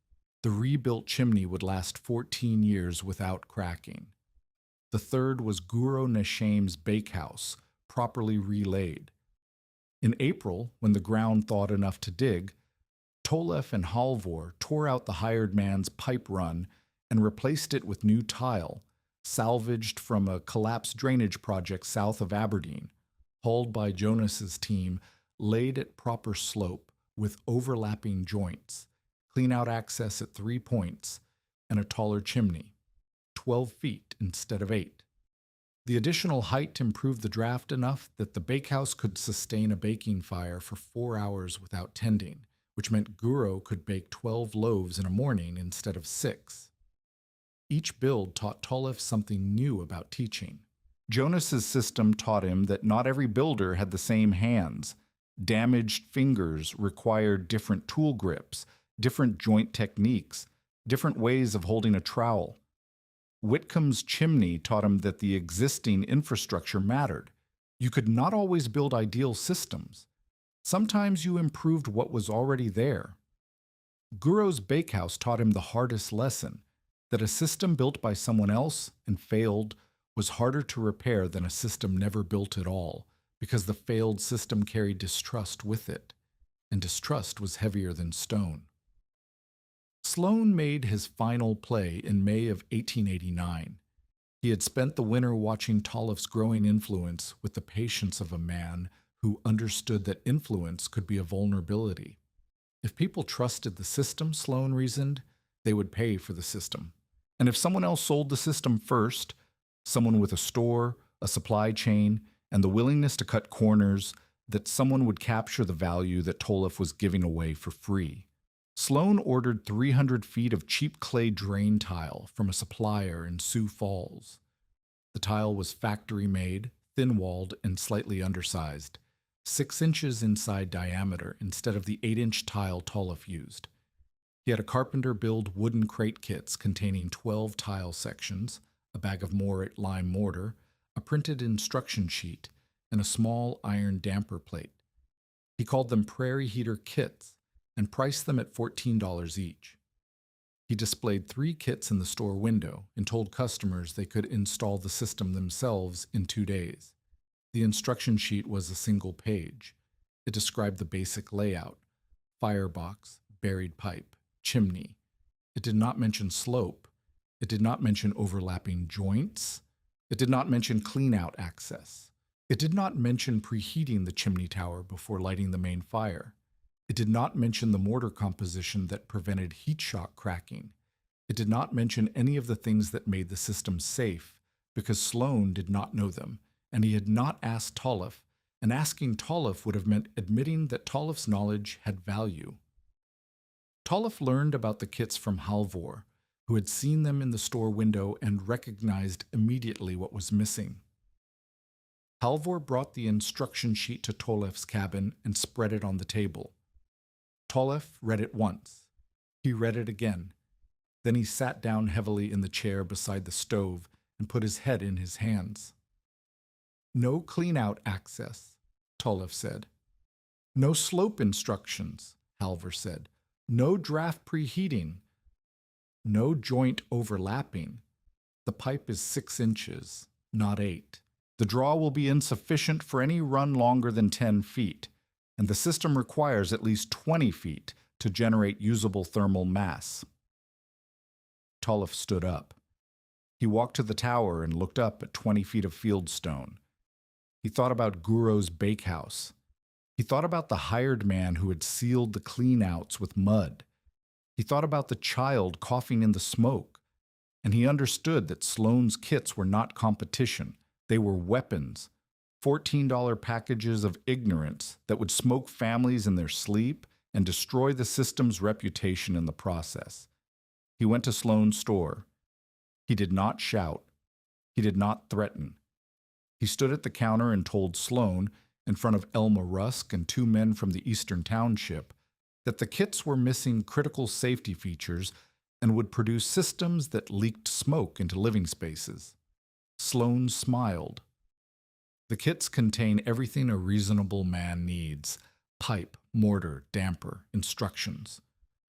The rebuilt chimney would last 14 years without cracking. The third was Guro Nesham's bakehouse, properly relaid. In April, when the ground thawed enough to dig, Tolef and Halvor tore out the hired man's pipe run and replaced it with new tile, salvaged from a collapsed drainage project south of Aberdeen, hauled by Jonas's team, laid at proper slope with overlapping joints, clean-out access at 3 points, and a taller chimney, 12 feet instead of 8. The additional height improved the draft enough that the bakehouse could sustain a baking fire for 4 hours without tending, which meant Guro could bake 12 loaves in a morning instead of 6. Each build taught Tolef something new about teaching. Jonas's system taught him that not every builder had the same hands. Damaged fingers required different tool grips, different joint techniques, different ways of holding a trowel. Whitcomb's chimney taught him that the existing infrastructure mattered. You could not always build ideal systems. Sometimes you improved what was already there. Guro's bakehouse taught him the hardest lesson, that a system built by someone else and failed was harder to repair than a system never built at all, because the failed system carried distrust with it, and distrust was heavier than stone. Sloan made his final play in May of 1889. He had spent the winter watching Tolef's growing influence with the patience of a man who understood that influence could be a vulnerability. If people trusted the system, Sloan reasoned, they would pay for the system. And if someone else sold the system first, someone with a store, a supply chain, and the willingness to cut corners, that someone would capture the value that Tolef was giving away for free. Sloan ordered 300 feet of cheap clay drain tile from a supplier in Sioux Falls. The tile was factory-made, thin-walled, and slightly undersized, 6 inches inside diameter instead of the 8-inch tile Tolef used. He had a carpenter build wooden crate kits containing 12 tile sections, a bag of Morit lime mortar, a printed instruction sheet, and a small iron damper plate. He called them prairie heater kits and priced them at $14 each. He displayed 3 kits in the store window and told customers they could install the system themselves in 2 days. The instruction sheet was a single page. It described the basic layout: firebox, buried pipe, chimney. It did not mention slope. It did not mention overlapping joints. It did not mention clean-out access. It did not mention preheating the chimney tower before lighting the main fire. It did not mention the mortar composition that prevented heat shock cracking. It did not mention any of the things that made the system safe, because Sloan did not know them, and he had not asked Tolef, and asking Tolef would have meant admitting that Tolef's knowledge had value. Tolef learned about the kits from Halvor, who had seen them in the store window and recognized immediately what was missing. Halvor brought the instruction sheet to Tolef's cabin and spread it on the table. Tolef read it once. He read it again. Then he sat down heavily in the chair beside the stove and put his head in his hands. No clean-out access, Tolef said. No slope instructions, Halvor said. No draft preheating. No joint overlapping. The pipe is 6 inches, not 8. The draw will be insufficient for any run longer than 10 feet, and the system requires at least 20 feet to generate usable thermal mass. Tolef stood up. He walked to the tower and looked up at 20 feet of fieldstone. He thought about Guro's bakehouse. He thought about the hired man who had sealed the clean-outs with mud. He thought about the child coughing in the smoke, and he understood that Sloan's kits were not competition. They were weapons, $14 packages of ignorance that would smoke families in their sleep and destroy the system's reputation in the process. He went to Sloan's store. He did not shout. He did not threaten. He stood at the counter and told Sloan, in front of Elma Rusk and 2 men from the Eastern Township, that the kits were missing critical safety features and would produce systems that leaked smoke into living spaces. Sloan smiled. The kits contain everything a reasonable man needs: pipe, mortar, damper, instructions.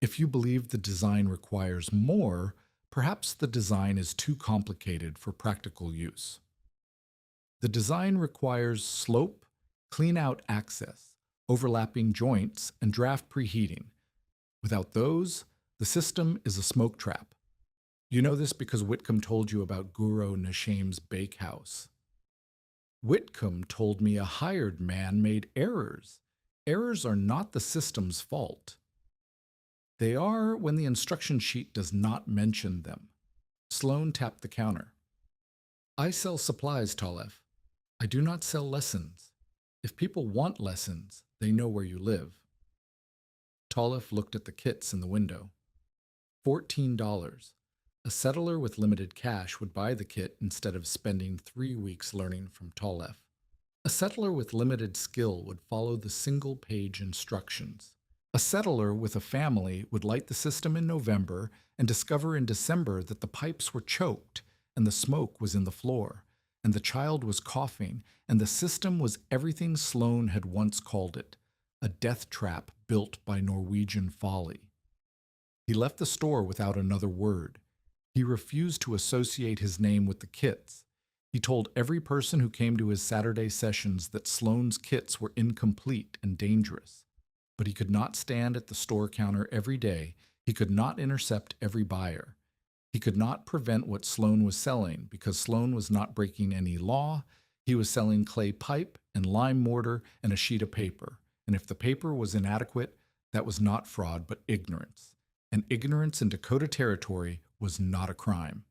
If you believe the design requires more, perhaps the design is too complicated for practical use. The design requires slope, clean-out access, overlapping joints, and draft preheating. Without those, the system is a smoke trap. You know this because Whitcomb told you about Guru Nashaim's bakehouse. Whitcomb told me a hired man made errors. Errors are not the system's fault. They are when the instruction sheet does not mention them. Sloane tapped the counter. I sell supplies, Tolef. I do not sell lessons. If people want lessons, they know where you live. Tolef looked at the kits in the window. $14. A settler with limited cash would buy the kit instead of spending 3 weeks learning from Tolef. A settler with limited skill would follow the single-page instructions. A settler with a family would light the system in November and discover in December that the pipes were choked and the smoke was in the floor, and the child was coughing, and the system was everything Sloane had once called it, a death trap built by Norwegian folly. He left the store without another word. He refused to associate his name with the kits. He told every person who came to his Saturday sessions that Sloane's kits were incomplete and dangerous. But he could not stand at the store counter every day. He could not intercept every buyer. He could not prevent what Sloane was selling because Sloane was not breaking any law. He was selling clay pipe and lime mortar and a sheet of paper. And if the paper was inadequate, that was not fraud but ignorance. And ignorance in Dakota Territory was not a crime.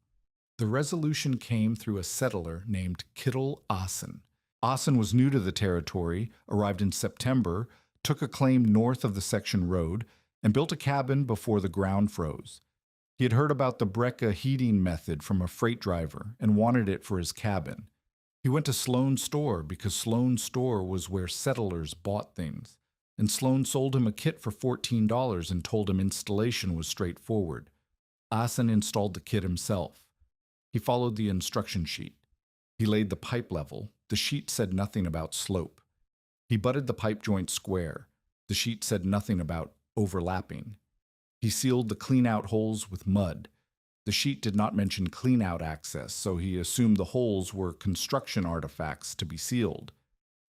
The resolution came through a settler named Kittle Asen. Asen was new to the territory, arrived in September, took a claim north of the section road, and built a cabin before the ground froze. He had heard about the Brecka heating method from a freight driver and wanted it for his cabin. He went to Sloane's store because Sloane's store was where settlers bought things, and Sloane sold him a kit for $14 and told him installation was straightforward. Asen installed the kit himself. He followed the instruction sheet. He laid the pipe level. The sheet said nothing about slope. He butted the pipe joint square. The sheet said nothing about overlapping. He sealed the clean-out holes with mud. The sheet did not mention clean-out access, so he assumed the holes were construction artifacts to be sealed.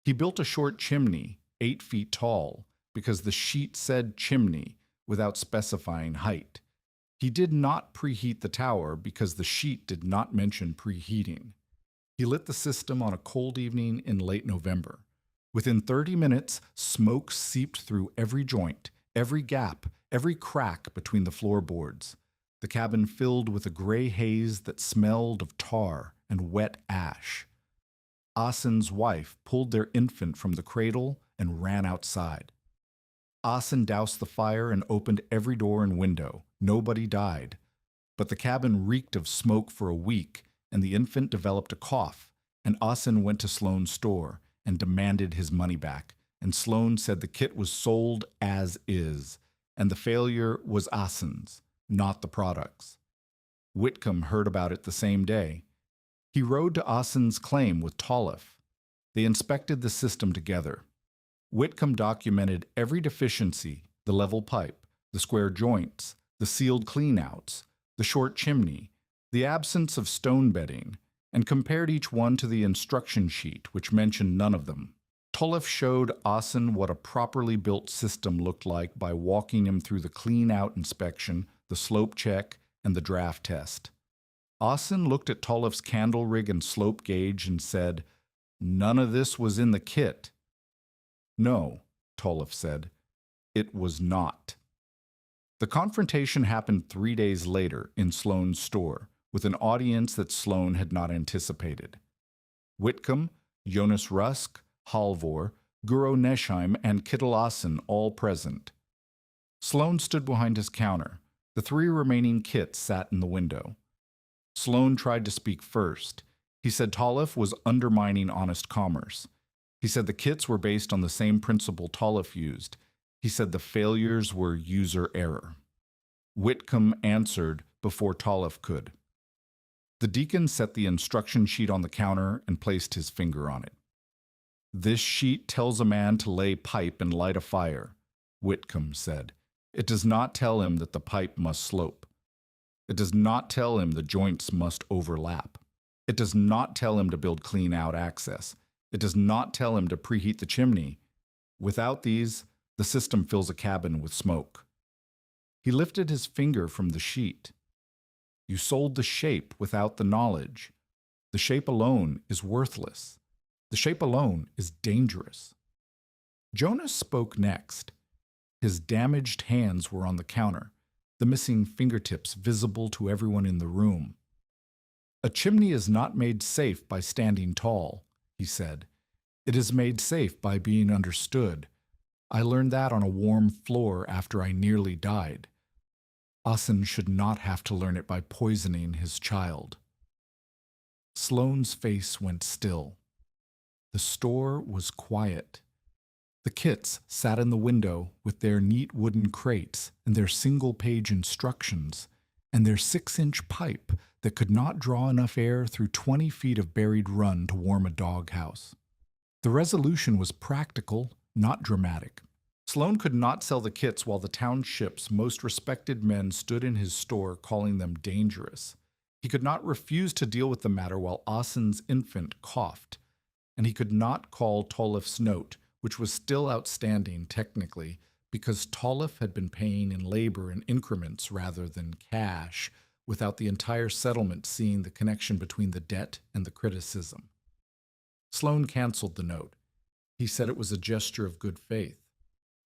He built a short chimney, 8 feet tall, because the sheet said chimney without specifying height. He did not preheat the tower because the sheet did not mention preheating. He lit the system on a cold evening in late November. Within 30 minutes, smoke seeped through every joint, every gap, every crack between the floorboards. The cabin filled with a gray haze that smelled of tar and wet ash. Asen's wife pulled their infant from the cradle and ran outside. Asen doused the fire and opened every door and window. Nobody died. But the cabin reeked of smoke for a week, and the infant developed a cough, and Asen went to Sloane's store and demanded his money back, and Sloane said the kit was sold as is, and the failure was Asen's, not the product's. Whitcomb heard about it the same day. He rode to Asen's claim with Tolef. They inspected the system together. Whitcomb documented every deficiency, the level pipe, the square joints, the sealed cleanouts, the short chimney, the absence of stone bedding, and compared each one to the instruction sheet, which mentioned none of them. Tolef showed Asen what a properly built system looked like by walking him through the clean-out inspection, the slope check, and the draft test. Asen looked at Tolef's candle rig and slope gauge and said, "None of this was in the kit." "No," Tolef said, "it was not." The confrontation happened 3 days later in Sloane's store, with an audience that Sloane had not anticipated. Whitcomb, Jonas Rusk, Halvor, Guro Nesheim, and Kittle Asen all present. Sloane stood behind his counter. The 3 remaining kits sat in the window. Sloane tried to speak first. He said Tolef was undermining honest commerce. He said the kits were based on the same principle Tolef used. He said the failures were user error. Whitcomb answered before Tolef could. The deacon set the instruction sheet on the counter and placed his finger on it. "This sheet tells a man to lay pipe and light a fire," Whitcomb said. It does not tell him that the pipe must slope. It does not tell him the joints must overlap. It does not tell him to build clean out access. It does not tell him to preheat the chimney. Without these, the system fills a cabin with smoke. He lifted his finger from the sheet. You sold the shape without the knowledge. The shape alone is worthless. The shape alone is dangerous. Jonas spoke next. His damaged hands were on the counter, the missing fingertips visible to everyone in the room. A chimney is not made safe by standing tall, he said. It is made safe by being understood. I learned that on a warm floor after I nearly died. Asen should not have to learn it by poisoning his child. Sloane's face went still. The store was quiet. The kits sat in the window with their neat wooden crates and their single-page instructions and their 6-inch pipe that could not draw enough air through 20 feet of buried run to warm a doghouse. The resolution was practical, not dramatic. Sloane could not sell the kits while the township's most respected men stood in his store calling them dangerous. He could not refuse to deal with the matter while Asen's infant coughed. And he could not call Tolif's note, which was still outstanding technically, because Tolif had been paying in labor in increments rather than cash, without the entire settlement seeing the connection between the debt and the criticism. Sloane canceled the note. He said it was a gesture of good faith.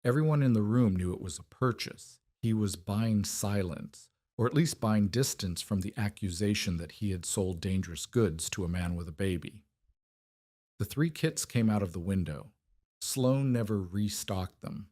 Everyone in the room knew it was a purchase. He was buying silence, or at least buying distance from the accusation that he had sold dangerous goods to a man with a baby. The 3 kits came out of the window. Sloane never restocked them.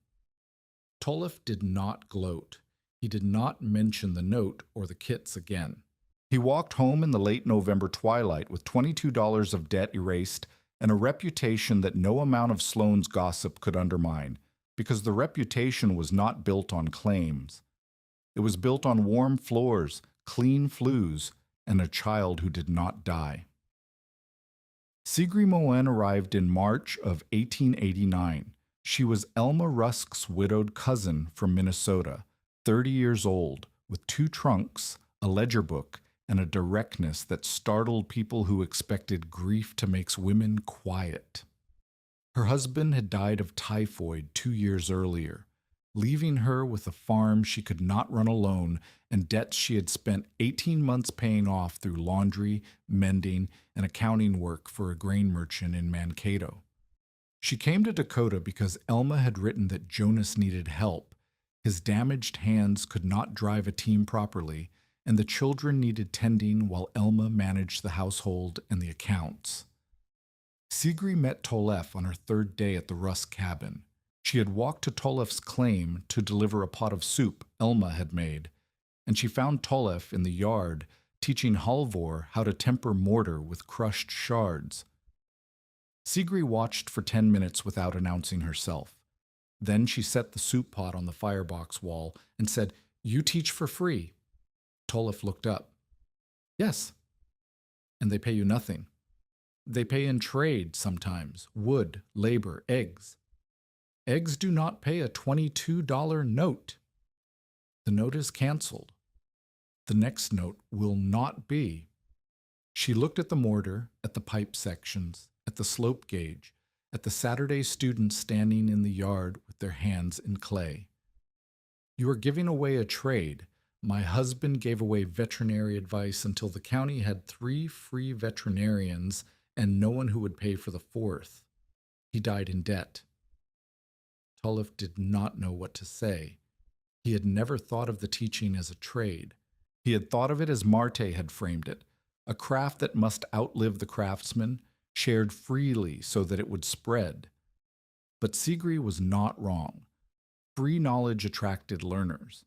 Tolif did not gloat. He did not mention the note or the kits again. He walked home in the late November twilight with $22 of debt erased and a reputation that no amount of Sloane's gossip could undermine, because the reputation was not built on claims. It was built on warm floors, clean flues, and a child who did not die. Sigrid Moen arrived in March of 1889. She was Elma Rusk's widowed cousin from Minnesota, 30 years old, with 2 trunks, a ledger book, and a directness that startled people who expected grief to make women quiet. Her husband had died of typhoid 2 years earlier, leaving her with a farm she could not run alone and debts she had spent 18 months paying off through laundry, mending, and accounting work for a grain merchant in Mankato. She came to Dakota because Elma had written that Jonas needed help. His damaged hands could not drive a team properly, and the children needed tending while Elma managed the household and the accounts. Sigrid met Tolif on her 3rd day at the Rusk cabin. She had walked to Tolif's claim to deliver a pot of soup Elma had made, and she found Tolif in the yard teaching Halvor how to temper mortar with crushed shards. Sigrid watched for 10 minutes without announcing herself. Then she set the soup pot on the firebox wall and said, "You teach for free." Tolif looked up. "Yes." "And they pay you nothing?" "They pay in trade sometimes, wood, labor, eggs." "Eggs do not pay a $22 note." "The note is canceled." "The next note will not be." She looked at the mortar, at the pipe sections, at the slope gauge, at the Saturday students standing in the yard with their hands in clay. "You are giving away a trade. My husband gave away veterinary advice until the county had 3 free veterinarians and no one who would pay for the 4th. He died in debt." Tolif did not know what to say. He had never thought of the teaching as a trade. He had thought of it as Marte had framed it, a craft that must outlive the craftsman, shared freely so that it would spread. But Sigrid was not wrong. Free knowledge attracted learners.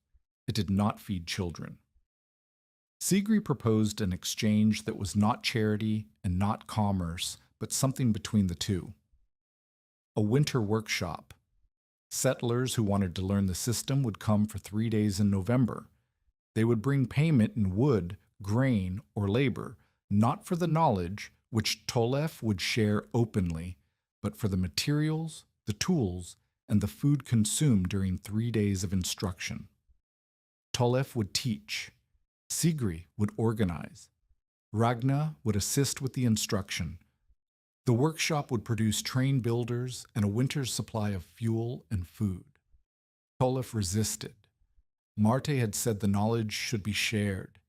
It did not feed children. Sigrid proposed an exchange that was not charity and not commerce, but something between the two. A winter workshop. Settlers who wanted to learn the system would come for 3 days in November. They would bring payment in wood, grain, or labor, not for the knowledge, which Tolif would share openly, but for the materials, the tools, and the food consumed during 3 days of instruction. Tollef would teach. Sigri would organize. Ragna would assist with the instruction. The workshop would produce train builders and a winter's supply of fuel and food. Tollef resisted. Marte had said the knowledge should be shared.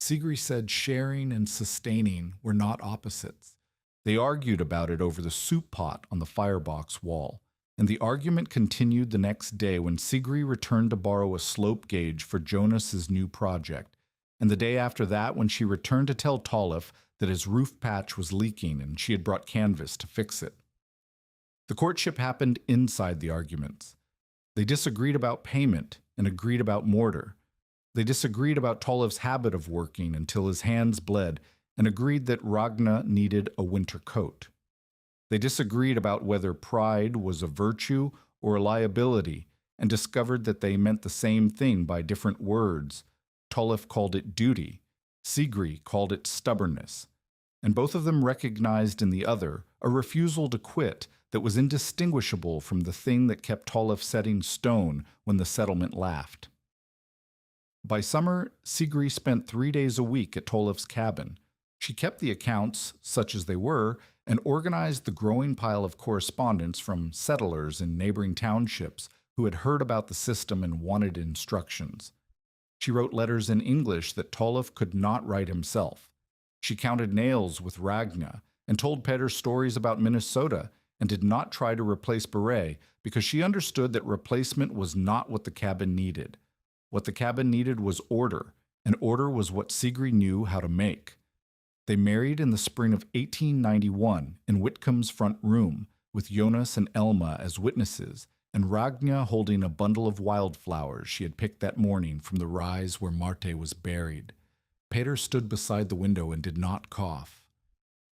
Sigri said sharing and sustaining were not opposites. They argued about it over the soup pot on the firebox wall, and the argument continued the next day when Sigri returned to borrow a slope gauge for Jonas's new project, and the day after that when she returned to tell Tollef that his roof patch was leaking and she had brought canvas to fix it. The courtship happened inside the arguments. They disagreed about payment and agreed about mortar. They disagreed about Tollef's habit of working until his hands bled and agreed that Ragna needed a winter coat. They disagreed about whether pride was a virtue or a liability and discovered that they meant the same thing by different words. Tollef called it duty. Sigri called it stubbornness. And both of them recognized in the other a refusal to quit that was indistinguishable from the thing that kept Tollef setting stone when the settlement laughed. By summer, Sigri spent 3 days a week at Tollef's cabin. She kept the accounts, such as they were, and organized the growing pile of correspondence from settlers in neighboring townships who had heard about the system and wanted instructions. She wrote letters in English that Tollef could not write himself. She counted nails with Ragna and told Peter stories about Minnesota and did not try to replace Beret because she understood that replacement was not what the cabin needed. What the cabin needed was order, and order was what Sigri knew how to make. They married in the spring of 1891 in Whitcomb's front room, with Jonas and Elma as witnesses, and Ragna holding a bundle of wildflowers she had picked that morning from the rise where Marte was buried. Peter stood beside the window and did not cough.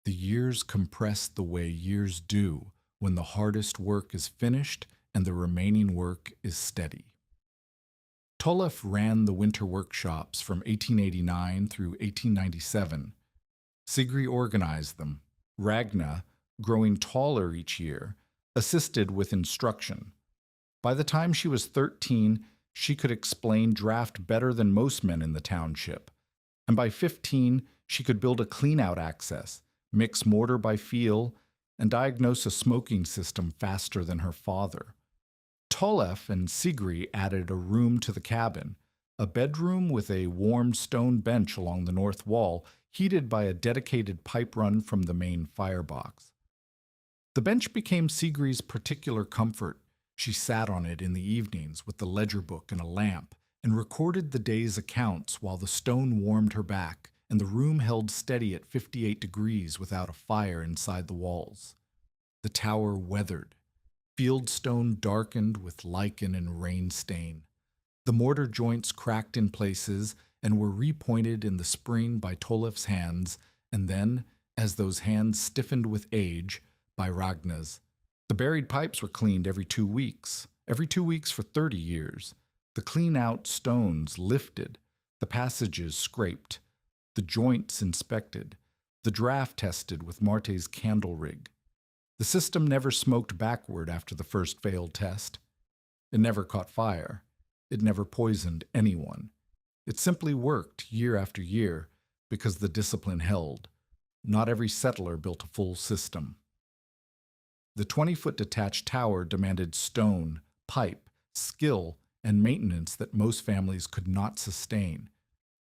The years compressed the way years do when the hardest work is finished and the remaining work is steady. Tollef ran the winter workshops from 1889 through 1897. Sigri organized them. Ragna, growing taller each year, assisted with instruction. By the time she was 13, she could explain draft better than most men in the township. And by 15, she could build a clean-out access, mix mortar by feel, and diagnose a smoking system faster than her father. Tollef and Sigri added a room to the cabin, a bedroom with a warm stone bench along the north wall, heated by a dedicated pipe run from the main firebox. The bench became Sigri's particular comfort. She sat on it in the evenings with the ledger book and a lamp, and recorded the day's accounts while the stone warmed her back, and the room held steady at 58 degrees without a fire inside the walls. The tower weathered. Fieldstone darkened with lichen and rain stain. The mortar joints cracked in places and were repointed in the spring by Tollef's hands, and then, as those hands stiffened with age, by Ragna's. The buried pipes were cleaned every 2 weeks for 30 years. The clean-out stones lifted, the passages scraped, the joints inspected, the draft tested with Marte's candle rig. The system never smoked backward after the first failed test. It never caught fire. It never poisoned anyone. It simply worked year after year because the discipline held. Not every settler built a full system. The 20-foot detached tower demanded stone, pipe, skill, and maintenance that most families could not sustain.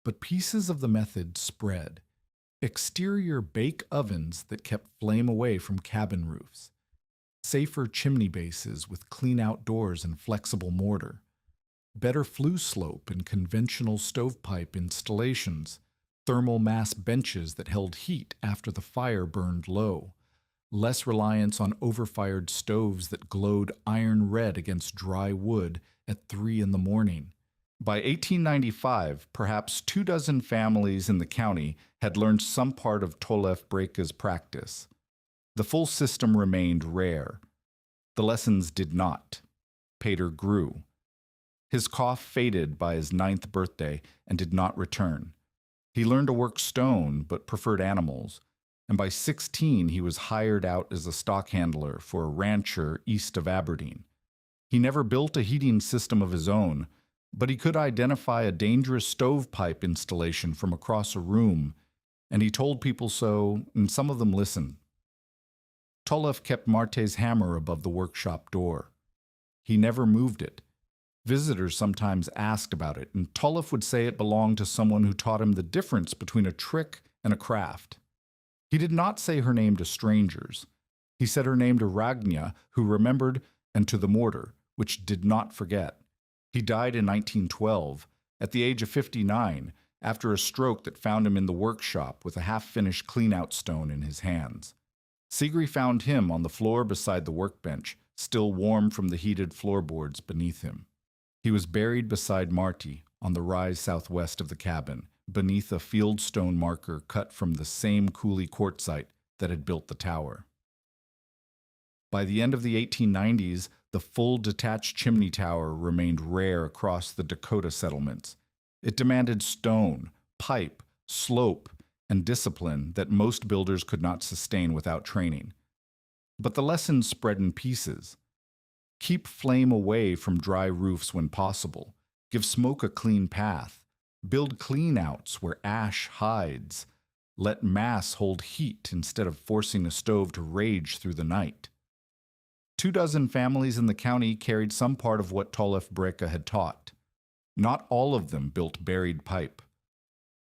But pieces of the method spread. Exterior bake ovens that kept flame away from cabin roofs. Safer chimney bases with clean outdoors and flexible mortar. Better flue slope and conventional stovepipe installations. Thermal mass benches that held heat after the fire burned low. Less reliance on overfired stoves that glowed iron red against dry wood at 3 in the morning. By 1895, perhaps 24 families in the county had learned some part of Tollef Breka's practice. The full system remained rare. The lessons did not. Peter grew. His cough faded by his 9th birthday and did not return. He learned to work stone but preferred animals, and by 16 he was hired out as a stock handler for a rancher east of Aberdeen. He never built a heating system of his own, but he could identify a dangerous stovepipe installation from across a room, and he told people so, and some of them listened. Tolef kept Marte's hammer above the workshop door. He never moved it. Visitors sometimes asked about it, and Tolef would say it belonged to someone who taught him the difference between a trick and a craft. He did not say her name to strangers. He said her name to Ragna, who remembered, and to the mortar, which did not forget. He died in 1912, at the age of 59, after a stroke that found him in the workshop with a half-finished clean-out stone in his hands. Sigri found him on the floor beside the workbench, still warm from the heated floorboards beneath him. He was buried beside Marty, on the rise southwest of the cabin, beneath a fieldstone marker cut from the same coulee quartzite that had built the tower. By the end of the 1890s, the full detached chimney tower remained rare across the Dakota settlements. It demanded stone, pipe, slope, and discipline that most builders could not sustain without training. But the lessons spread in pieces. Keep flame away from dry roofs when possible. Give smoke a clean path. Build clean-outs where ash hides. Let mass hold heat instead of forcing a stove to rage through the night. 24 families in the county carried some part of what Tolef Breka had taught. Not all of them built buried pipe.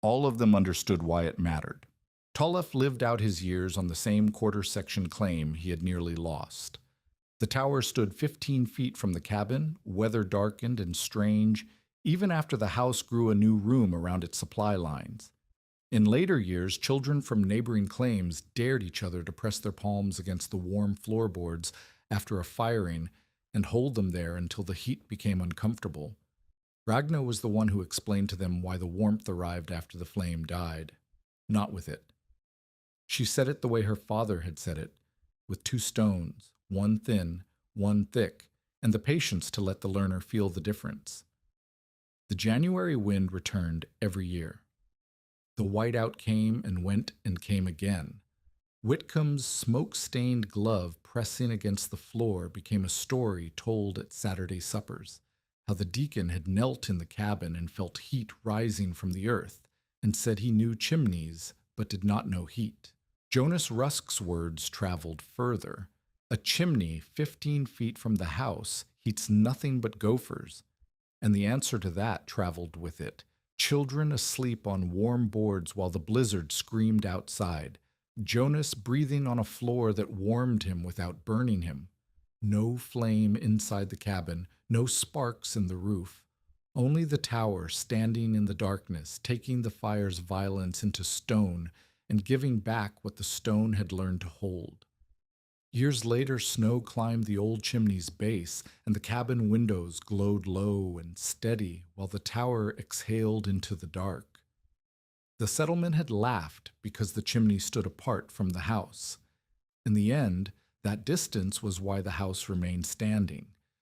All of them understood why it mattered. Tolef lived out his years on the same quarter-section claim he had nearly lost. The tower stood 15 feet from the cabin, weather-darkened and strange, even after the house grew a new room around its supply lines. In later years, children from neighboring claims dared each other to press their palms against the warm floorboards after a firing and hold them there until the heat became uncomfortable. Ragna was the one who explained to them why the warmth arrived after the flame died, not with it. She said it the way her father had said it, with 2 stones, one thin, one thick, and the patience to let the learner feel the difference. The January wind returned every year. The whiteout came and went and came again. Whitcomb's smoke-stained glove pressing against the floor became a story told at Saturday suppers, how the deacon had knelt in the cabin and felt heat rising from the earth, and said he knew chimneys but did not know heat. Jonas Rusk's words traveled further. A chimney 15 feet from the house heats nothing but gophers, and the answer to that traveled with it. Children asleep on warm boards while the blizzard screamed outside. Jonas breathing on a floor that warmed him without burning him. No flame inside the cabin, no sparks in the roof. Only the tower standing in the darkness, taking the fire's violence into stone and giving back what the stone had learned to hold. Years later, snow climbed the old chimney's base, and the cabin windows glowed low and steady while the tower exhaled into the dark. The settlement had laughed because the chimney stood apart from the house. In the end, that distance was why the house remained standing.